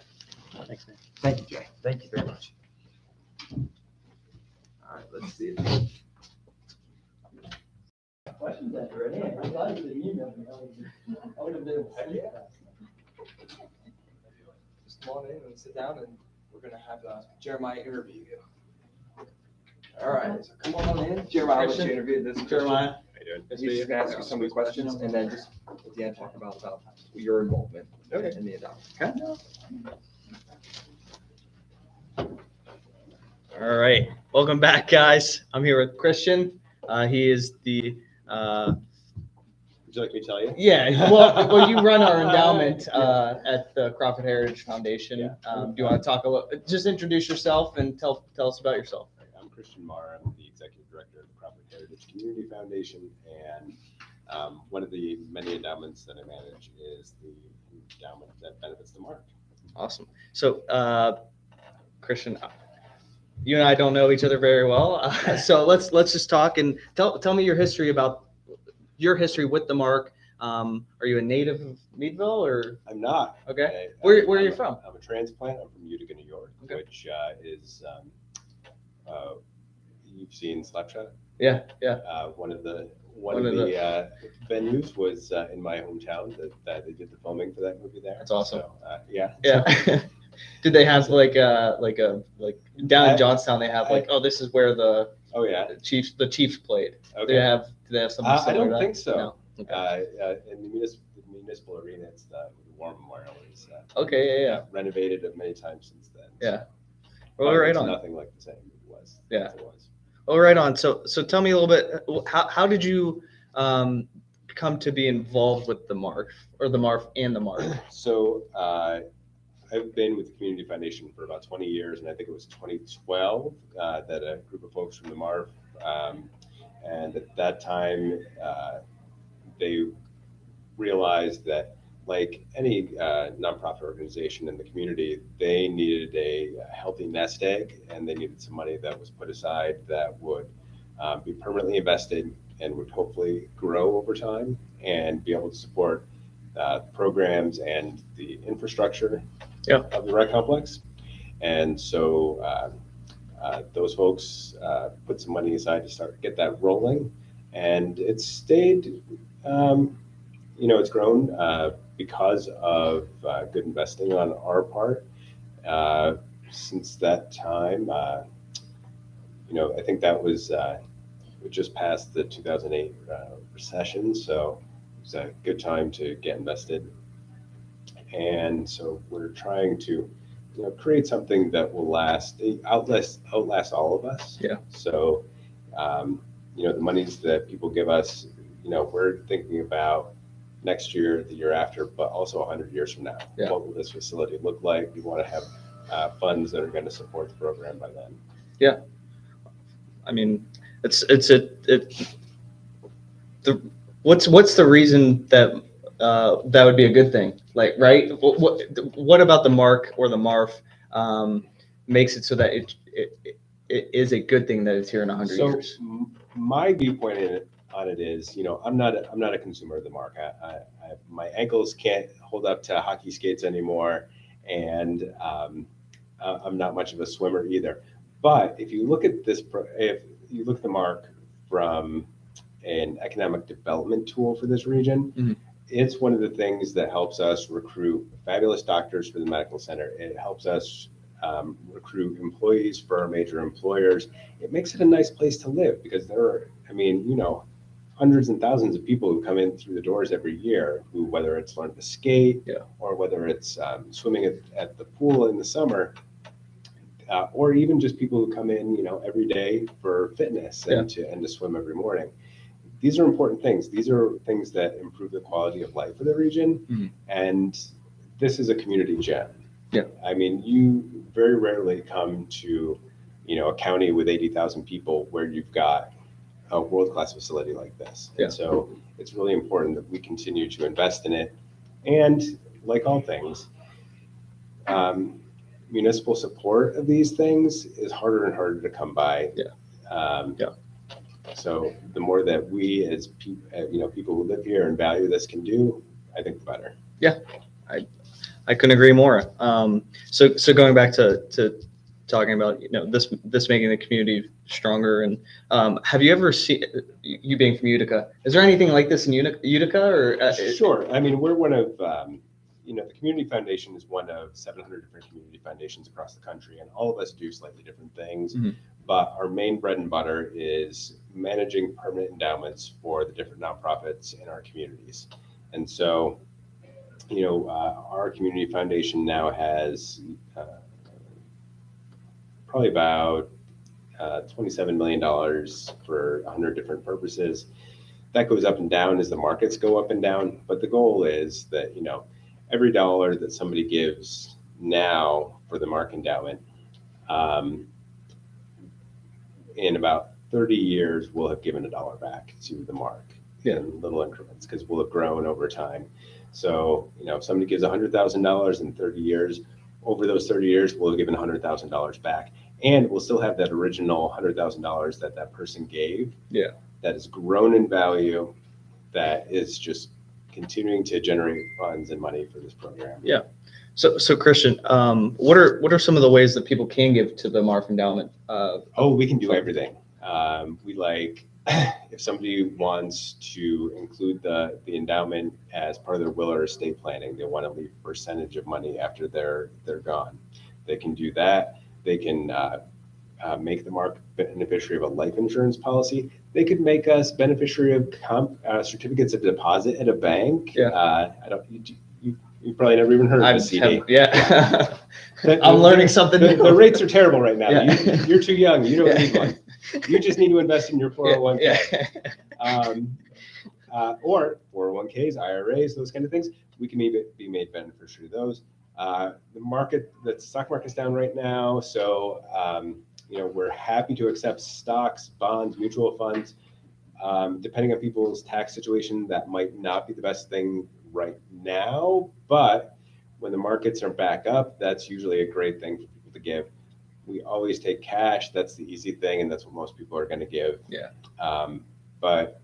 Speaker 2: Thanks, man.
Speaker 7: Thank you, Jay. Thank you very much. All right. Let's see.
Speaker 8: Questions after it. I'm glad you didn't email me. I would have been able to see that.
Speaker 7: Just come on in and sit down, and we're going to have Jeremiah interview you. All right. So come on in. Jeremiah, let's interview this.
Speaker 2: Jeremiah.
Speaker 7: He's just going to ask you some of the questions, and then just at the end talk about your involvement in the adoption.
Speaker 2: Okay. All right. Welcome back, guys. I'm here with Christian. He is the
Speaker 9: would you like me to tell you?
Speaker 2: Yeah, well, you run our endowment at the Crawford Heritage Foundation.
Speaker 9: Yeah.
Speaker 2: Do you want to talk a little? Just introduce yourself and tell us about yourself.
Speaker 9: I'm Christian Marr. I'm the executive director of the Crawford Heritage Community Foundation, and one of the many endowments that I manage is the endowment that benefits the MARC.
Speaker 2: Awesome. So, Christian, you and I don't know each other very well, so let's just talk and tell me your history with the MARC. Are you a native of Meadville or?
Speaker 9: I'm not.
Speaker 2: Okay. Where are you from?
Speaker 9: I'm a transplant. I'm from Utica, New York,
Speaker 2: okay.
Speaker 9: Which is you've seen Slapshot.
Speaker 2: Yeah.
Speaker 9: One of the venues was in my hometown that they did the filming for that movie there.
Speaker 2: That's awesome.
Speaker 9: So, yeah.
Speaker 2: Did they have like down in Johnstown? They have this is where the Chiefs played.
Speaker 9: Okay.
Speaker 2: Do they have something similar?
Speaker 9: I don't
Speaker 2: to that?
Speaker 9: think so.
Speaker 2: No? Okay.
Speaker 9: In the municipal arena, it's the War Memorial is
Speaker 2: Okay. Yeah.
Speaker 9: renovated many times since then.
Speaker 2: Yeah. Well, right on.
Speaker 9: Nothing like the same it was.
Speaker 2: Yeah.
Speaker 9: It was.
Speaker 2: Well, right on. So tell me a little bit. How did you come to be involved with the MARF or the MARF and the MARC?
Speaker 9: So I've been with the Community Foundation for about 20 years, and I think it was 2012 that a group of folks from the MARF, and at that time, they realized that, like any nonprofit organization in the community, they needed a healthy nest egg, and they needed some money that was put aside that would be permanently invested and would hopefully grow over time and be able to support programs and the infrastructure of the rec complex. And so those folks put some money aside to get that rolling, and it's stayed, it's grown because of good investing on our part. Since that time, I think that was we just passed the 2008 recession, so it was a good time to get invested. And so we're trying to create something that will outlast all of us.
Speaker 2: Yeah.
Speaker 9: So, the monies that people give us, we're thinking about next year, the year after, but also 100 years from now.
Speaker 2: Yeah.
Speaker 9: What will this facility look like? We want to have funds that are going to support the program by then.
Speaker 2: Yeah. I mean, what's the reason that that would be a good thing? Like, right? What about the MARC or the MARF makes it so that it is a good thing that it's here in 100 years?
Speaker 9: My viewpoint on it is, I'm not a consumer of the MARC. My ankles can't hold up to hockey skates anymore, and I'm not much of a swimmer either. But if you look at the MARC from an economic development tool for this region,
Speaker 2: mm-hmm.
Speaker 9: It's one of the things that helps us recruit fabulous doctors for the medical center. It helps us recruit employees for our major employers. It makes it a nice place to live because there are, hundreds and thousands of people who come in through the doors every year who, whether it's learn to skate or whether it's swimming at the pool in the summer, or even just people who come in, every day for fitness and to swim every morning. These are important things. These are things that improve the quality of life for the region.
Speaker 2: Mm-hmm.
Speaker 9: And this is a community gem.
Speaker 2: Yeah.
Speaker 9: You very rarely come to, a county with 80,000 people where you've got a world-class facility like this.
Speaker 2: Yeah.
Speaker 9: And so it's really important that we continue to invest in it. And like all things, municipal support of these things is harder and harder to come by. So the more that we as people who live here and value this can do, I think the better.
Speaker 2: Yeah, I couldn't agree more. So going back to talking about this making the community stronger, and have you ever seen, you being from Utica, is there anything like this in Utica or?
Speaker 9: Sure. We're one of the Community Foundation is one of 700 different community foundations across the country, and all of us do slightly different things.
Speaker 2: Mm-hmm.
Speaker 9: But our main bread and butter is managing permanent endowments for the different nonprofits in our communities. And so, our community foundation now has probably about $27 million for 100 different purposes. That goes up and down as the markets go up and down. But the goal is that, every dollar that somebody gives now for the MARC endowment, in about 30 years, we'll have given $1 back to the MARC in little increments because we'll have grown over time. So, if somebody gives $100,000 in 30 years, over those 30 years, we'll have given $100,000 back. And we'll still have that original $100,000 that person gave.
Speaker 2: Yeah.
Speaker 9: That has grown in value, that is just continuing to generate funds and money for this program.
Speaker 2: Yeah. So Christian, what are some of the ways that people can give to the MARF Endowment?
Speaker 9: We can do everything. We like if somebody wants to include the endowment as part of their will or estate planning, they want to leave a percentage of money after they're gone. They can do that. They can make the MARC beneficiary of a life insurance policy. They could make us beneficiary of certificates of deposit at a bank.
Speaker 2: Yeah.
Speaker 9: You probably never even heard of the CD.
Speaker 2: Yeah. I'm learning something new.
Speaker 9: The rates are terrible right now.
Speaker 2: Yeah.
Speaker 9: You're too young. You don't need one. You just need to invest in your 401k. Or 401ks, IRAs, those kind of things. We can be made beneficiary of those. The stock market's down right now. So, we're happy to accept stocks, bonds, mutual funds. Depending on people's tax situation, that might not be the best thing right now, but when the markets are back up, that's usually a great thing for people to give. We always take cash. That's the easy thing, and that's what most people are going to give.
Speaker 2: Yeah.
Speaker 9: But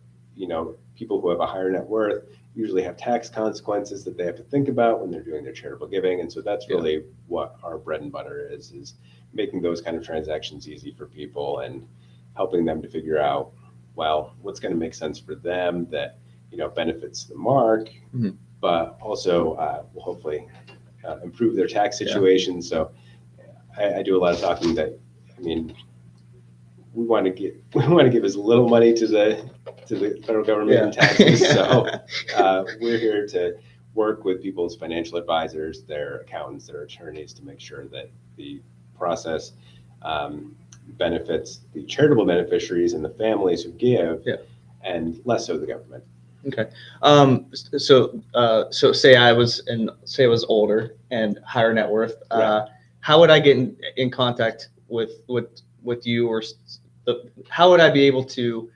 Speaker 9: people who have a higher net worth usually have tax consequences that they have to think about when they're doing their charitable giving, and so that's really what our bread and butter is making those kind of transactions easy for people and helping them to figure out, well, what's going to make sense for them that benefits the MARC, but also will hopefully improve their tax situation. So I do a lot of talking that, I mean, we want to give as little money to the federal government in taxes. So we're here to work with people's financial advisors, their accountants, their attorneys to make sure that the process benefits the charitable beneficiaries and the families who give, and less so the government.
Speaker 2: Okay. So say I was older and higher net worth. How would I get in contact with you, or how would I be able to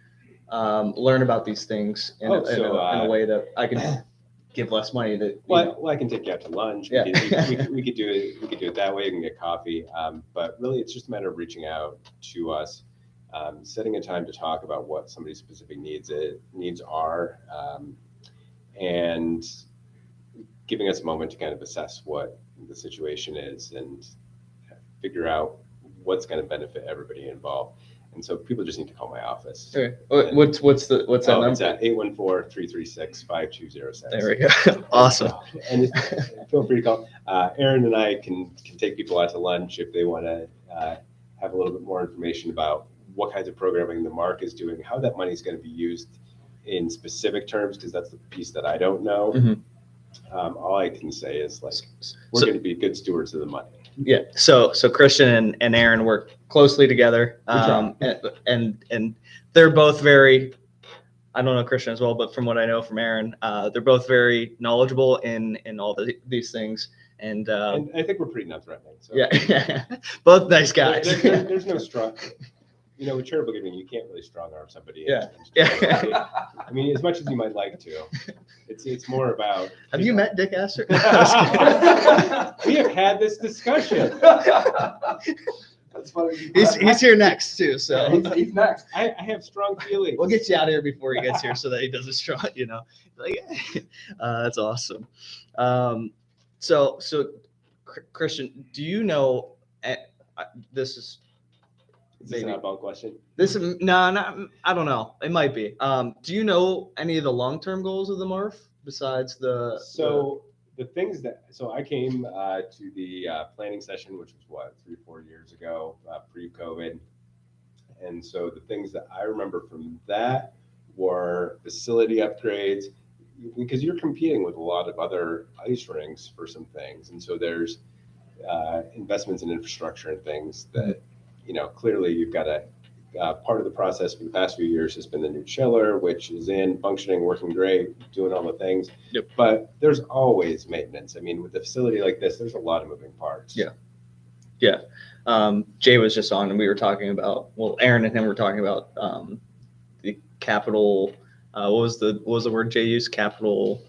Speaker 2: learn about these things in a way that I can give less money to?
Speaker 9: Well, I can take you out to lunch. We could do it that way. You can get coffee. But really, it's just a matter of reaching out to us, setting a time to talk about what somebody's specific needs are, and giving us a moment to kind of assess what the situation is and figure out what's going to benefit everybody involved. And so people just need to call my office.
Speaker 2: Okay. What's that number?
Speaker 9: It's at 814-336-5206.
Speaker 2: There we go. Awesome.
Speaker 9: And feel free to call. Aaron and I can take people out to lunch if they want to have a little bit more information about what kinds of programming the MARC is doing, how that money is going to be used in specific terms, because that's the piece that I don't know.
Speaker 2: Mm-hmm.
Speaker 9: All I can say is we're going to be good stewards of the money.
Speaker 2: Yeah. So Christian and Aaron work closely together, and they're both very. I don't know Christian as well, but from what I know from Aaron, they're both very knowledgeable in all these things, and
Speaker 9: I think we're pretty non-threatening. So.
Speaker 2: Yeah, both nice guys.
Speaker 9: There's no strong. With charitable giving, you can't really strong arm somebody.
Speaker 2: Yeah.
Speaker 9: I mean, as much as you might like to, it's more about.
Speaker 2: Have you met Dick Astor?
Speaker 9: We have had this discussion.
Speaker 3: That's funny.
Speaker 2: He's here next too, so
Speaker 3: He's next.
Speaker 9: I have strong feelings.
Speaker 2: we'll get you out of here before he gets here so that he doesn't strong. That's awesome. So Christian, do you know? This is.
Speaker 9: Is this an oddball question?
Speaker 2: I don't know. It might be. Do you know any of the long-term goals of the MARF besides the?
Speaker 9: The things so I came to the planning session, which was 3-4 years ago, pre-COVID. And so the things that I remember from that were facility upgrades, because you're competing with a lot of other ice rinks for some things. And so there's investments in infrastructure and things that, clearly you've got a part of the process for the past few years has been the new chiller, which is functioning, working great, doing all the things.
Speaker 2: Yep.
Speaker 9: But there's always maintenance. I mean, with a facility like this, there's a lot of moving parts.
Speaker 2: Yeah. Jay was just on, and we were talking about. Well, Aaron and him were talking about the capital. What was the word Jay used? Capital,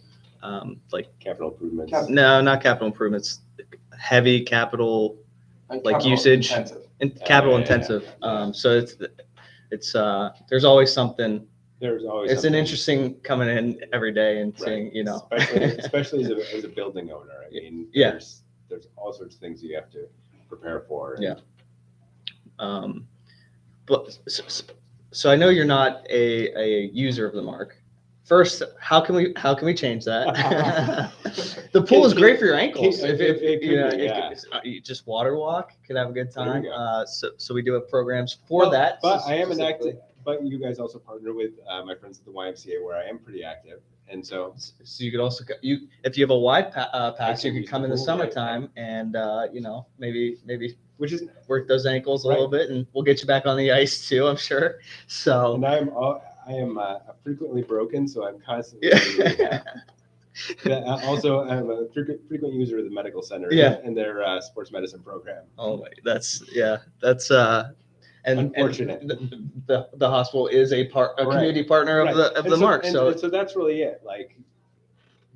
Speaker 9: Capital improvements.
Speaker 2: No, not capital improvements. Heavy capital, usage.
Speaker 1: Intensive.
Speaker 2: Capital intensive. So it's there's always something.
Speaker 9: There's always.
Speaker 2: It's an interesting coming in every day and seeing,
Speaker 9: especially as a building owner. I mean, there's all sorts of things you have to prepare for.
Speaker 2: But so I know you're not a user of the MARC. First, how can we change that? The pool is great for your ankles. You just water walk, could have a good time. So we do have programs for that.
Speaker 9: But I am an active. But you guys also partner with my friends at the YMCA, where I am pretty active, and so
Speaker 2: you could also if you have a wide pass, you could come in the summertime and maybe
Speaker 9: which is
Speaker 2: work those ankles a little bit, and we'll get you back on the ice too, I'm sure. So
Speaker 9: and I am frequently broken, so I'm constantly. Also, I'm a frequent user of the medical center and their sports medicine program.
Speaker 2: Oh, that's and
Speaker 9: unfortunate.
Speaker 2: And the hospital is a community partner of the MARC.
Speaker 9: So that's really it. Like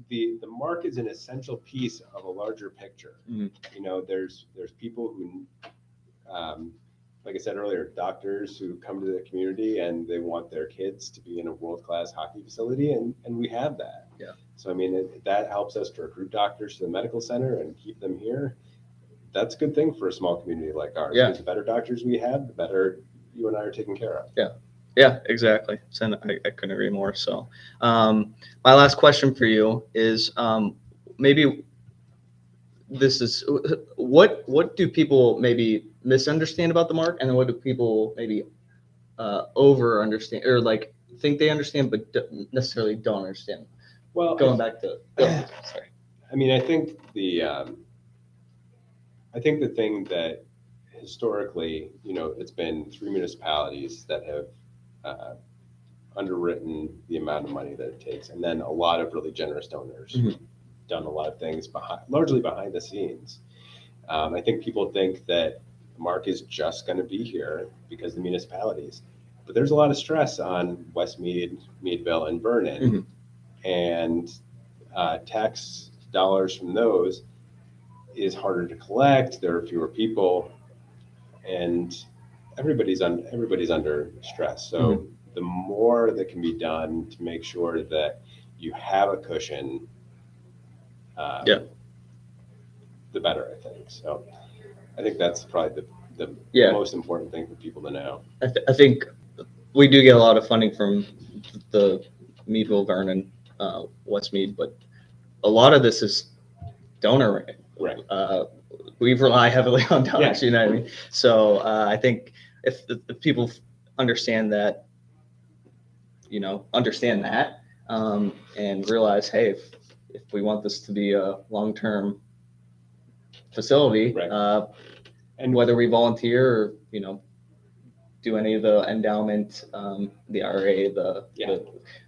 Speaker 9: the MARC is an essential piece of a larger picture. Mm-hmm. There's people who, like I said earlier, doctors who come to the community and they want their kids to be in a world-class hockey facility, and we have that.
Speaker 2: Yeah.
Speaker 9: So I mean, that helps us to recruit doctors to the medical center and keep them here. That's a good thing for a small community like ours.
Speaker 2: Yeah.
Speaker 9: The better doctors we have, the better you and I are taken care of.
Speaker 2: Yeah. Yeah, exactly. So I couldn't agree more. So my last question for you is maybe this is what do people maybe misunderstand about the mark, and then what do people maybe over understand or like think they understand but necessarily don't understand?
Speaker 9: Well,
Speaker 2: Going back to sorry.
Speaker 9: I mean, I think the thing that historically, it's been 3 municipalities that have underwritten the amount of money that it takes, and then a lot of really generous donors who've done a lot of things largely behind the scenes. I think people think that MARC is just going to be here because the municipalities, but there's a lot of stress on Westmead, Meadville, and Vernon, and tax dollars from those is harder to collect. There are fewer people, and everybody's under stress. So the more that can be done to make sure that you have a cushion, the better, I think. So I think that's probably the most important thing for people to know.
Speaker 2: I think we do get a lot of funding from the Meadville, Vernon, Westmead, but a lot of this is donor.
Speaker 9: Right.
Speaker 2: We rely heavily on donors, you know what I mean? So I think if people understand that, and realize, hey, if we want this to be a long-term facility,
Speaker 9: right.
Speaker 2: And whether we volunteer or, do any of the endowment, the IRA,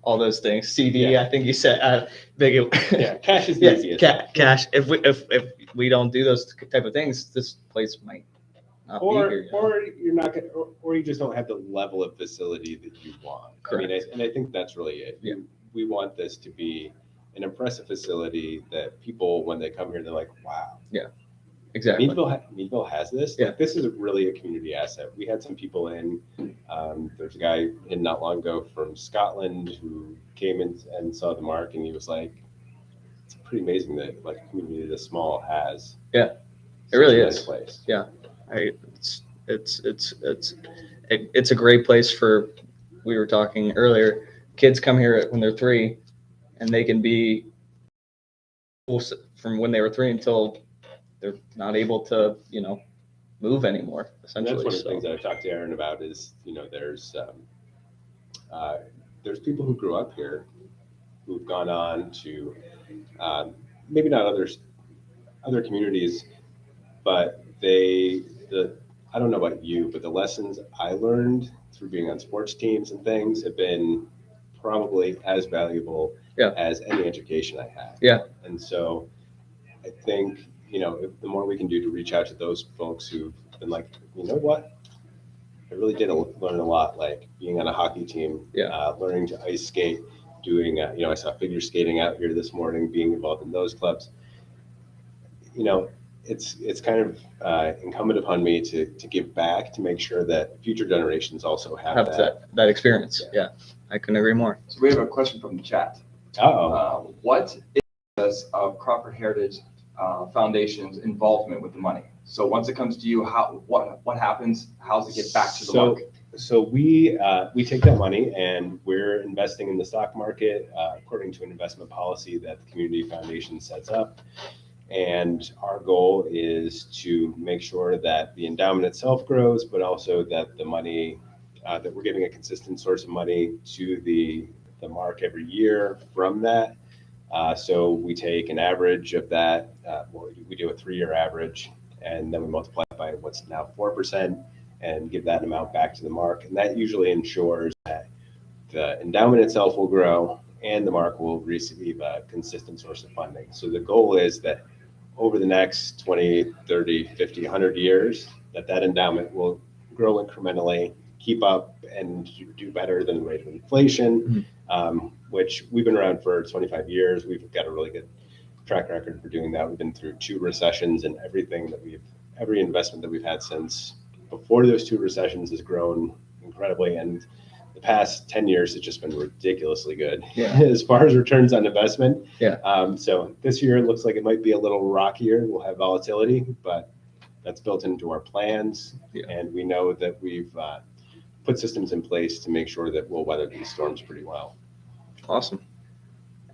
Speaker 2: all those things, CD, I think you said,
Speaker 9: cash is the easiest.
Speaker 2: Cash. If we don't do those type of things, this place might not be here.
Speaker 9: Or you're not going, or you just don't have the level of facility that you want.
Speaker 2: Correct.
Speaker 9: I mean, and I think that's really it.
Speaker 2: Yeah.
Speaker 9: We want this to be an impressive facility that people, when they come here, they're like, wow.
Speaker 2: Yeah. Exactly.
Speaker 9: Meadville has this.
Speaker 2: Yeah.
Speaker 9: Like, this is really a community asset. We had some people in. There's a guy in not long ago from Scotland who came in and saw the MARC, and he was like, "It's pretty amazing that like a community this small has."
Speaker 2: Yeah, it really is.
Speaker 9: Nice place.
Speaker 2: Yeah, it's a great place for. We were talking earlier. Kids come here when they're 3, and they can be from when they were 3 until they're not able to, move anymore. Essentially,
Speaker 9: and that's one of the things that I've talked to Aaron about is, there's people who grew up here who've gone on to maybe not other communities, but I don't know about you, but the lessons I learned through being on sports teams and things have been probably as valuable as any education I had.
Speaker 2: Yeah.
Speaker 9: And so I think, the more we can do to reach out to those folks who've been like, you know what, I really did learn a lot, like being on a hockey team, learning to ice skate, doing, I saw figure skating out here this morning, being involved in those clubs. It's kind of incumbent upon me to give back, to make sure that future generations also have
Speaker 2: that experience. Yeah, I couldn't agree more.
Speaker 7: So we have a question from the chat. What is Crawford Heritage Foundation's involvement with the money? So once it comes to you, what happens? How does it get back to the market?
Speaker 9: So we take that money and we're investing in the stock market according to an investment policy that the Community Foundation sets up. And our goal is to make sure that the endowment itself grows, but also that the money, that we're giving a consistent source of money to the MARC every year from that. So we take an average of that, we do a 3-year average, and then we multiply it by what's now 4% and give that amount back to the MARC. And that usually ensures that the endowment itself will grow and the MARC will receive a consistent source of funding. So the goal is that over the next 20, 30, 50, 100 years, that endowment will grow incrementally, keep up, and do better than the rate of inflation, which we've been around for 25 years. We've got a really good track record for doing that. We've been through 2 recessions, and every investment that we've had since before those 2 recessions has grown incredibly. And the past 10 years has just been ridiculously good as far as returns on investment. So this year it looks like it might be a little rockier. We'll have volatility, but that's built into our plans. And we know that we've put systems in place to make sure that we'll weather these storms pretty well.
Speaker 2: Awesome.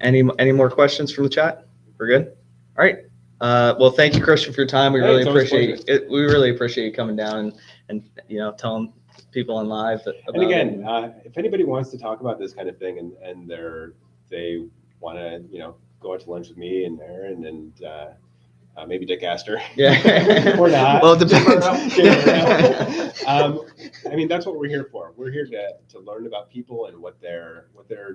Speaker 2: Any more questions from the chat? We're good. All right. Well, thank you, Christian, for your time. We
Speaker 9: Hey,
Speaker 2: really
Speaker 9: it's always a
Speaker 2: appreciate it. We really appreciate you coming down and telling people on live about
Speaker 9: And again,
Speaker 2: it.
Speaker 9: if anybody wants to talk about this kind of thing and they want to go out to lunch with me and Aaron and maybe Dick Astor,
Speaker 2: Yeah.
Speaker 9: or not.
Speaker 2: Well, it depends.
Speaker 9: I mean, that's what we're here for. We're here to learn about people and what their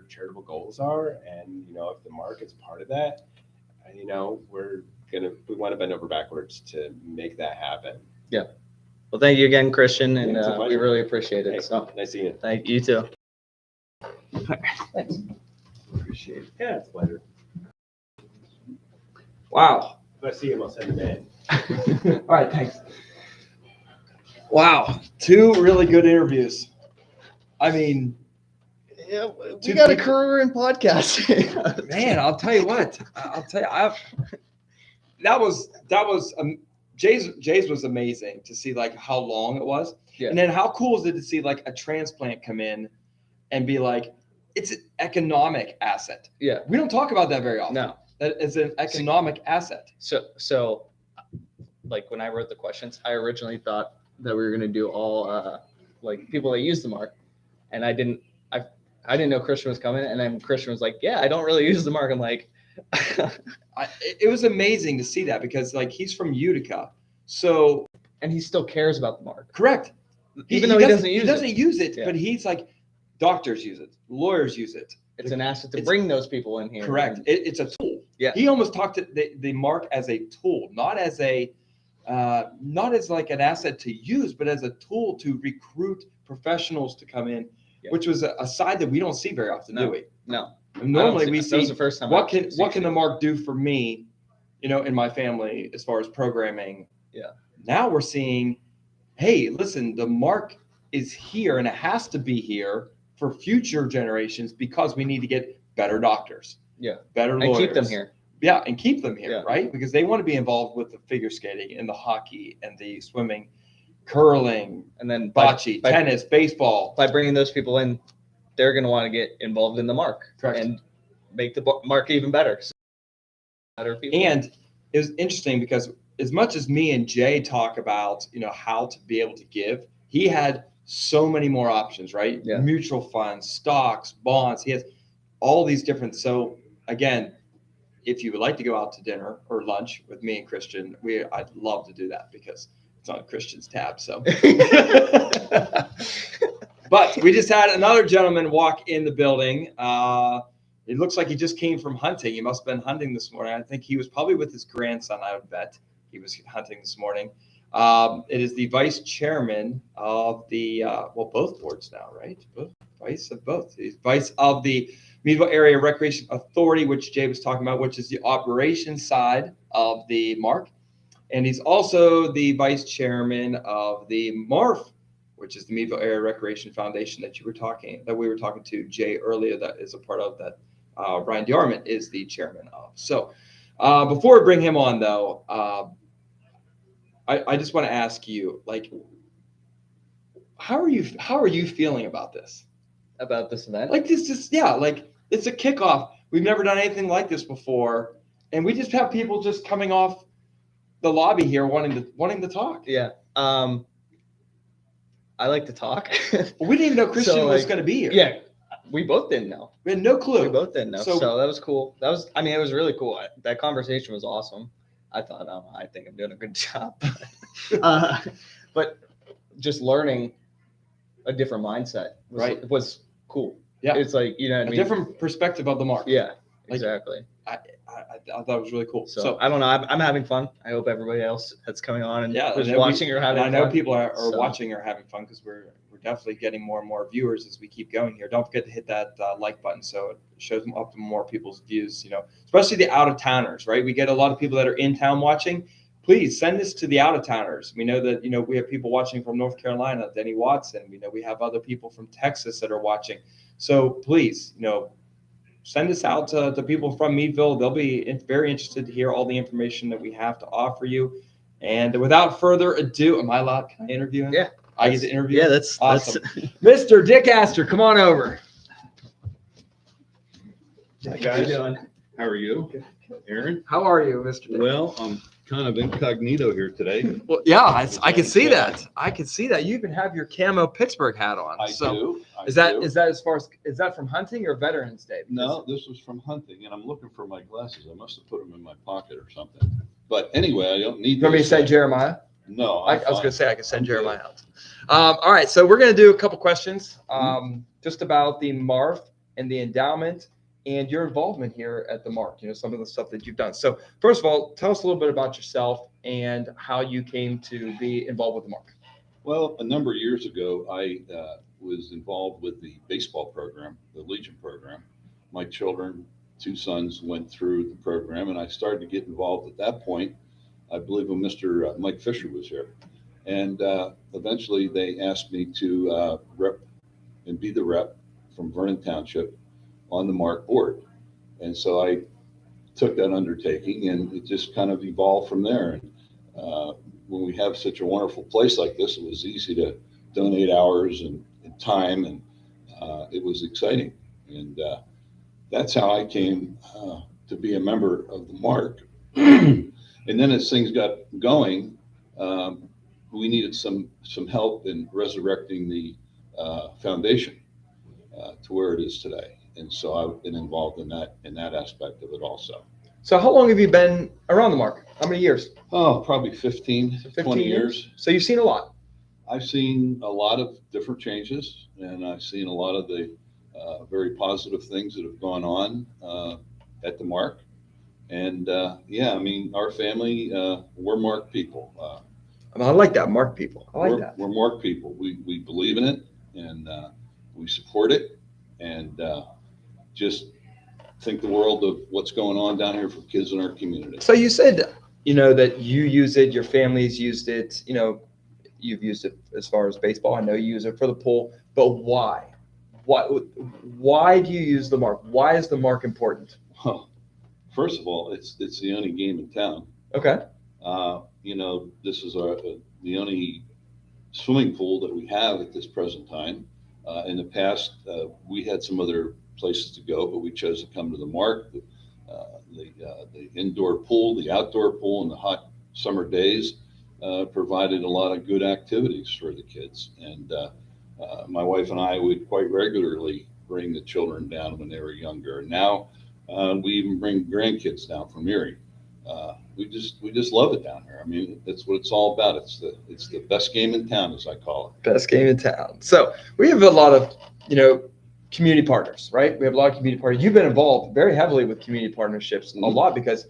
Speaker 9: charitable goals are, and if the MARC is part of that, we want to bend over backwards to make that happen.
Speaker 2: Yeah. Well, thank you again, Christian, and
Speaker 9: Yeah, it's a
Speaker 2: we
Speaker 9: pleasure.
Speaker 2: really appreciate it.
Speaker 9: Hey,
Speaker 2: So,
Speaker 9: nice seeing you.
Speaker 2: thank you too.
Speaker 7: Thanks.
Speaker 9: Appreciate it. Yeah, it's a pleasure.
Speaker 7: Wow.
Speaker 9: If I see him, I'll send him in.
Speaker 7: All right, thanks. Wow, 2 really good interviews. I mean,
Speaker 2: Yeah, we
Speaker 7: Two
Speaker 2: got a
Speaker 7: people-
Speaker 2: career in podcasting.
Speaker 7: man, I'll tell you what. That was Jay's was amazing to see like how long it was,
Speaker 2: Yeah.
Speaker 7: and then how cool is it to see like a transplant come in and be like, it's an economic asset.
Speaker 2: Yeah.
Speaker 7: We don't talk about that very often.
Speaker 2: No.
Speaker 7: That is an economic asset.
Speaker 2: So, like when I wrote the questions, I originally thought that we were going to do all like people that use the MARC, and I didn't know Christian was coming, and then Christian was like, "Yeah, I don't really use the MARC." I'm like,
Speaker 7: It was amazing to see that because like he's from Utica, so
Speaker 2: and he still cares about the MARC,
Speaker 7: correct.
Speaker 2: even though he doesn't use it.
Speaker 7: it,
Speaker 2: Yeah.
Speaker 7: but he's like, doctors use it, lawyers use it.
Speaker 2: It's an asset to
Speaker 7: It's-
Speaker 2: bring those people in here.
Speaker 7: Correct. It's a tool.
Speaker 2: Yeah.
Speaker 7: He almost talked to the MARC as a tool, not as like an asset to use, but as a tool to recruit professionals to come in,
Speaker 2: Yeah.
Speaker 7: which was a side that we don't see very often, do we?
Speaker 2: No,
Speaker 7: And normally we
Speaker 2: that was
Speaker 7: see
Speaker 2: the first time.
Speaker 7: what can the MARC do for me, in my family as far as programming.
Speaker 2: Yeah.
Speaker 7: Now we're seeing, hey, listen, the MARC is here and it has to be here for future generations because we need to get better doctors.
Speaker 2: Yeah.
Speaker 7: Better
Speaker 2: and
Speaker 7: lawyers.
Speaker 2: keep them here.
Speaker 7: Yeah, and keep them here,
Speaker 2: Yeah.
Speaker 7: right? Because they want to be involved with the figure skating and the hockey and the swimming, curling,
Speaker 2: And then
Speaker 7: bocce, tennis, baseball.
Speaker 2: by bringing those people in, they're going to want to get involved in the MARC
Speaker 7: Correct.
Speaker 2: and make the MARC even better. So better people.
Speaker 7: And it was interesting because as much as me and Jay talk about, how to be able to give, he had so many more options, right?
Speaker 2: Yeah.
Speaker 7: Mutual funds, stocks, bonds. He has all these different. So again, if you would like to go out to dinner or lunch with me and Christian, I'd love to do that because it's on Christian's tab. So, but we just had another gentleman walk in the building. It looks like he just came from hunting. He must have been hunting this morning. I think he was probably with his grandson. I would bet he was hunting this morning. It is the vice chairman of the both boards now, right? Both vice of both. He's vice of the Meadville Area Recreation Authority, which Jay was talking about, which is the operations side of the MARC. And he's also the vice chairman of the MARF, which is the Meadville Area Recreation Foundation that we were talking to Jay earlier, that is a part of that. Ryan Diarmid is the chairman of. So before we bring him on though, I just want to ask you, like, how are you feeling about this?
Speaker 2: About this event?
Speaker 7: Like this is like it's a kickoff. We've never done anything like this before, and we just have people just coming off the lobby here wanting to talk.
Speaker 2: Yeah. I like to talk.
Speaker 7: We didn't even know Christian was going to be here.
Speaker 2: Yeah. We both didn't know.
Speaker 7: We had no clue.
Speaker 2: We both didn't know.
Speaker 7: So-
Speaker 2: So that was cool. It was really cool. That conversation was awesome. I thought, I think I'm doing a good job. But just learning a different mindset was cool.
Speaker 7: Yeah.
Speaker 2: It's like, what I
Speaker 7: A
Speaker 2: mean?
Speaker 7: different perspective of the MARC.
Speaker 2: Yeah,
Speaker 7: Like-
Speaker 2: exactly.
Speaker 7: I thought it was really cool.
Speaker 2: So I don't know. I'm having fun. I hope everybody else that's coming on and
Speaker 7: Yeah,
Speaker 2: who's
Speaker 7: and
Speaker 2: watching or having
Speaker 7: I know
Speaker 2: fun.
Speaker 7: people are
Speaker 2: So-
Speaker 7: watching or having fun because we're definitely getting more and more viewers as we keep going here. Don't forget to hit that like button so it shows up to more people's views. Especially the out of towners, right? We get a lot of people that are in town watching. Please send this to the out of towners. We know that we have people watching from North Carolina, Denny Watson. We know we have other people from Texas that are watching. So please, send this out to people from Meadville. They'll be very interested to hear all the information that we have to offer you. And without further ado, am I allowed? Can I interview him?
Speaker 2: Yeah.
Speaker 7: I get to interview.
Speaker 2: Yeah, that's
Speaker 7: awesome. Mr. Dick Astor, come on over.
Speaker 10: Hi,
Speaker 7: How you
Speaker 10: guys.
Speaker 7: doing?
Speaker 10: How are you? Aaron?
Speaker 7: How are you, Mr. Dick?
Speaker 10: Well, I'm kind of incognito here today.
Speaker 7: Well, yeah, I can see that. I can see that. You even have your camo Pittsburgh hat on.
Speaker 10: I do.
Speaker 7: Is that as far as, is that from hunting or Veterans Day?
Speaker 10: No, this was from hunting, and I'm looking for my glasses. I must have put them in my pocket or something. But anyway, I don't need.
Speaker 7: You want me to send Jeremiah?
Speaker 10: No,
Speaker 7: I was going to say I could send Jeremiah out. All right, so we're going to do a couple questions just about the MARF and the endowment and your involvement here at the MARC, you know, some of the stuff that you've done. So first of all, tell us a little bit about yourself and how you came to be involved with the MARC.
Speaker 10: Well, a number of years ago, I was involved with the baseball program, the Legion program. My children, 2 sons, went through the program, and I started to get involved at that point. I believe when Mr. Mike Fisher was here. And eventually they asked me to rep and be the rep from Vernon Township on the MARC board. And so I took that undertaking, and it just kind of evolved from there. And when we have such a wonderful place like this, it was easy to donate hours and time, and it was exciting. And that's how I came to be a member of the MARC. And then as things got going, we needed some help in resurrecting the foundation to where it is today. And so I've been involved in that aspect of it also.
Speaker 7: So how long have you been around the MARC? How many years?
Speaker 10: Oh, probably 15, 20 years.
Speaker 7: So you've seen a lot.
Speaker 10: I've seen a lot of different changes, and I've seen a lot of the very positive things that have gone on at the MARC. And yeah, I mean, our family, we're MARC people.
Speaker 7: I like that, MARC people. I like that.
Speaker 10: We're MARC people. We believe in it, and we support it, and just think the world of what's going on down here for kids in our community.
Speaker 7: So you said, you know, that you use it, your family's used it, you know, you've used it as far as baseball. I know you use it for the pool, but why? Why do you use the MARC? Why is the MARC important?
Speaker 10: Well, first of all, it's the only game in town.
Speaker 7: Okay.
Speaker 10: You know, this is the only swimming pool that we have at this present time. In the past, we had some other places to go, but we chose to come to the MARC. The indoor pool, the outdoor pool, and the hot summer days provided a lot of good activities for the kids. And my wife and I would quite regularly bring the children down when they were younger. And now we even bring grandkids down from Erie. We just love it down here. I mean, that's what it's all about. It's the best game in town, as I call it.
Speaker 7: Best game in town. So we have a lot of, you know, community partners, right? We have a lot of community partners. You've been involved very heavily with community partnerships a lot because,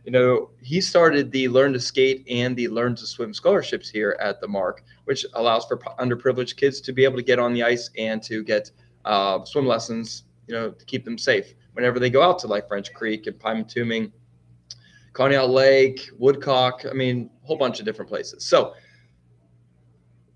Speaker 7: you know, he started the Learn to Skate and the Learn to Swim scholarships here at the MARC, which allows for underprivileged kids to be able to get on the ice and to get swim lessons, you know, to keep them safe whenever they go out to like French Creek and Pymatuming, Conneaut Lake, Woodcock, I mean, a whole bunch of different places. So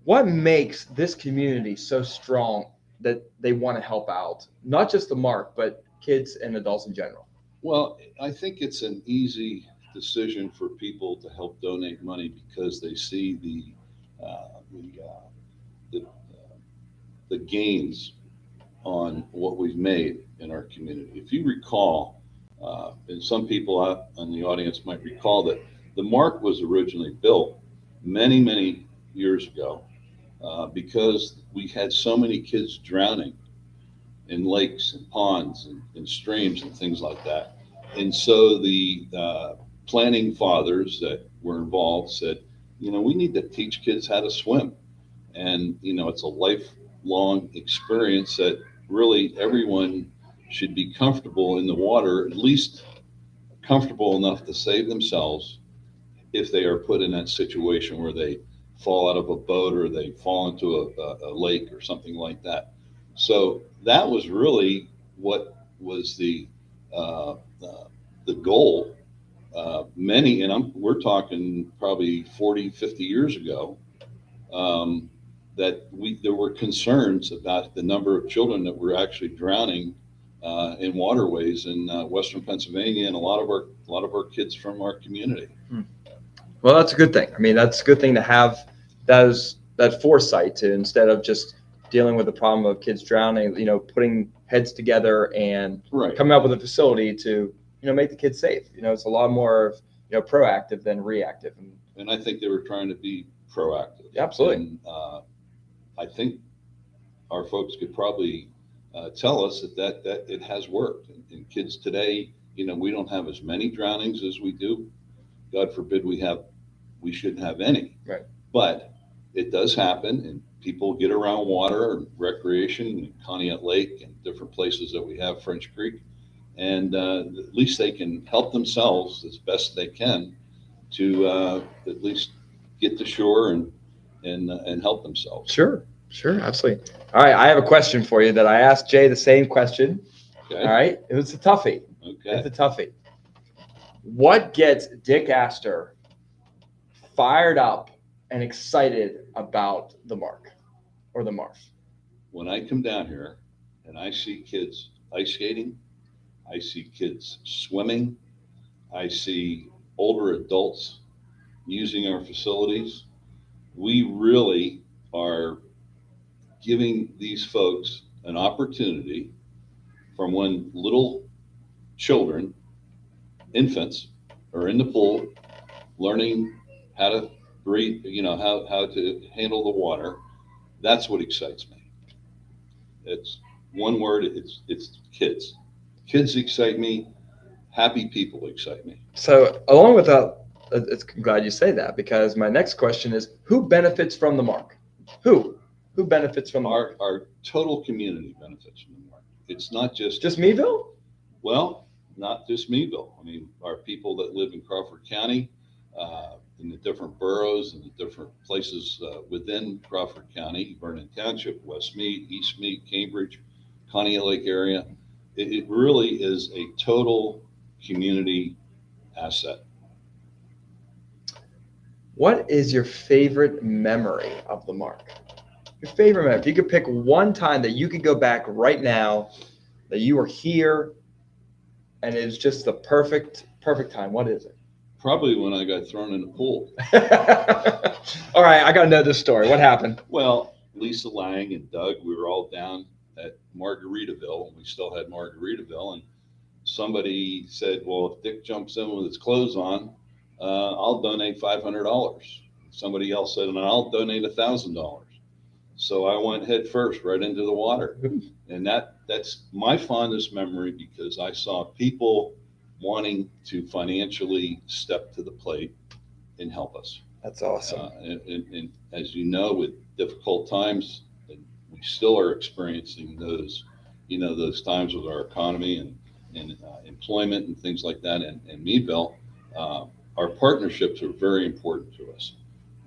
Speaker 7: what makes this community so strong that they want to help out, not just the MARC, but kids and adults in general?
Speaker 10: Well, I think it's an easy decision for people to help donate money because they see the gains on what we've made in our community. If you recall, and some people out in the audience might recall that the MARC was originally built many, many years ago because we had so many kids drowning in lakes and ponds and streams and things like that. And so the planning fathers that were involved said, you know, we need to teach kids how to swim. And, you know, it's a lifelong experience that really everyone should be comfortable in the water, at least comfortable enough to save themselves if they are put in that situation where they fall out of a boat or they fall into a lake or something like that. So that was really what was the goal. We're talking probably 40, 50 years ago, that there were concerns about the number of children that were actually drowning in waterways in Western Pennsylvania, and a lot of our kids from our community.
Speaker 7: Well, that's a good thing. I mean, that's a good thing to have those that foresight to, instead of just dealing with the problem of kids drowning, putting heads together and coming up with a facility to, make the kids safe. It's a lot more of, proactive than reactive.
Speaker 10: And I think they were trying to be proactive.
Speaker 7: Yeah, absolutely.
Speaker 10: And I think our folks could probably tell us that it has worked. And kids today, we don't have as many drownings as we do. God forbid we shouldn't have any.
Speaker 7: Right.
Speaker 10: But it does happen, and people get around water and recreation and Conneaut Lake and different places that we have, French Creek, and at least they can help themselves as best they can to at least get to shore and help themselves.
Speaker 7: Sure, absolutely. All right, I have a question for you that I asked Jay the same question.
Speaker 10: Okay.
Speaker 7: All right, it was a toughie.
Speaker 10: Okay.
Speaker 7: It's a toughie. What gets Dick Astor fired up and excited about the MARC or the MARF?
Speaker 10: When I come down here and I see kids ice skating, I see kids swimming, I see older adults using our facilities, we really are giving these folks an opportunity from when little children, infants, are in the pool learning how to breathe, how to handle the water. That's what excites me. It's one word, it's kids. Kids excite me. Happy people excite me.
Speaker 7: So along with that, I'm glad you say that, because my next question is, who benefits from the MARC? Who benefits from the MARC?
Speaker 10: Our total community benefits from the MARC. It's not just
Speaker 7: Meadville?
Speaker 10: Well, not just Meadville. I mean, our people that live in Crawford County, in the different boroughs and the different places within Crawford County, Vernon Township, West Mead, East Mead, Cambridge, Conneaut Lake area. It really is a total community asset.
Speaker 7: What is your favorite memory of the MARC? Your favorite memory. If you could pick one time that you could go back right now, that you were here, and it was just the perfect time, what is it?
Speaker 10: Probably when I got thrown in the pool.
Speaker 7: All right, I got to know this story. What happened?
Speaker 10: Well, Lisa Lang and Doug, we were all down at Margaritaville, and we still had Margaritaville, and somebody said, well, if Dick jumps in with his clothes on, I'll donate $500. Somebody else said, and I'll donate $1,000. So I went head first right into the water. And that's my fondest memory, because I saw people wanting to financially step to the plate and help us.
Speaker 7: That's awesome.
Speaker 10: And as you know, with difficult times, and we still are experiencing those, those times with our economy and employment and things like that. And Meadville, our partnerships are very important to us.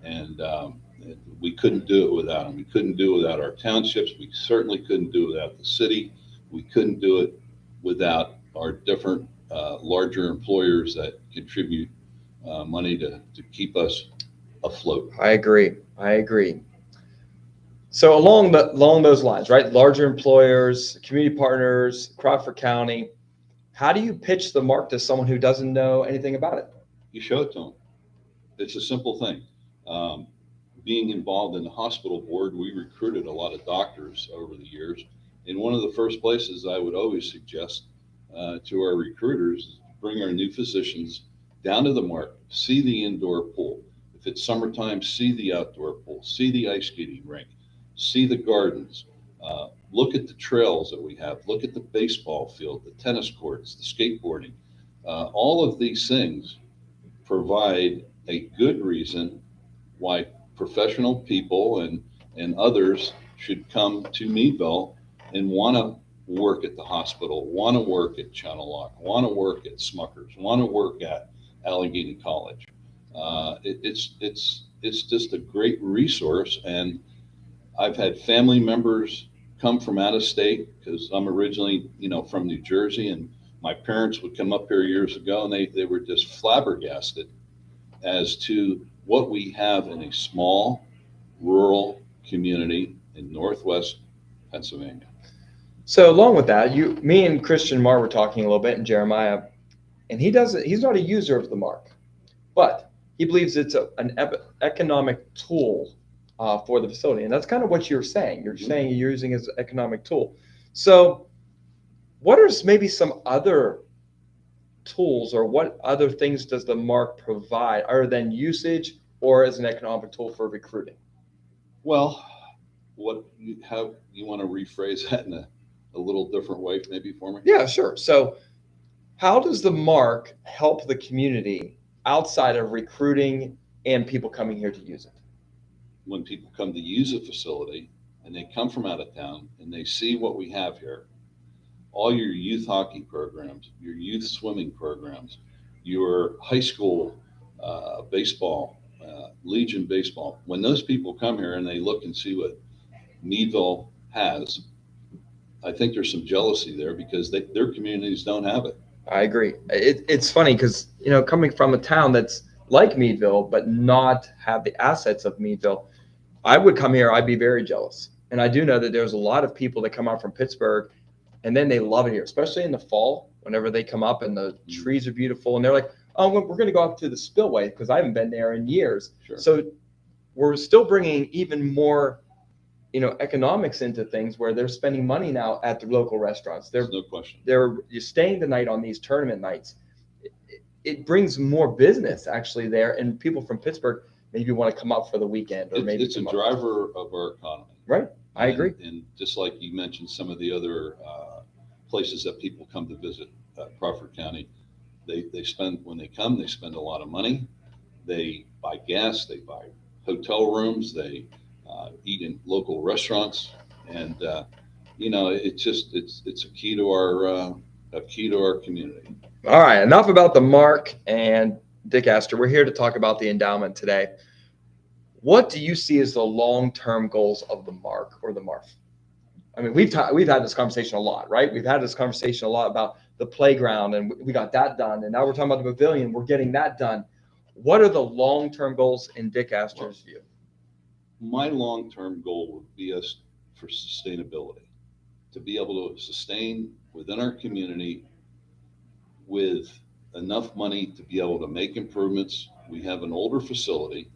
Speaker 10: And we couldn't do it without them. We couldn't do it without our townships. We certainly couldn't do it without the city. We couldn't do it without our different larger employers that contribute money to keep us afloat.
Speaker 7: I agree. So along those lines, right? Larger employers, community partners, Crawford County. How do you pitch the MARC to someone who doesn't know anything about it?
Speaker 10: You show it to them. It's a simple thing. Being involved in the hospital board, we recruited a lot of doctors over the years. And one of the first places I would always suggest to our recruiters is to bring our new physicians down to the MARC, see the indoor pool. If it's summertime, see the outdoor pool, see the ice skating rink, see the gardens, look at the trails that we have, look at the baseball field, the tennis courts, the skateboarding. All of these things provide a good reason why professional people and others should come to Meadville and want to work at the hospital, want to work at Channel Lock, want to work at Smuckers, want to work at Allegheny College. It's just a great resource. And I've had family members come from out of state, because I'm originally, from New Jersey, and my parents would come up here years ago, and they were just flabbergasted as to what we have in a small rural community in Northwest Pennsylvania.
Speaker 7: So along with that, me and Christian Marr were talking a little bit, and Jeremiah, and he's not a user of the MARC, but he believes it's an economic tool for the facility. And that's kind of what you're saying. You're saying you're using it as an economic tool. So what are maybe some other tools, or what other things does the MARC provide other than usage or as an economic tool for recruiting?
Speaker 10: Well, how you want to rephrase that in a little different way maybe for me?
Speaker 7: Yeah, sure. So how does the MARC help the community outside of recruiting and people coming here to use it?
Speaker 10: When people come to use a facility and they come from out of town and they see what we have here, all your youth hockey programs, your youth swimming programs, your high school baseball, Legion baseball, when those people come here and they look and see what Meadville has, I think there's some jealousy there because their communities don't have it.
Speaker 7: I agree. It's funny because, coming from a town that's like Meadville, but not have the assets of Meadville, I would come here, I'd be very jealous. And I do know that there's a lot of people that come out from Pittsburgh and then they love it here, especially in the fall, whenever they come up and the trees are beautiful. And they're like, oh, we're going to go up to the spillway because I haven't been there in years.
Speaker 10: Sure.
Speaker 7: So we're still bringing even more, economics into things where they're spending money now at the local restaurants.
Speaker 10: There's no question.
Speaker 7: You're staying the night on these tournament nights. It brings more business actually there, and people from Pittsburgh maybe want to come up for the weekend, or maybe
Speaker 10: it's a driver of our economy.
Speaker 7: Right. I agree.
Speaker 10: And just like you mentioned, some of the other places that people come to visit Crawford County, they spend, when they come, they spend a lot of money. They buy gas, they buy hotel rooms, they eat in local restaurants, and it's a key to our community.
Speaker 7: All right, enough about the MARC and Dick Astor. We're here to talk about the endowment today. What do you see as the long-term goals of the MARC or the MARF? I mean, we've had this conversation a lot, right? We've had this conversation a lot about the playground, and we got that done, and now we're talking about the pavilion. We're getting that done. What are the long-term goals in Dick Astor's view?
Speaker 10: My long-term goal would be us for sustainability, to be able to sustain within our community with enough money to be able to make improvements. We have an older facility.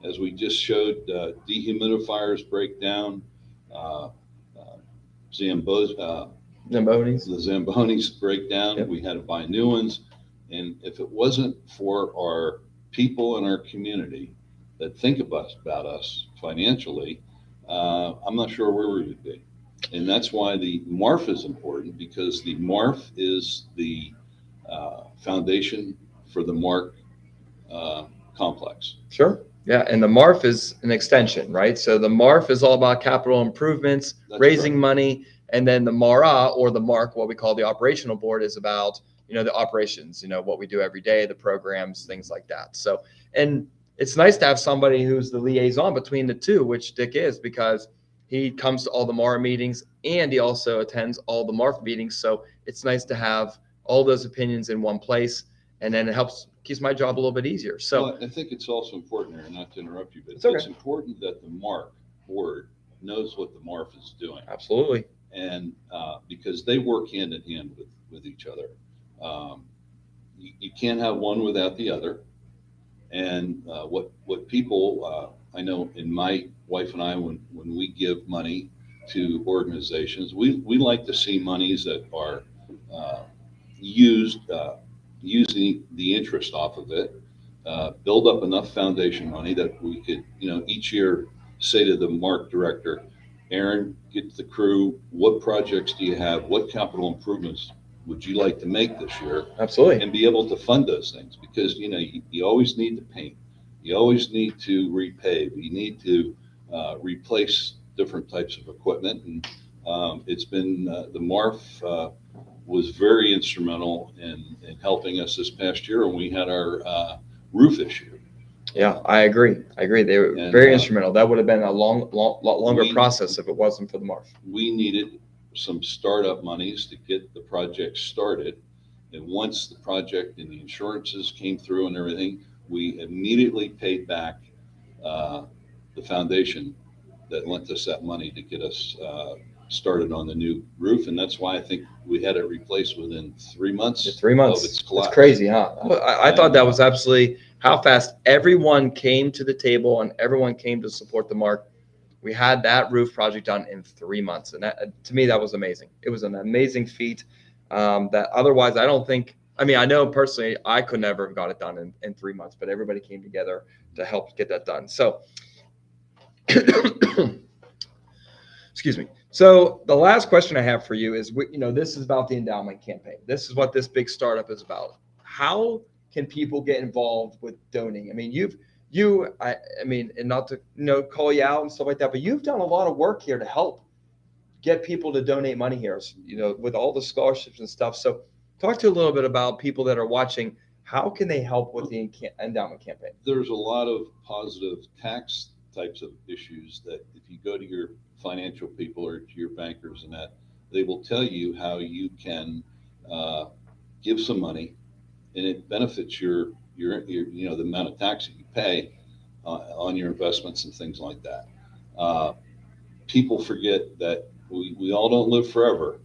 Speaker 10: As we just showed, dehumidifiers break down, the Zambonis break down. Yep. We had to buy new ones. And if it wasn't for our people in our community that think about us financially, I'm not sure where we would be. And that's why the MARF is important, because the MARF is the foundation for the MARC complex.
Speaker 7: Sure. Yeah, and the MARF is an extension, right? So the MARF is all about capital improvements, raising money, and then the MARA, or the MARC, what we call the operational board, is about, the operations, what we do every day, the programs, things like that. So, and it's nice to have somebody who's the liaison between the two, which Dick is, because he comes to all the MARA meetings and he also attends all the MARF meetings. So it's nice to have all those opinions in one place, and then it keeps my job a little bit easier. So
Speaker 10: well, I think it's also important here, not to interrupt you, but
Speaker 7: it's
Speaker 10: important that the MARC board knows what the MARF is doing.
Speaker 7: Absolutely.
Speaker 10: And because they work hand in hand with each other. You can't have one without the other. And what people, I know in my wife and I, when we give money to organizations, we like to see monies that are using the interest off of it, build up enough foundation money that we could, each year say to the MARC director, Aaron, get the crew, what projects do you have? What capital improvements would you like to make this year?
Speaker 7: Absolutely.
Speaker 10: And be able to fund those things, because, you always need to paint. You always need to repave. You need to replace different types of equipment. And it's been, the MARF was very instrumental in helping us this past year when we had our roof issue.
Speaker 7: Yeah, I agree. They were very instrumental. That would have been a lot longer process if it wasn't for the MARF.
Speaker 10: We needed some startup monies to get the project started. And once the project and the insurances came through and everything, we immediately paid back the foundation that lent us that money to get us started on the new roof. And that's why I think we had it replaced within 3 months.
Speaker 7: 3 months.
Speaker 10: Of its collapse.
Speaker 7: It's crazy, huh? I thought that was absolutely how fast everyone came to the table and everyone came to support the MARC. We had that roof project done in 3 months. And that, to me, that was amazing. It was an amazing feat that otherwise I don't think, I mean, I know personally I could never have got it done in 3 months, but everybody came together to help get that done. So, excuse me. So the last question I have for you is, this is about the endowment campaign. This is what this big startup is about. How can people get involved with donating? I mean, I mean, and not to, call you out and stuff like that, but you've done a lot of work here to help get people to donate money here, with all the scholarships and stuff. So talk to a little bit about people that are watching. How can they help with the endowment campaign?
Speaker 10: There's a lot of positive tax types of issues that if you go to your financial people or to your bankers and that, they will tell you how you can give some money and it benefits your the amount of tax that you pay on your investments and things like that. People forget that we all don't live forever,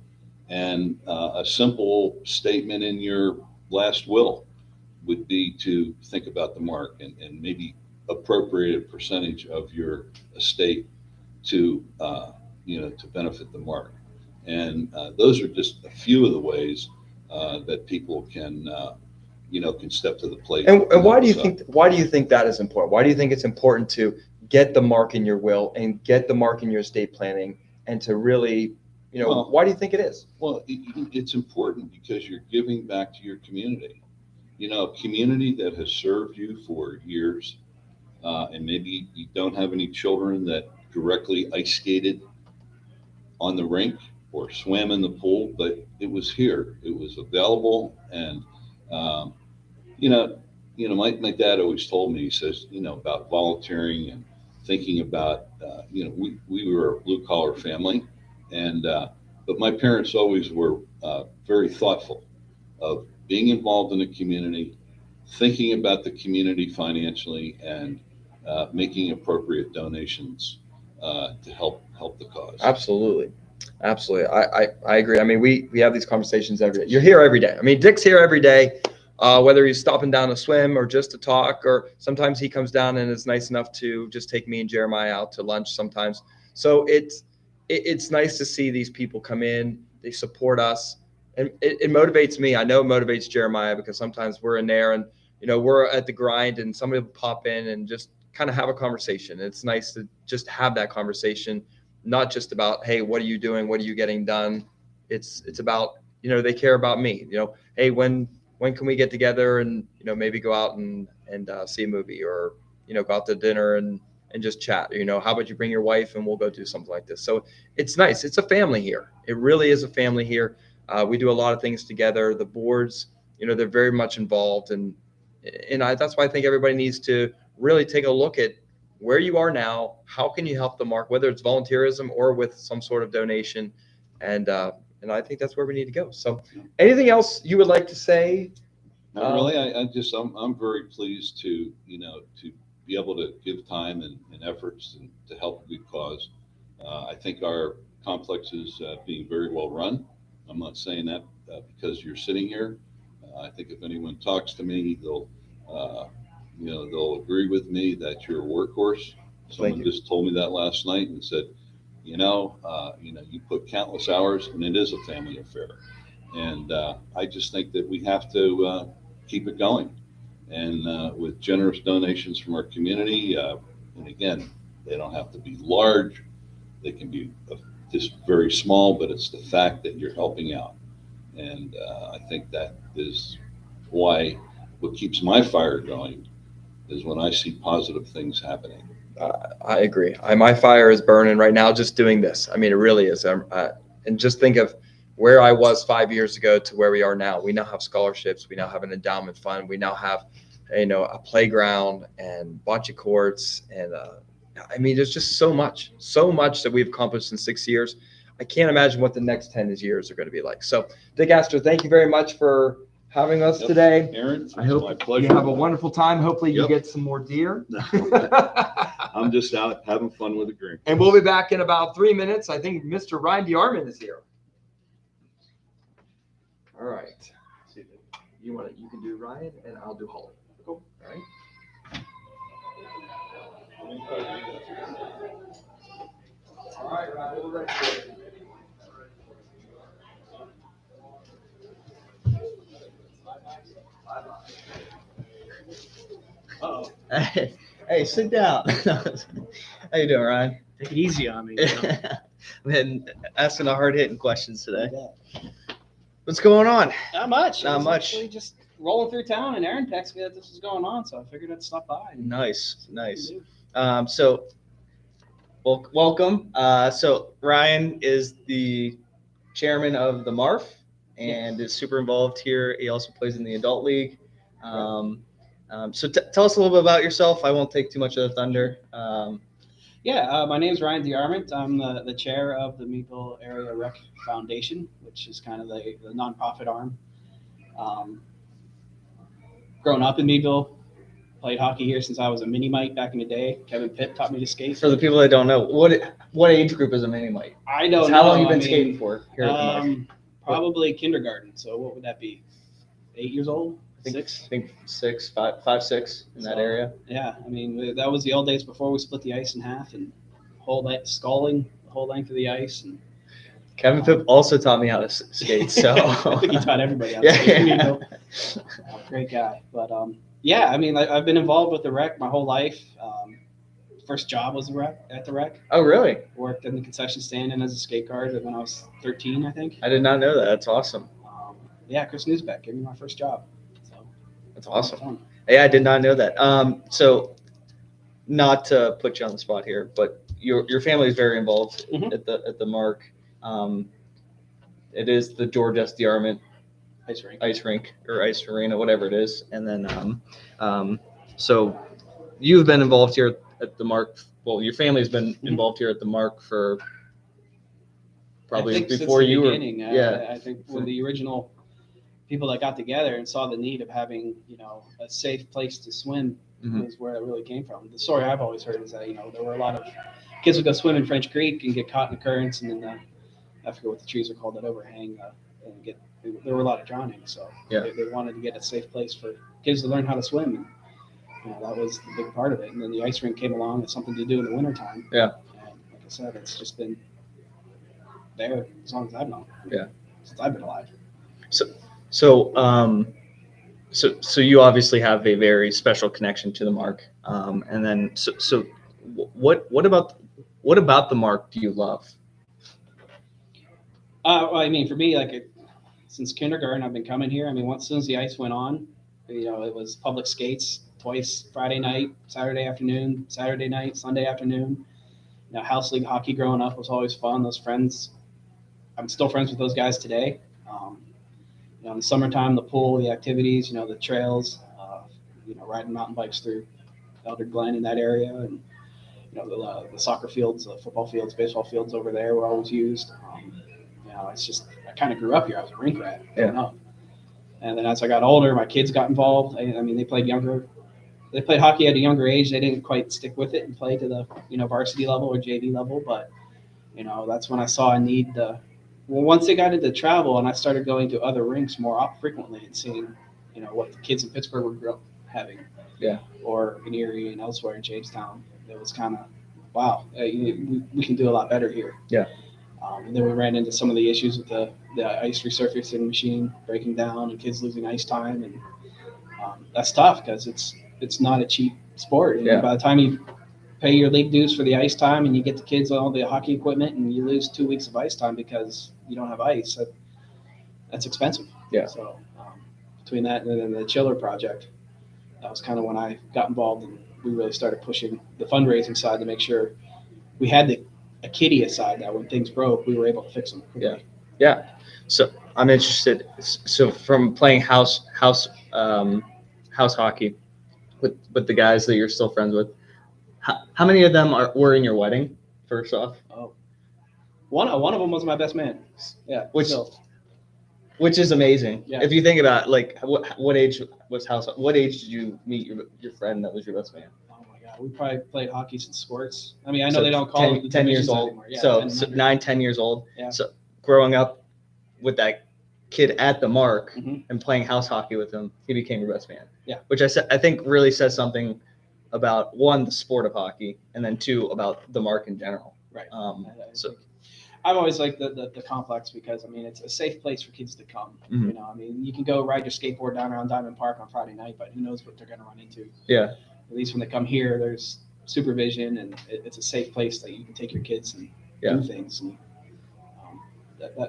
Speaker 10: and a simple statement in your last will would be to think about the MARC and maybe appropriate a percentage of your estate to to benefit the MARC. And those are just a few of the ways that people can can step to the plate.
Speaker 7: And why do you think that is important? Why do you think it's important to get the MARC in your will and get the MARC in your estate planning, and to really, why do you think it is?
Speaker 10: Well, it's important because you're giving back to your community. A community that has served you for years, and maybe you don't have any children that directly ice skated on the rink or swam in the pool, but it was here. It was available, and my dad always told me. He says, about volunteering and thinking about, we were a blue collar family, and but my parents always were very thoughtful of being involved in the community, thinking about the community financially, and making appropriate donations to help the cause.
Speaker 7: Absolutely. I agree. I mean, we have these conversations every day. You're here every day. I mean, Dick's here every day, whether he's stopping down to swim or just to talk, or sometimes he comes down and is nice enough to just take me and Jeremiah out to lunch sometimes. So it's nice to see these people come in, they support us, and it motivates me. I know it motivates Jeremiah, because sometimes we're in there and, we're at the grind and somebody will pop in and just kind of have a conversation. It's nice to just have that conversation, not just about, hey, what are you doing? What are you getting done? It's about, they care about me. Hey, when can we get together and, maybe go out and see a movie, or, go out to dinner and just chat. How about you bring your wife and we'll go do something like this? So it's nice. It's a family here. It really is a family here. We do a lot of things together. The boards, they're very much involved, and that's why I think everybody needs to really take a look at where you are now. How can you help the MARC, whether it's volunteerism or with some sort of donation? And I think that's where we need to go. So anything else you would like to say?
Speaker 10: Not really. I'm very pleased to be able to give time and efforts to help a good cause. I think our complex is being very well run. I'm not saying that because you're sitting here. I think if anyone talks to me, they'll agree with me that you're a workhorse. Someone just told me that last night and said, you put countless hours, and it is a family affair. And I just think that we have to keep it going. And with generous donations from our community, and again, they don't have to be large. They can be just very small, but it's the fact that you're helping out. And I think that is why what keeps my fire going is when I see positive things happening.
Speaker 7: I agree. My fire is burning right now just doing this. I mean, it really is. And just think of where I was 5 years ago to where we are now. We now have scholarships. We now have an endowment fund. We now have, a playground and bocce courts. And I mean, there's just so much that we've accomplished in 6 years. I can't imagine what the next 10 years are going to be like. So, Dick, Astor, thank you very much for having us today.
Speaker 10: Aaron,
Speaker 7: I hope
Speaker 10: my pleasure.
Speaker 7: you have a wonderful time. Hopefully you get some more deer.
Speaker 10: I'm just out having fun with the green.
Speaker 7: And we'll be back in about 3 minutes. I think Mr. Ryan DeArmond is here. All right. You can do Ryan and I'll do Holly. Cool. All right.
Speaker 2: Hey, sit down. How you doing, Ryan?
Speaker 11: Take it easy on me. You know?
Speaker 2: Been asking the hard-hitting questions today. What's going on?
Speaker 11: Not much.
Speaker 2: Not
Speaker 11: I was
Speaker 2: much.
Speaker 11: actually just rolling through town, and Aaron texted me that this was going on, so I figured I'd stop by. And
Speaker 2: Nice.
Speaker 11: see
Speaker 2: So, welcome. So Ryan is the chairman of the MARF and is super involved here. He also plays in the adult league. So tell us a little bit about yourself. I won't take too much of the thunder.
Speaker 11: My name is Ryan DeArmond. I'm the chair of the Meadville Area Rec Foundation, which is kind of the nonprofit arm. Growing up in Meadville, played hockey here since I was a mini mite back in the day. Kevin Pitt taught me to skate.
Speaker 2: For the people that don't know, what age group is a mini mite?
Speaker 11: I don't know.
Speaker 2: How long you been skating for here at the MARF?
Speaker 11: Probably kindergarten. So what would that be? 8 years old?
Speaker 2: I
Speaker 11: Six?
Speaker 2: think 6 in that area.
Speaker 11: Yeah, I mean that was the old days before we split the ice in half and sculling the whole length of the ice. And
Speaker 2: Kevin Pitt also taught me how to skate, so
Speaker 11: I think he taught everybody how to skate. You know? Great guy, but I mean I've been involved with the rec my whole life. First job was at the rec.
Speaker 2: Oh, really?
Speaker 11: Worked in the concession stand and as a skate guard when I was 13, I think.
Speaker 2: I did not know that. That's awesome.
Speaker 11: Chris Newsbeck gave me my first job.
Speaker 2: That's awesome. Yeah, I did not know that. So, not to put you on the spot here, but your family is very involved at the MARC. It is the George S. DeArmond ice rink or ice arena, whatever it is. And then, so you've been involved here at the MARC. Well, your family's been involved here at the MARC for probably before you were.
Speaker 11: I think when the original people that got together and saw the need of having, a safe place to swim is where it really came from. The story I've always heard is that, there were a lot of kids would go swim in French Creek and get caught in the currents, and then I forget what the trees are called that overhang, and there were a lot of drowning. So they wanted to get a safe place for kids to learn how to swim. And, that was the big part of it. And then the ice rink came along. It's something to do in the wintertime.
Speaker 2: Yeah.
Speaker 11: And like I said, it's just been there as long as I've known.
Speaker 2: Yeah.
Speaker 11: Since I've been alive.
Speaker 2: So you obviously have a very special connection to the MARC. And then so what about the MARC do you love?
Speaker 11: I mean, for me, since kindergarten, I've been coming here. I mean, as soon as the ice went on, it was public skates twice, Friday night, Saturday afternoon, Saturday night, Sunday afternoon. House league hockey growing up was always fun. Those friends, I'm still friends with those guys today. In the summertime, the pool, the activities, the trails, riding mountain bikes through Elder Glen in that area, and the soccer fields, the football fields, baseball fields over there were always used. It's just I kind of grew up here. I was a rink rat growing up, and then as I got older, my kids got involved. I mean, they played hockey at a younger age. They didn't quite stick with it and play to the varsity level or JV level, but that's when I saw a need to. Well, once they got into travel and I started going to other rinks more frequently and seeing, what the kids in Pittsburgh were having, or in Erie and elsewhere in Jamestown, it was kind of, wow, we can do a lot better here.
Speaker 2: Yeah.
Speaker 11: And then we ran into some of the issues with the ice resurfacing machine breaking down and kids losing ice time, and that's tough because it's not a cheap sport. And by the time you pay your league dues for the ice time and you get the kids all the hockey equipment and you lose 2 weeks of ice time because you don't have ice, that's expensive.
Speaker 2: Yeah.
Speaker 11: So between that and then the chiller project, that was kind of when I got involved and we really started pushing the fundraising side to make sure we had a kitty aside that when things broke, we were able to fix them quickly.
Speaker 2: Yeah. So I'm interested. So from playing house hockey with the guys that you're still friends with, how many of them were in your wedding? First off,
Speaker 11: one of them was my best man. Yeah,
Speaker 2: which is amazing.
Speaker 11: Yeah.
Speaker 2: If you think about what age was house? What age did you meet your friend that was your best man?
Speaker 11: Oh my God, we probably played hockey since squirts. I mean, I know they don't call it
Speaker 2: 10 years old.
Speaker 11: Anymore. Yeah,
Speaker 2: so 9-10 years old.
Speaker 11: Yeah.
Speaker 2: So growing up with that kid at the MARC and playing house hockey with him, he became your best man.
Speaker 11: Yeah.
Speaker 2: Which I think really says something about one, the sport of hockey, and then two, about the MARC in general.
Speaker 11: Right.
Speaker 2: So
Speaker 11: I've always liked the complex because I mean it's a safe place for kids to come. I mean you can go ride your skateboard down around Diamond Park on Friday night, but who knows what they're going to run into.
Speaker 2: Yeah.
Speaker 11: at least when they come here, there's supervision and it's a safe place that you can take your kids and
Speaker 2: Yeah.
Speaker 11: do things. And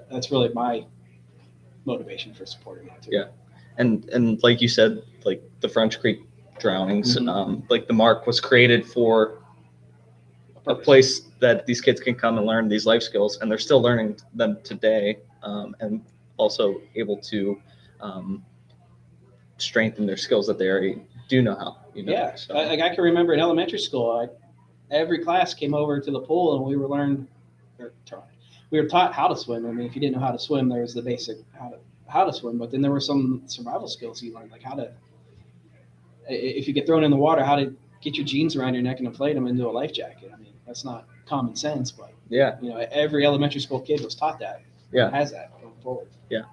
Speaker 11: that's really my motivation for supporting that too.
Speaker 2: Yeah. And like you said, like the French Creek drownings, like the MARC was created for a place that these kids can come and learn these life skills, and they're still learning them today, and also able to strengthen their skills that they already do know how.
Speaker 11: Yeah,
Speaker 2: so.
Speaker 11: like I can remember in elementary school, every class came over to the pool and we were taught how to swim. I mean, if you didn't know how to swim, there was the basic how to swim, but then there were some survival skills you learned, like how to, if you get thrown in the water, how to get your jeans around your neck and inflate them into a life jacket. I mean, that's not common sense, but
Speaker 2: yeah,
Speaker 11: every elementary school kid was taught that.
Speaker 2: Yeah,
Speaker 11: has that going forward.
Speaker 2: Yeah,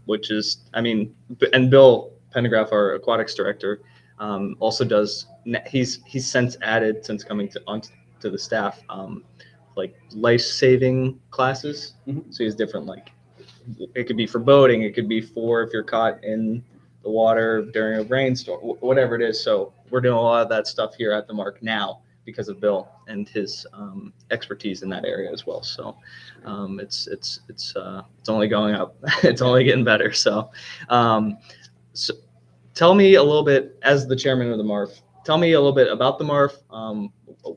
Speaker 2: which is, I mean, and Bill Pendergraph, our aquatics director, also does. He's since added, since coming onto the staff, like life-saving classes. So he's different, like it could be for boating, it could be for if you're caught in the water during a rainstorm, whatever it is. So we're doing a lot of that stuff here at the MARC now because of Bill and his expertise in that area as well. So it's only going up. It's only getting better. So so tell me a little bit, as the chairman of the MARF, tell me a little bit about the MARF,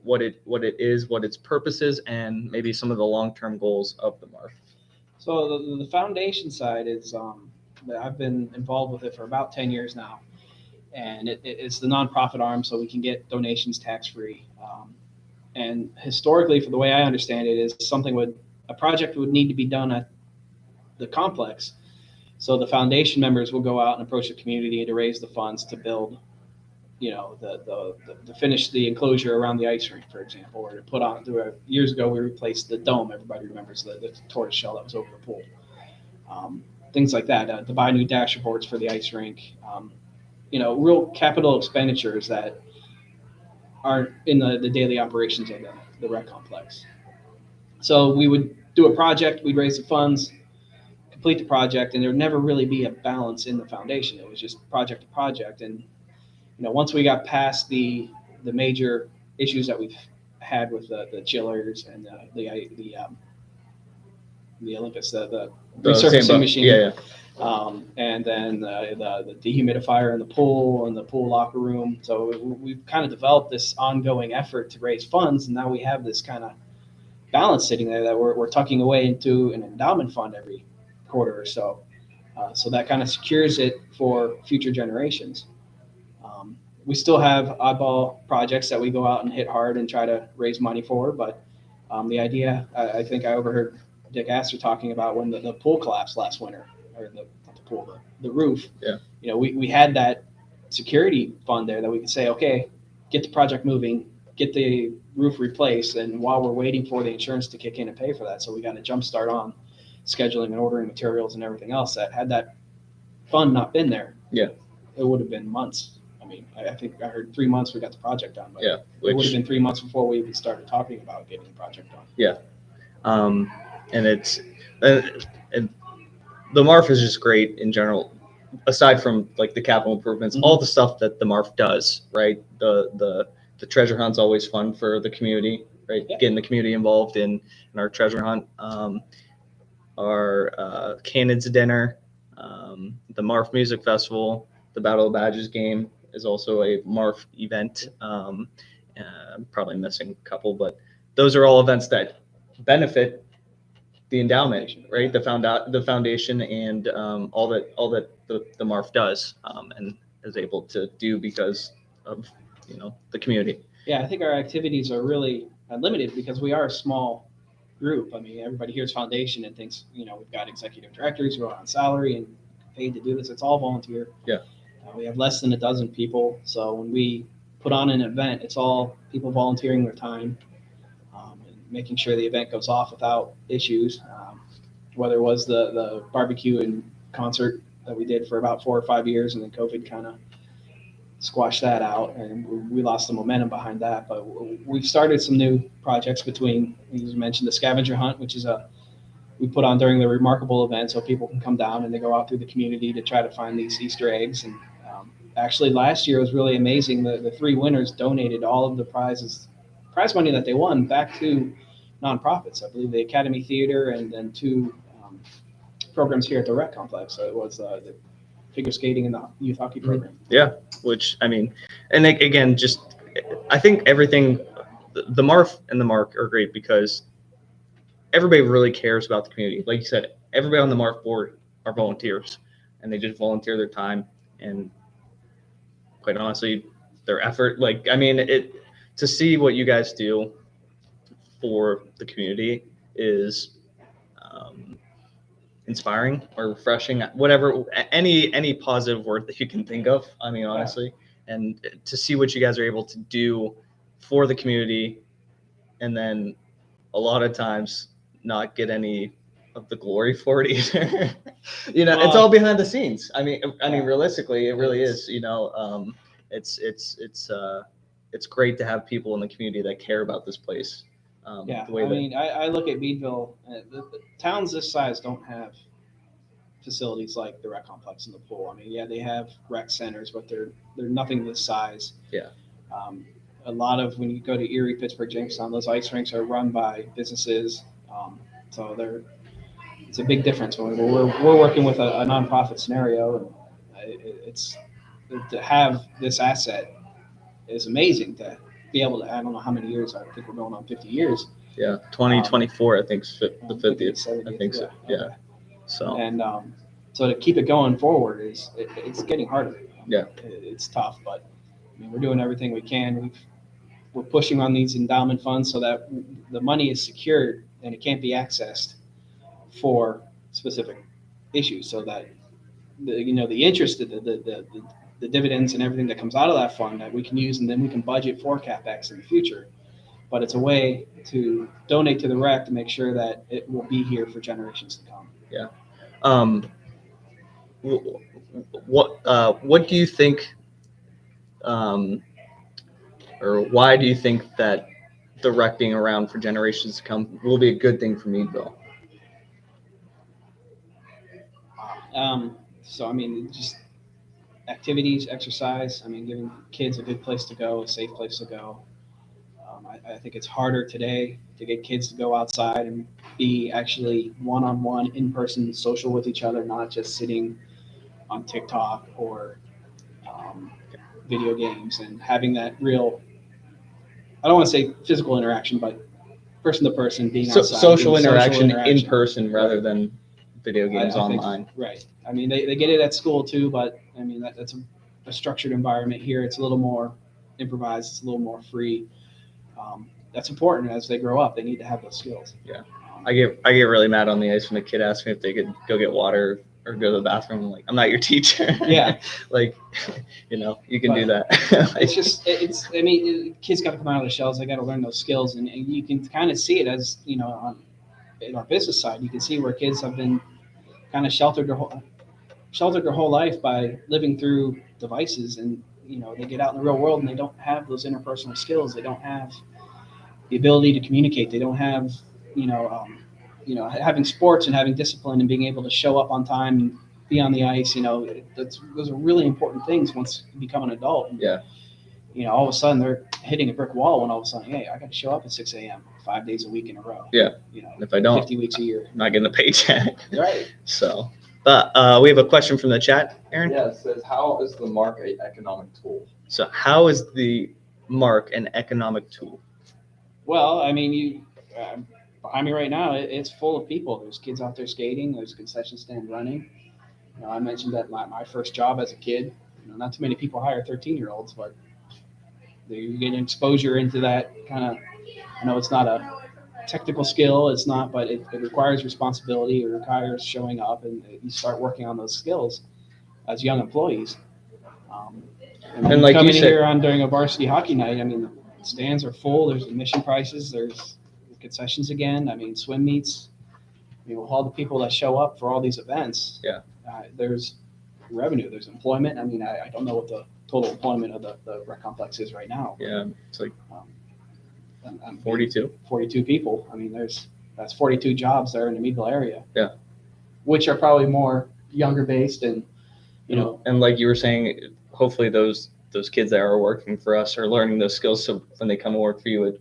Speaker 2: what it is, what its purpose is, and maybe some of the long-term goals of the MARF.
Speaker 11: So the foundation side is I've been involved with it for about 10 years now, and it's the nonprofit arm, so we can get donations tax-free. And historically, for the way I understand it, is a project would need to be done at the complex. So the foundation members will go out and approach the community to raise the funds to build, to finish the enclosure around the ice rink, for example, or to put on. Years ago, we replaced the dome. Everybody remembers the tortoise shell that was over the pool. Things like that. To buy new dashboards for the ice rink. Real capital expenditures that aren't in the daily operations of the rec complex. So we would do a project. We'd raise the funds, complete the project, and there would never really be a balance in the foundation. It was just project to project. And once we got past the major issues that we've had with the chillers and the Olympus, the resurfacing machine, and then the dehumidifier in the pool and the pool locker room. So we've kind of developed this ongoing effort to raise funds, and now we have this kind of balance sitting there that we're tucking away into an endowment fund every quarter or so. So that kind of secures it for future generations. We still have oddball projects that we go out and hit hard and try to raise money for, but the idea, I think I overheard Dick Astor talking about when the pool collapsed last winter, or the roof.
Speaker 2: Yeah.
Speaker 11: We had that security fund there that we could say, okay, get the project moving, get the roof replaced, and while we're waiting for the insurance to kick in and pay for that, so we got a jump start on scheduling and ordering materials and everything else. That had that fund not been there, it would have been months. I mean, I think I heard 3 months we got the project done, but it would have been 3 months before we even started talking about getting the project done.
Speaker 2: Yeah. And it's and the MARF is just great in general, aside from like the capital improvements, all the stuff that the MARF does, right? The treasure hunt's always fun for the community, right? Getting the community involved in our treasure hunt, our Cannons dinner, the MARF Music Festival, the Battle of Badges game is also a MARF event. I'm probably missing a couple, but those are all events that benefit the endowment, right? The foundation and all that the MARF does and is able to do because of the community.
Speaker 11: Yeah, I think our activities are really limited because we are a small group. I mean, everybody here is foundation and thinks we've got executive directors who are on salary and paid to do this. It's all volunteer.
Speaker 2: Yeah.
Speaker 11: We have less than a dozen people, so when we put on an event, it's all people volunteering their time. Making sure the event goes off without issues, whether it was the barbecue and concert that we did for about 4 or 5 years, and then COVID kind of squashed that out, and we lost the momentum behind that. But we've started some new projects between, as you mentioned, the scavenger hunt, which is we put on during the Remarkable event, so people can come down and they go out through the community to try to find these Easter eggs. And actually last year was really amazing. The three winners donated all of the prize money that they won back to nonprofits. I believe the Academy Theater and then two programs here at the rec complex. So it was the figure skating and the youth hockey program.
Speaker 2: Yeah, which I mean, and again, just I think everything, the MARF and the MARC are great because everybody really cares about the community. Like you said, everybody on the MARF board are volunteers, and they just volunteer their time and quite honestly, their effort. Like I mean, to see what you guys do for the community is inspiring or refreshing, whatever, any positive word that you can think of. I mean, honestly, and to see what you guys are able to do for the community, and then a lot of times not get any of the glory for it either. It's all behind the scenes. I mean, realistically, it really is. It's great to have people in the community that care about this place.
Speaker 11: I look at Meadville. The towns this size don't have facilities like the rec complex and the pool. I mean, yeah, they have rec centers, but they're nothing this size.
Speaker 2: Yeah.
Speaker 11: A lot of when you go to Erie, Pittsburgh, Jamestown, those ice rinks are run by businesses. So it's a big difference. When we're working with a nonprofit scenario, and it's to have this asset is amazing. To be able to, I don't know how many years. I think we're going on 50 years.
Speaker 2: Yeah, 2024. I think the 50th. I think so. Yeah.
Speaker 11: Okay.
Speaker 2: So
Speaker 11: and so to keep it going forward it's getting harder.
Speaker 2: Yeah.
Speaker 11: It's tough, but I mean, we're doing everything we can. We're pushing on these endowment funds so that the money is secured and it can't be accessed for specific issues, so that the interest, the dividends and everything that comes out of that fund that we can use, and then we can budget for CapEx in the future. But it's a way to donate to the rec to make sure that it will be here for generations to come.
Speaker 2: Yeah. What do you think, or why do you think that the rec being around for generations to come will be a good thing for Meadville?
Speaker 11: So I mean, just activities, exercise. I mean, giving kids a good place to go, a safe place to go. I think it's harder today to get kids to go outside and be actually one-on-one, in-person, social with each other, not just sitting on TikTok or video games, and having that real, I don't want to say physical interaction, but person-to-person, being outside.
Speaker 2: Social interaction in person rather than video games
Speaker 11: I
Speaker 2: online.
Speaker 11: think, right. I mean, they get it at school too, but I mean, that's a structured environment. Here it's a little more improvised, it's a little more free. That's important as they grow up. They need to have those skills.
Speaker 2: Yeah, I get really mad on the ice when a kid asks me if they could go get water or go to the bathroom. I'm like, I'm not your teacher.
Speaker 11: Yeah,
Speaker 2: like, you can do that.
Speaker 11: I mean, kids got to come out of their shells. They got to learn those skills, and you can kind of see it as in our business side. You can see where kids have been kind of sheltered their whole life by living through devices, and they get out in the real world and they don't have those interpersonal skills. They don't have the ability to communicate. They don't have, having sports and having discipline and being able to show up on time and be on the ice. Those are really important things once you become an adult.
Speaker 2: Yeah.
Speaker 11: All of a sudden they're hitting a brick wall when all of a sudden, hey, I got to show up at 6 a.m. 5 days a week in a row.
Speaker 2: Yeah. And if I don't,
Speaker 11: 50 weeks a year,
Speaker 2: I'm not getting a paycheck.
Speaker 11: Right.
Speaker 2: So, but we have a question from the chat, Aaron.
Speaker 7: Yeah, it says, how is the MARC an economic tool?
Speaker 2: So how is the MARC an economic tool?
Speaker 11: Well, I mean, behind me right now, it's full of people. There's kids out there skating. There's a concession stand running. I mentioned that my first job as a kid, not too many people hire 13-year-olds, but you get exposure into that kind of, I know it's not a technical skill, it's not, but it requires responsibility. It requires showing up, and you start working on those skills as young employees. And like coming here during a varsity hockey night, I mean, the stands are full. There's admission prices. There's concessions again. I mean, swim meets. With all the people that show up for all these events, there's revenue. There's employment. I mean, I don't know what the total employment of the rec complex is right now.
Speaker 2: Yeah, it's like 42.
Speaker 11: 42 people. I mean, that's 42 jobs there in the Meadville area.
Speaker 2: Yeah,
Speaker 11: which are probably more younger based and
Speaker 2: and like you were saying, hopefully those kids that are working for us are learning those skills. So when they come and work for you at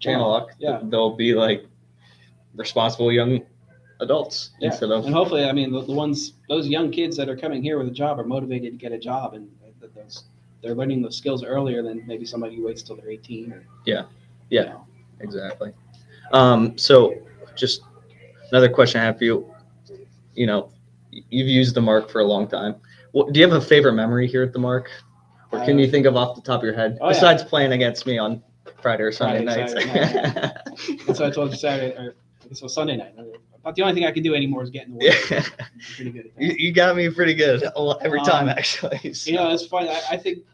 Speaker 2: Channel Lock, they'll be like responsible young adults instead of.
Speaker 11: And hopefully, I mean, those young kids that are coming here with a job are motivated to get a job, and they're learning those skills earlier than maybe somebody who waits till they're 18.
Speaker 2: Exactly. So just another question I have for you. You know, you've used the MARC for a long time. Do you have a favorite memory here at the MARC? Or can you think of off the top of your head, besides playing against me on Friday or Sunday nights?
Speaker 11: That's what I told you Saturday, or I guess it was Sunday night. About the only thing I can do anymore is get in the way. I'm pretty good at that.
Speaker 2: You got me pretty good every time, actually. So.
Speaker 11: You know, it's funny. I think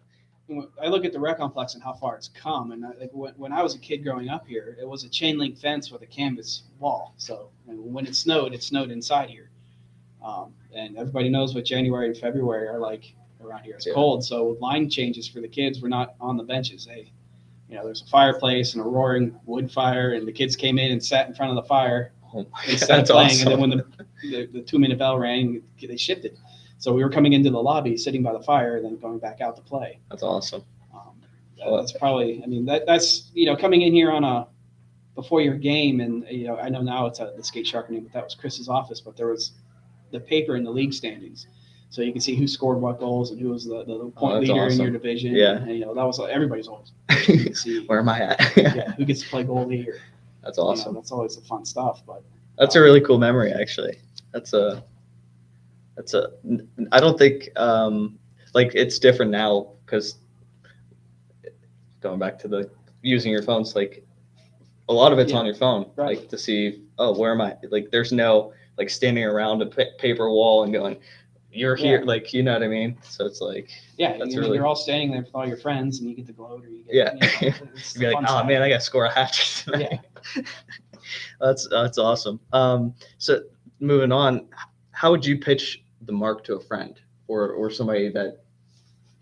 Speaker 11: I look at the rec complex and how far it's come. And when I was a kid growing up here, it was a chain link fence with a canvas wall. So when it snowed inside here. And everybody knows what January and February are like around here. It's cold. So line changes for the kids were not on the benches. There's a fireplace and a roaring wood fire, and the kids came in and sat in front of the fire instead of playing. Awesome. And then when the 2-minute bell rang, they shifted. So we were coming into the lobby, sitting by the fire, and then going back out to play.
Speaker 2: That's awesome.
Speaker 11: That's probably, I mean, that's coming in here before your game, and I know now it's the skate sharpening, but that was Chris's office. But there was the paper in the league standings, so you can see who scored what goals and who was the point leader in your division.
Speaker 2: Yeah,
Speaker 11: and that was everybody's always. See,
Speaker 2: where am I at?
Speaker 11: Who gets to play goalie? Or,
Speaker 2: that's awesome.
Speaker 11: That's always the fun stuff. But
Speaker 2: that's a really cool memory, actually. I don't think it's different now, because going back to using your phones, like a lot of it's on your phone,
Speaker 11: right.
Speaker 2: Like to see, where am I? Like there's no like standing around a paper wall and going, you're here, like, you know what I mean? So it's like,
Speaker 11: you're all standing there with all your friends, and you get to gloat, or you get,
Speaker 2: you'd be like, oh man, I got to score a hat trick tonight. Yeah. That's awesome. So moving on, how would you pitch the MARC to a friend or somebody that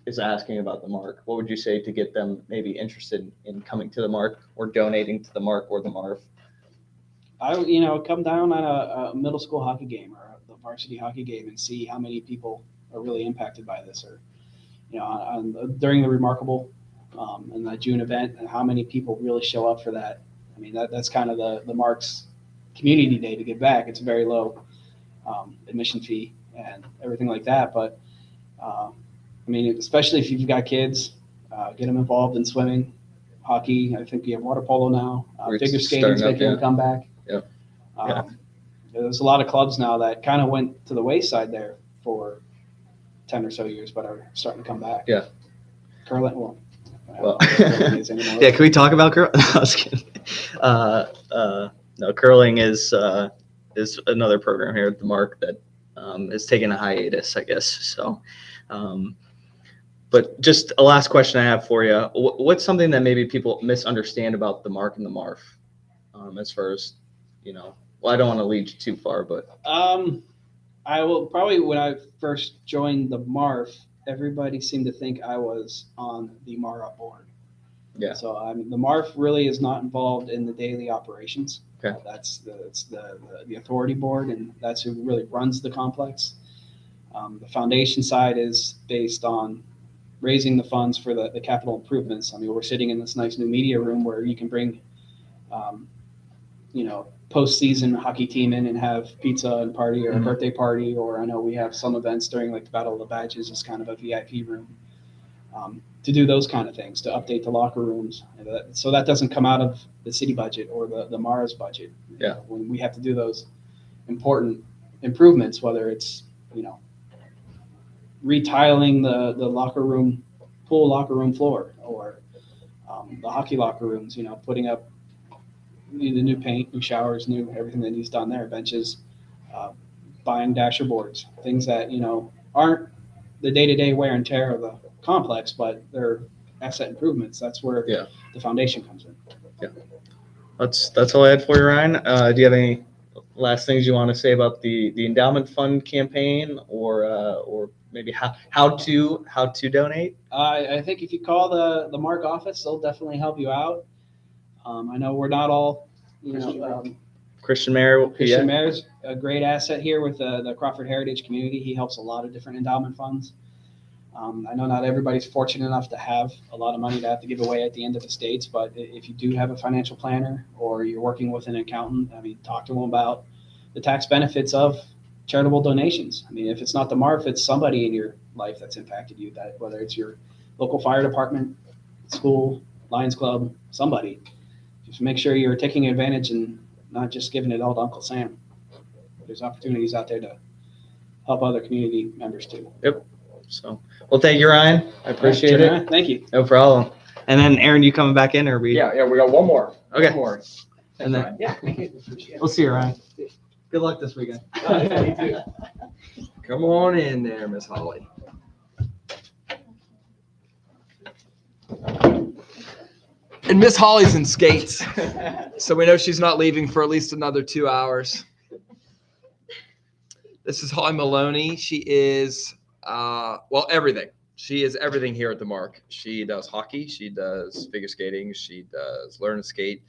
Speaker 2: is asking about the MARC? What would you say to get them maybe interested in coming to the MARC or donating to the MARC or the MARF?
Speaker 11: Come down on a middle school hockey game or the varsity hockey game and see how many people are really impacted by this, or during the Remarkable and the June event, and how many people really show up for that. I mean, that's kind of the MARC's community day to give back. It's a very low admission fee and everything like that. But I mean, especially if you've got kids, get them involved in swimming, hockey. I think we have water polo now. Figure skating's making a comeback. There's a lot of clubs now that kind of went to the wayside there for 10 or so years, but are starting to come back.
Speaker 2: Yeah.
Speaker 11: Curling,
Speaker 2: yeah. Can we talk about curling? No, I was kidding. No, curling is another program here at the MARC that is taking a hiatus, I guess. So, but just a last question I have for you. What's something that maybe people misunderstand about the MARC and the MARF, as far as, well, I don't want to lead you too far, but.
Speaker 11: I will probably, when I first joined the MARF, everybody seemed to think I was on the MARA board.
Speaker 2: Yeah.
Speaker 11: So the MARF really is not involved in the daily operations.
Speaker 2: Okay.
Speaker 11: That's the authority board, and that's who really runs the complex. The foundation side is based on raising the funds for the capital improvements. I mean, we're sitting in this nice new media room where you can bring, postseason hockey team in and have pizza and party, or a birthday party, or I know we have some events during like the Battle of the Badges is kind of a VIP room, to do those kind of things, to update the locker rooms. So that doesn't come out of the city budget or the MARA's budget.
Speaker 2: Yeah.
Speaker 11: When we have to do those important improvements, whether it's, retiling the locker room, pool locker room floor, or the hockey locker rooms, putting up the new paint, new showers, new everything that needs done there, benches, buying dasher boards, things that, aren't the day-to-day wear and tear of the complex, but they're asset improvements. That's where the foundation comes in.
Speaker 2: Yeah. That's all I had for you, Ryan. Do you have any last things you want to say about the endowment fund campaign, or maybe how to donate?
Speaker 11: I think if you call the MARC office, they'll definitely help you out. I know we're not all,
Speaker 2: Christian Mayer.
Speaker 11: Christian Mayer's a great asset here with the Crawford Heritage community. He helps a lot of different endowment funds. I know not everybody's fortunate enough to have a lot of money to have to give away at the end of the states, but if you do have a financial planner or you're working with an accountant, I mean, talk to them about the tax benefits of charitable donations. I mean, if it's not the MARF, it's somebody in your life that's impacted you, that whether it's your local fire department, school, Lions Club, somebody. Just make sure you're taking advantage and not just giving it all to Uncle Sam. There's opportunities out there to help other community members too.
Speaker 2: Yep. So, well, thank you, Ryan. I appreciate
Speaker 11: Sure,
Speaker 2: it.
Speaker 11: thank you.
Speaker 2: No problem. And then Aaron, you coming back in, or we?
Speaker 7: Yeah, we got one more.
Speaker 2: Okay.
Speaker 7: One more.
Speaker 2: And then
Speaker 11: Yeah.
Speaker 2: we'll see you, Ryan. Good luck this weekend.
Speaker 7: Come on in there, Miss Holly. And Miss Holly's in skates, so we know she's not leaving for at least another 2 hours. This is Holly Maloney. She is, well, everything. She is everything here at the MARC. She does hockey. She does figure skating. She does learn to skate.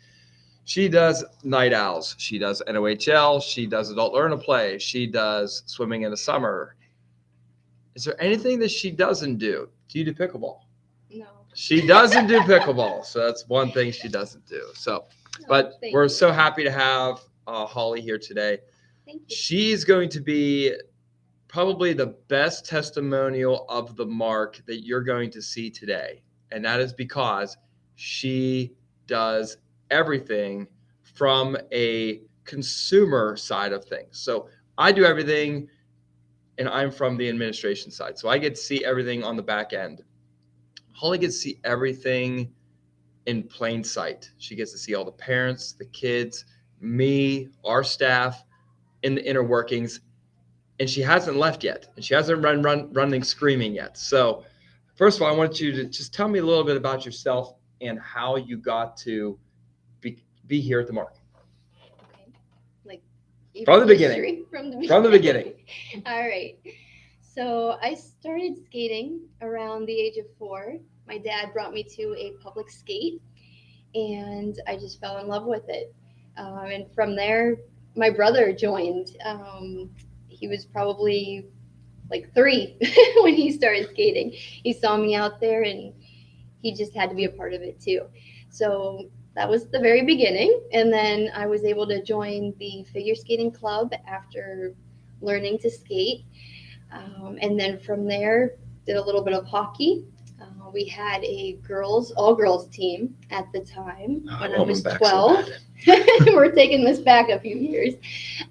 Speaker 7: She does night owls. She does NOHL. She does adult learn to play. She does swimming in the summer. Is there anything that she doesn't do? Do you do pickleball?
Speaker 12: No.
Speaker 7: She doesn't do pickleball. So that's one thing she doesn't do. So, but we're so happy to have Holly here today.
Speaker 12: Thank you.
Speaker 7: She's going to be probably the best testimonial of the MARC that you're going to see today. And that is because she does everything from a consumer side of things. So I do everything, and I'm from the administration side. So I get to see everything on the back end. Holly gets to see everything in plain sight. She gets to see all the parents, the kids, me, our staff in the inner workings. And she hasn't left yet. And she hasn't running screaming yet. So first of all, I want you to just tell me a little bit about yourself and how you got to be here at the MARC.
Speaker 12: Okay. Like
Speaker 7: From the beginning.
Speaker 12: history?
Speaker 7: From the beginning.
Speaker 12: All right. So I started skating around the age of 4. My dad brought me to a public skate, and I just fell in love with it. And from there, my brother joined. He was probably like 3 when he started skating. He saw me out there, and he just had to be a part of it too. So that was the very beginning. And then I was able to join the figure skating club after learning to skate. And then from there, did a little bit of hockey. We had a all-girls team at the time when I was 12. We're taking this back a few years.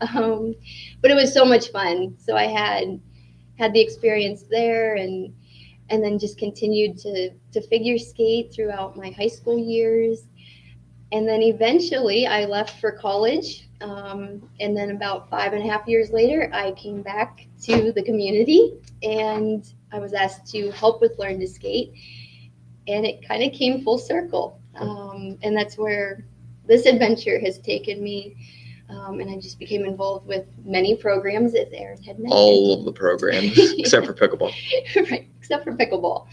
Speaker 12: But it was so much fun. So I had the experience there, and then just continued to figure skate throughout my high school years. And then eventually I left for college. And then about 5.5 years later, I came back to the community, and I was asked to help with Learn to Skate. And it kind of came full circle. And that's where this adventure has taken me. And I just became involved with many programs, as Aaron had mentioned.
Speaker 7: All of the programs, except for pickleball.
Speaker 12: Right, except for pickleball.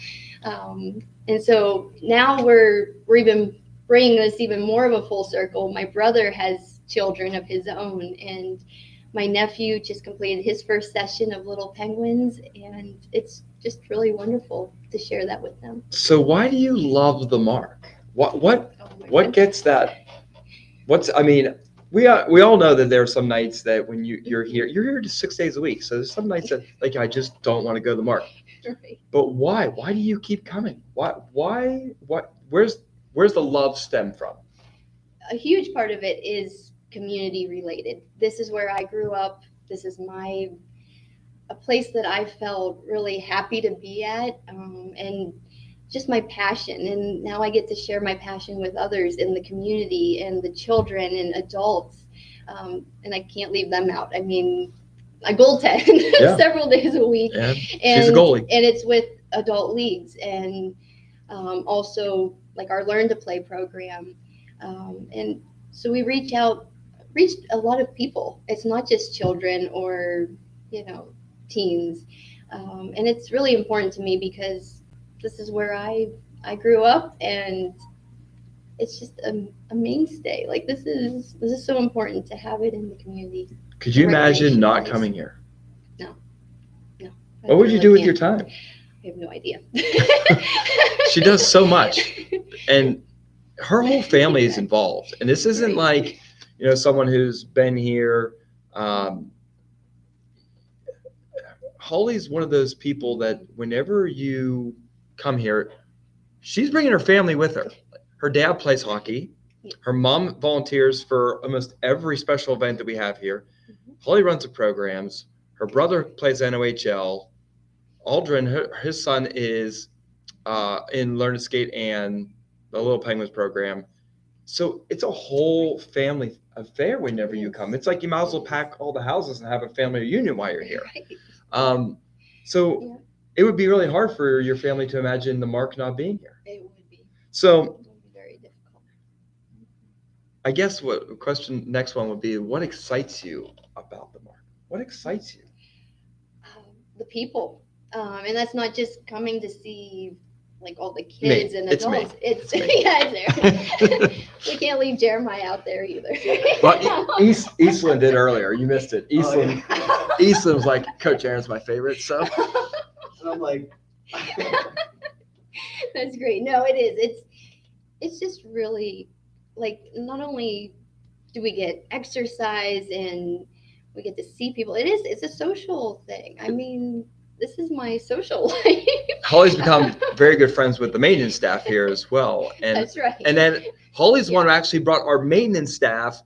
Speaker 12: And so now we're even bringing this even more of a full circle. My brother has children of his own, and my nephew just completed his first session of Little Penguins, and it's just really wonderful to share that with them.
Speaker 7: So why do you love the MARC? What gets that? We all know that there are some nights that when you're here just 6 days a week. So there's some nights that like I just don't want to go to the MARC.
Speaker 12: Right.
Speaker 7: But why? Why do you keep coming? Where's the love stem from?
Speaker 12: A huge part of it is community related. This is where I grew up. This is a place that I felt really happy to be at, and just my passion. And now I get to share my passion with others in the community and the children and adults. And I can't leave them out. I mean, I goaltend several days a week.
Speaker 7: Yeah, she's a goalie.
Speaker 12: And it's with adult leagues, and also like our Learn to Play program. And so we reached a lot of people. It's not just children or, teens. And it's really important to me because this is where I grew up, and it's just a mainstay. Like this is so important to have it in the community.
Speaker 7: Could you imagine not coming here?
Speaker 12: No.
Speaker 7: What would you do with your time?
Speaker 12: I have no idea.
Speaker 7: She does so much, and her whole family is involved. And this isn't like, someone who's been here. Holly's one of those people that whenever you come here, she's bringing her family with her. Her dad plays hockey. Her mom volunteers for almost every special event that we have here. Holly runs the programs. Her brother plays NOHL. Aldrin, his son, is in Learn to Skate and the Little Penguins program. So it's a whole family affair whenever you come. It's like you might as well pack all the houses and have a family reunion while you're here. So it would be really hard for your family to imagine the MARC not being here.
Speaker 12: It would be.
Speaker 7: So
Speaker 12: It would be very difficult.
Speaker 7: I guess next one would be, what excites you about the MARC? What excites you?
Speaker 12: The people. And that's not just coming to see like all the kids and adults. It's yeah, it's there. We can't leave Jeremiah out there either.
Speaker 7: Well, Eastland did earlier. You missed it. Eastland was like, Coach Aaron's my favorite. So
Speaker 8: And I'm like,
Speaker 12: that's great. No, it is. It's just really like, not only do we get exercise and we get to see people, it's a social thing. I mean, this is my social life.
Speaker 7: Holly's become very good friends with the maintenance staff here as well. And
Speaker 12: that's right.
Speaker 7: And then Holly's one who actually brought our maintenance staff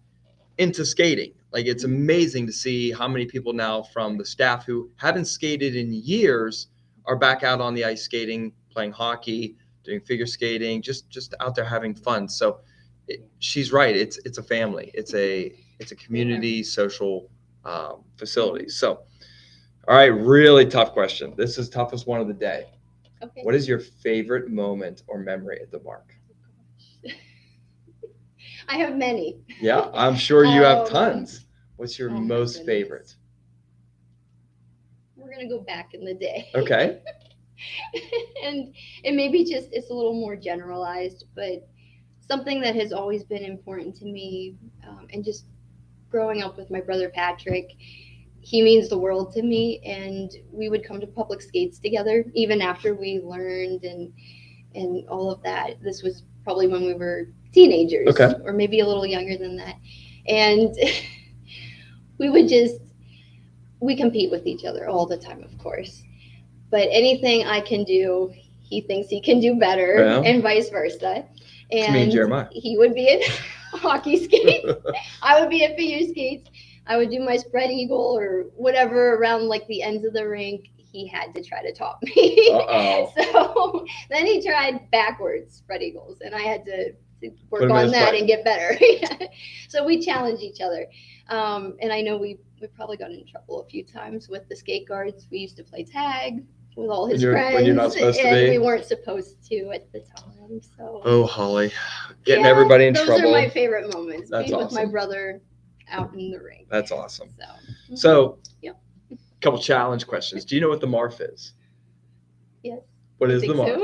Speaker 7: into skating. Like, it's amazing to see how many people now from the staff who haven't skated in years are back out on the ice skating, playing hockey, doing figure skating, just out there having fun. So she's right. It's a family. It's a community social facility. So, all right, really tough question. This is toughest one of the day.
Speaker 12: Okay.
Speaker 7: What is your favorite moment or memory at the MARC?
Speaker 12: I have many.
Speaker 7: Yeah, I'm sure you have tons. What's your
Speaker 12: oh my
Speaker 7: most
Speaker 12: goodness.
Speaker 7: favorite?
Speaker 12: We're gonna go back in the day.
Speaker 7: Okay.
Speaker 12: And maybe it's a little more generalized, but something that has always been important to me, and just growing up with my brother Patrick, he means the world to me, and we would come to public skates together even after we learned and all of that. This was probably when we were teenagers,
Speaker 7: okay,
Speaker 12: or maybe a little younger than that. And we compete with each other all the time, of course. But anything I can do, he thinks he can do better, and vice versa. And
Speaker 7: me and Jeremiah.
Speaker 12: He would be at hockey skates. I would be at figure skates. I would do my spread eagle or whatever around like the ends of the rink. He had to try to top me. So then he tried backwards spread eagles, and I had to work on that and get better. So we challenge each other. And I know we probably got in trouble a few times with the skate guards. We used to play tag with all his friends,
Speaker 7: when you're not supposed to
Speaker 12: and
Speaker 7: be.
Speaker 12: we weren't supposed to at the time. So
Speaker 7: Oh, Holly, getting everybody in trouble.
Speaker 12: Those are my favorite moments.
Speaker 7: That's
Speaker 12: being
Speaker 7: awesome.
Speaker 12: with my brother out in the ring.
Speaker 7: That's awesome.
Speaker 12: So
Speaker 7: a couple challenge questions. Do you know what the MARF is?
Speaker 12: Yes.
Speaker 7: What is the MARF?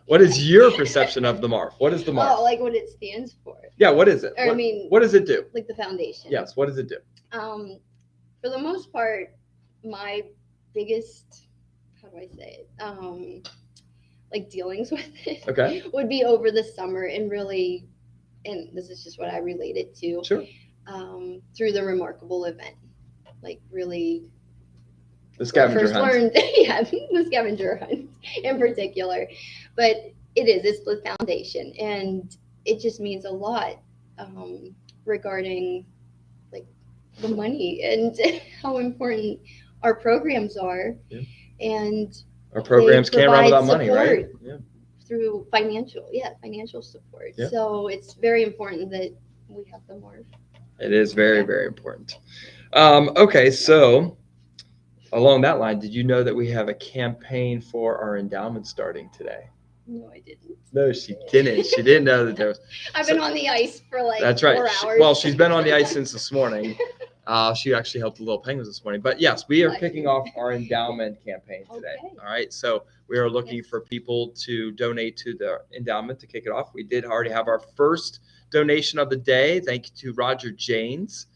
Speaker 7: What is your perception of the MARF? What is the MARF?
Speaker 12: Oh, like what it stands for.
Speaker 7: Yeah, what is it?
Speaker 12: Or,
Speaker 7: what does it do?
Speaker 12: Like the foundation.
Speaker 7: Yes, what does it do?
Speaker 12: For the most part, my biggest, how do I say it? Like dealings with it would be over the summer, and really, and this is just what I related to.
Speaker 7: Sure.
Speaker 12: Through the remarkable event, like really.
Speaker 7: The scavenger hunt.
Speaker 12: Learned, the scavenger hunt in particular, but it's the foundation, and it just means a lot regarding like the money and how important our programs are, and
Speaker 7: our programs can't run without money, right?
Speaker 12: Yeah. Through financial support. Yeah. So it's very important that we have the MARF.
Speaker 7: It is very, very important. Okay, so along that line, did you know that we have a campaign for our endowment starting today?
Speaker 12: No, I didn't.
Speaker 7: No, she didn't. She didn't know that there was.
Speaker 12: I've been on the ice for like
Speaker 7: that's right.
Speaker 12: 4 hours.
Speaker 7: Well, she's been on the ice since this morning. She actually helped the Little Penguins this morning. But yes, we are kicking off our endowment campaign today. Okay. All right. So we are looking for people to donate to the endowment to kick it off. We did already have our first donation of the day. Thank you to Roger Janes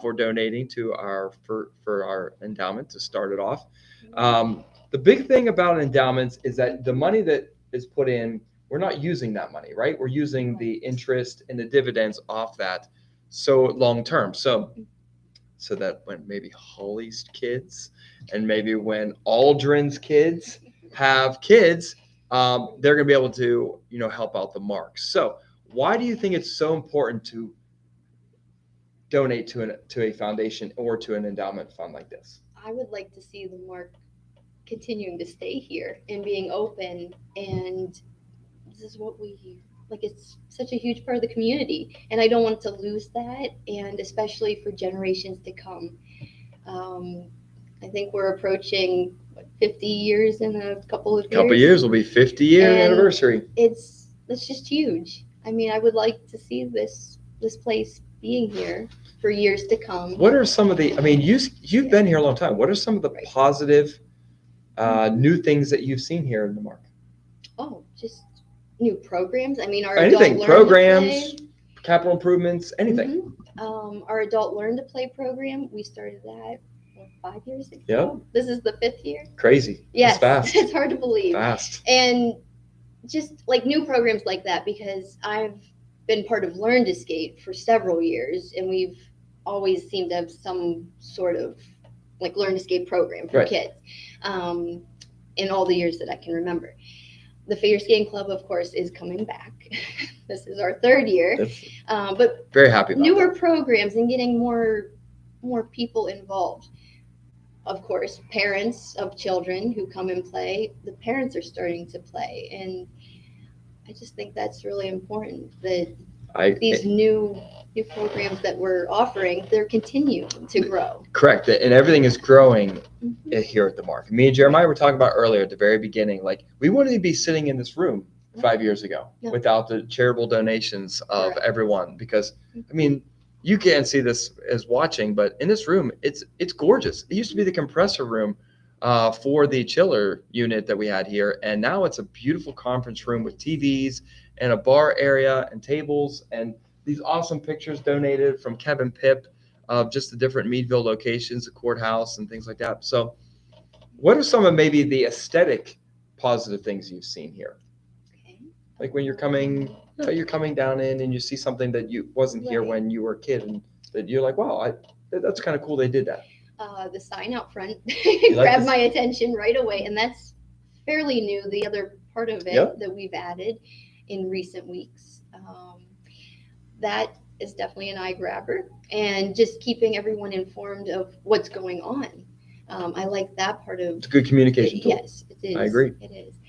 Speaker 7: for donating to our for our endowment to start it off. the big thing about endowments is that the money that is put in, we're not using that money, right? We're using the interest and the dividends off that so long term. So that when maybe Holly's kids and maybe when Aldrin's kids have kids, they're going to be able to, help out the MARC. So why do you think it's so important to donate to a foundation or to an endowment fund like this?
Speaker 12: I would like to see the MARC continuing to stay here and being open, and this is what we like. It's such a huge part of the community, and I don't want to lose that, and especially for generations to come. I think we're approaching 50 years in a couple of
Speaker 7: years will be 50-year anniversary.
Speaker 12: It's just huge. I mean, I would like to see this place being here for years to come.
Speaker 7: What are some of the, you've been here a long time. What are some of the positive new things that you've seen here in the MARC?
Speaker 12: Oh, just new programs. I mean, our
Speaker 7: anything,
Speaker 12: adult
Speaker 7: programs, capital improvements, anything.
Speaker 12: Our adult learn to play program, we started that 5 years ago.
Speaker 7: Yep.
Speaker 12: This is the 5th year.
Speaker 7: Crazy.
Speaker 12: Yes,
Speaker 7: it's fast.
Speaker 12: It's hard to believe.
Speaker 7: Fast.
Speaker 12: And just like new programs like that, because I've been part of Learn to Skate for several years, and we've always seemed to have some sort of like Learn to Skate program for kids in all the years that I can remember. The Figure Skating Club, of course, is coming back. This is our 3rd year. But
Speaker 7: very happy about
Speaker 12: newer
Speaker 7: that.
Speaker 12: programs and getting more people involved. Of course, parents of children who come and play, the parents are starting to play. And I just think that's really important that these new programs that we're offering, they're continuing to grow.
Speaker 7: Correct. And everything is growing here at the MARC. Me and Jeremiah were talking about earlier at the very beginning, like we wouldn't be sitting in this room 5 years ago without the charitable donations of everyone, because you can't see this as watching, but in this room, it's gorgeous. It used to be the compressor room for the chiller unit that we had here, and now it's a beautiful conference room with TVs and a bar area and tables and these awesome pictures donated from Kevin Pip of just the different Meadville locations, the courthouse and things like that. So what are some of maybe the aesthetic positive things you've seen here? Like when you're coming down in and you see something that you wasn't here when you were a kid, and that you're like, wow, that's kind of cool they did that.
Speaker 12: The sign out front grabbed my attention right away, and that's fairly new. The other part of it that we've added in recent weeks, that is definitely an eye grabber, and just keeping everyone informed of what's going on. I like that part of
Speaker 7: it's a good communication tool.
Speaker 12: Yes, it is.
Speaker 7: I agree.
Speaker 12: It is.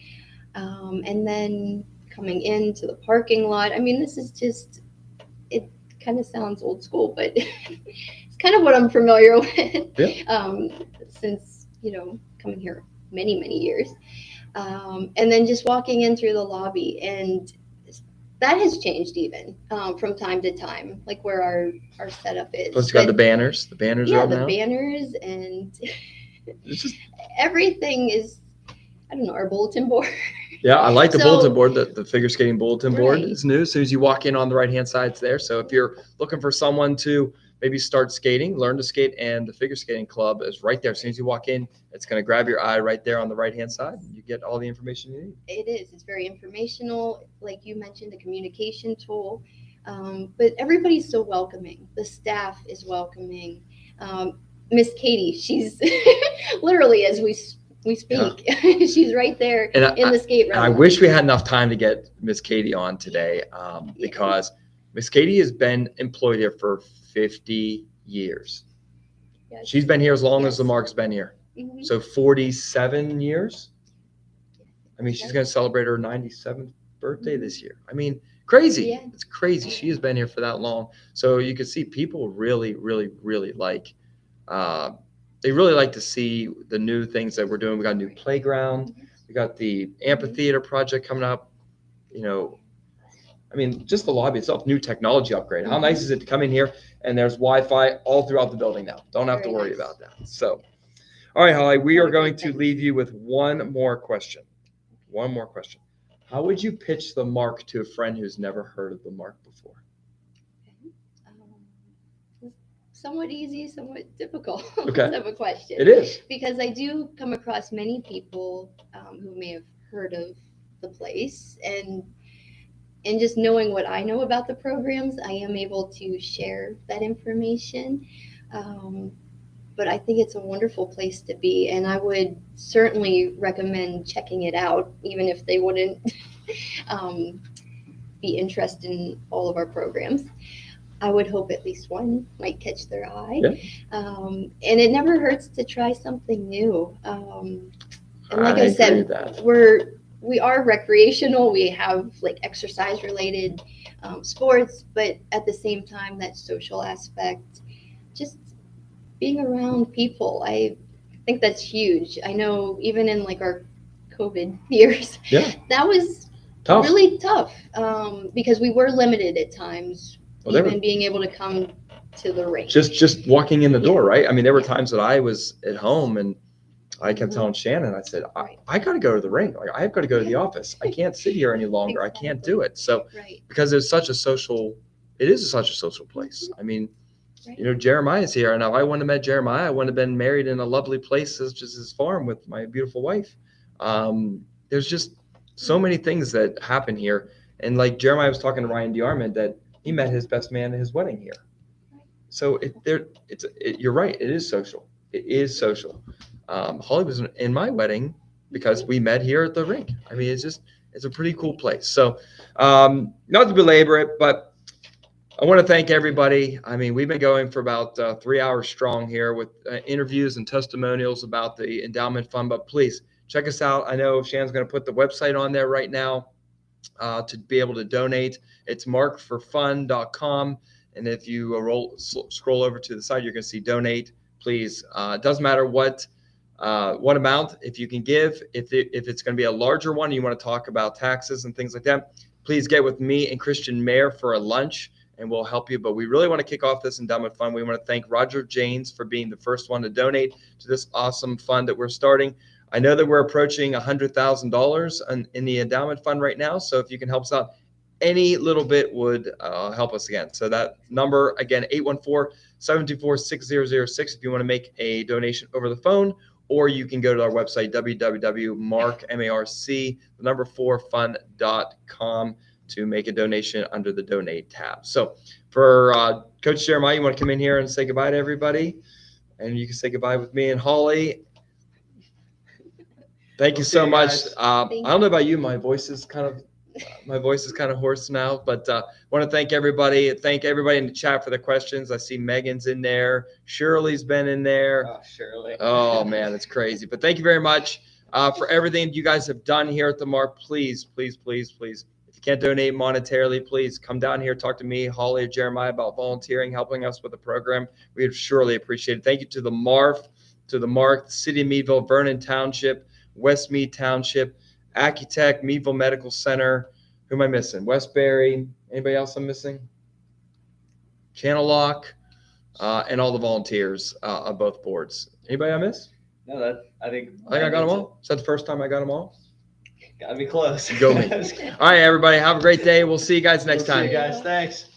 Speaker 12: And then coming into the parking lot, this is just, it kind of sounds old school, but it's kind of what I'm familiar with since, coming here many years. And then just walking in through the lobby, and that has changed even from time to time, like where our setup is.
Speaker 7: Plus you got the banners. The banners are up now.
Speaker 12: Yeah, the banners, and everything is, I don't know, our bulletin board.
Speaker 7: Yeah, I like the bulletin board. The figure skating bulletin board is new. As soon as you walk in on the right-hand side, it's there. So if you're looking for someone to maybe start skating, Learn to Skate, and the Figure Skating Club is right there. As soon as you walk in, it's going to grab your eye right there on the right-hand side. You get all the information you need.
Speaker 12: It is. It's very informational. Like you mentioned, a communication tool. But everybody's so welcoming. The staff is welcoming. Miss Katie, she's literally, as we speak, she's right there in the skate room.
Speaker 7: I wish we had enough time to get Miss Katie on today because Miss Katie has been employed here for 50 years. Yes. She's been here as long as the MARC's been here. Mm-hmm. So 47 years. She's going to celebrate her 97th birthday this year. Crazy. Yeah. It's crazy. She has been here for that long. So you can see people really like, they really like to see the new things that we're doing. We got a new playground. We got the amphitheater project coming up. Just the lobby itself, new technology upgrade. How nice is it to come in here and there's Wi-Fi all throughout the building now? Don't have to worry about that. So, all right, Holly, we are going to leave you with one more question. How would you pitch the MARC to a friend who's never heard of the MARC before?
Speaker 12: somewhat easy, somewhat difficult
Speaker 7: Okay.
Speaker 12: of a question.
Speaker 7: It is.
Speaker 12: Because I do come across many people who may have heard of the place, and just knowing what I know about the programs, I am able to share that information. But I think it's a wonderful place to be, and I would certainly recommend checking it out, even if they wouldn't be interested in all of our programs. I would hope at least one might catch their eye.
Speaker 7: Yeah.
Speaker 12: And it never hurts to try something new. And like I
Speaker 7: agree
Speaker 12: said,
Speaker 7: with that.
Speaker 12: we are recreational. We have like exercise related sports, but at the same time, that social aspect, just being around people, I think that's huge. I know even in like our COVID years,
Speaker 7: Yeah.
Speaker 12: that was
Speaker 7: Tough.
Speaker 12: really tough because we were limited at times,
Speaker 7: Well,
Speaker 12: even being able to come to the rink.
Speaker 7: Just walking in the door, right? I mean, there were times that I was at home and I kept telling Shannon, I said, I got to go to the rink. Like, I've got to go to the office. I can't sit here any longer.
Speaker 12: Exactly.
Speaker 7: I can't do it. So,
Speaker 12: Right.
Speaker 7: because it's such a social, it is such a social place. I mean,
Speaker 12: Right.
Speaker 7: you know, Jeremiah's here. And if I wouldn't have met Jeremiah, I wouldn't have been married in a lovely place such as his farm with my beautiful wife. There's just so many things that happen here. And like Jeremiah was talking to Ryan DeArmond that he met his best man at his wedding here. So you're right. It is social. It is social. Holly was in my wedding because we met here at the rink. I mean, it's a pretty cool place. So, not to belabor it, but I want to thank everybody. I mean, we've been going for about 3 hours strong here with interviews and testimonials about the endowment fund, but please check us out. I know Shannon's going to put the website on there right now to be able to donate. It's markforfun.com. And if you scroll over to the side, you're going to see donate. Please, it doesn't matter what amount. If you can give, if it's going to be a larger one, you want to talk about taxes and things like that, please get with me and Christian Mayer for a lunch, and we'll help you. But we really want to kick off this endowment fund. We want to thank Roger Janes for being the first one to donate to this awesome fund that we're starting. I know that we're approaching $100,000 in the endowment fund right now. So if you can help us out, any little bit would help us again. So that number, again, 814-724-6006 if you want to make a donation over the phone, or you can go to our website, www.mark4fund.com to make a donation under the donate tab. So for Coach Jeremiah, you want to come in here and say goodbye to everybody? And you can say goodbye with me and Holly. Thank you so much. I don't know about you. My voice is kind of hoarse now, but I want to thank everybody. Thank everybody in the chat for the questions. I see Megan's in there. Shirley's been in there.
Speaker 2: Oh, Shirley.
Speaker 7: Oh man, it's crazy. But thank you very much for everything you guys have done here at the MARC. Please, please, please, please. If you can't donate monetarily, please come down here, talk to me, Holly, or Jeremiah about volunteering, helping us with the program. We would surely appreciate it. Thank you to the MARF, to the MARC, the City of Meadville, Vernon Township, Westmead Township, Accutech, Meadville Medical Center. Who am I missing? Westbury. Anybody else I'm missing? Channel Lock, and all the volunteers of both boards. Anybody I miss?
Speaker 2: No, I think
Speaker 7: I got them all. Is that the first time I got them all?
Speaker 2: Gotta be close.
Speaker 7: Go me. All right, everybody. Have a great day. We'll see you guys next time.
Speaker 2: See you guys. Thanks.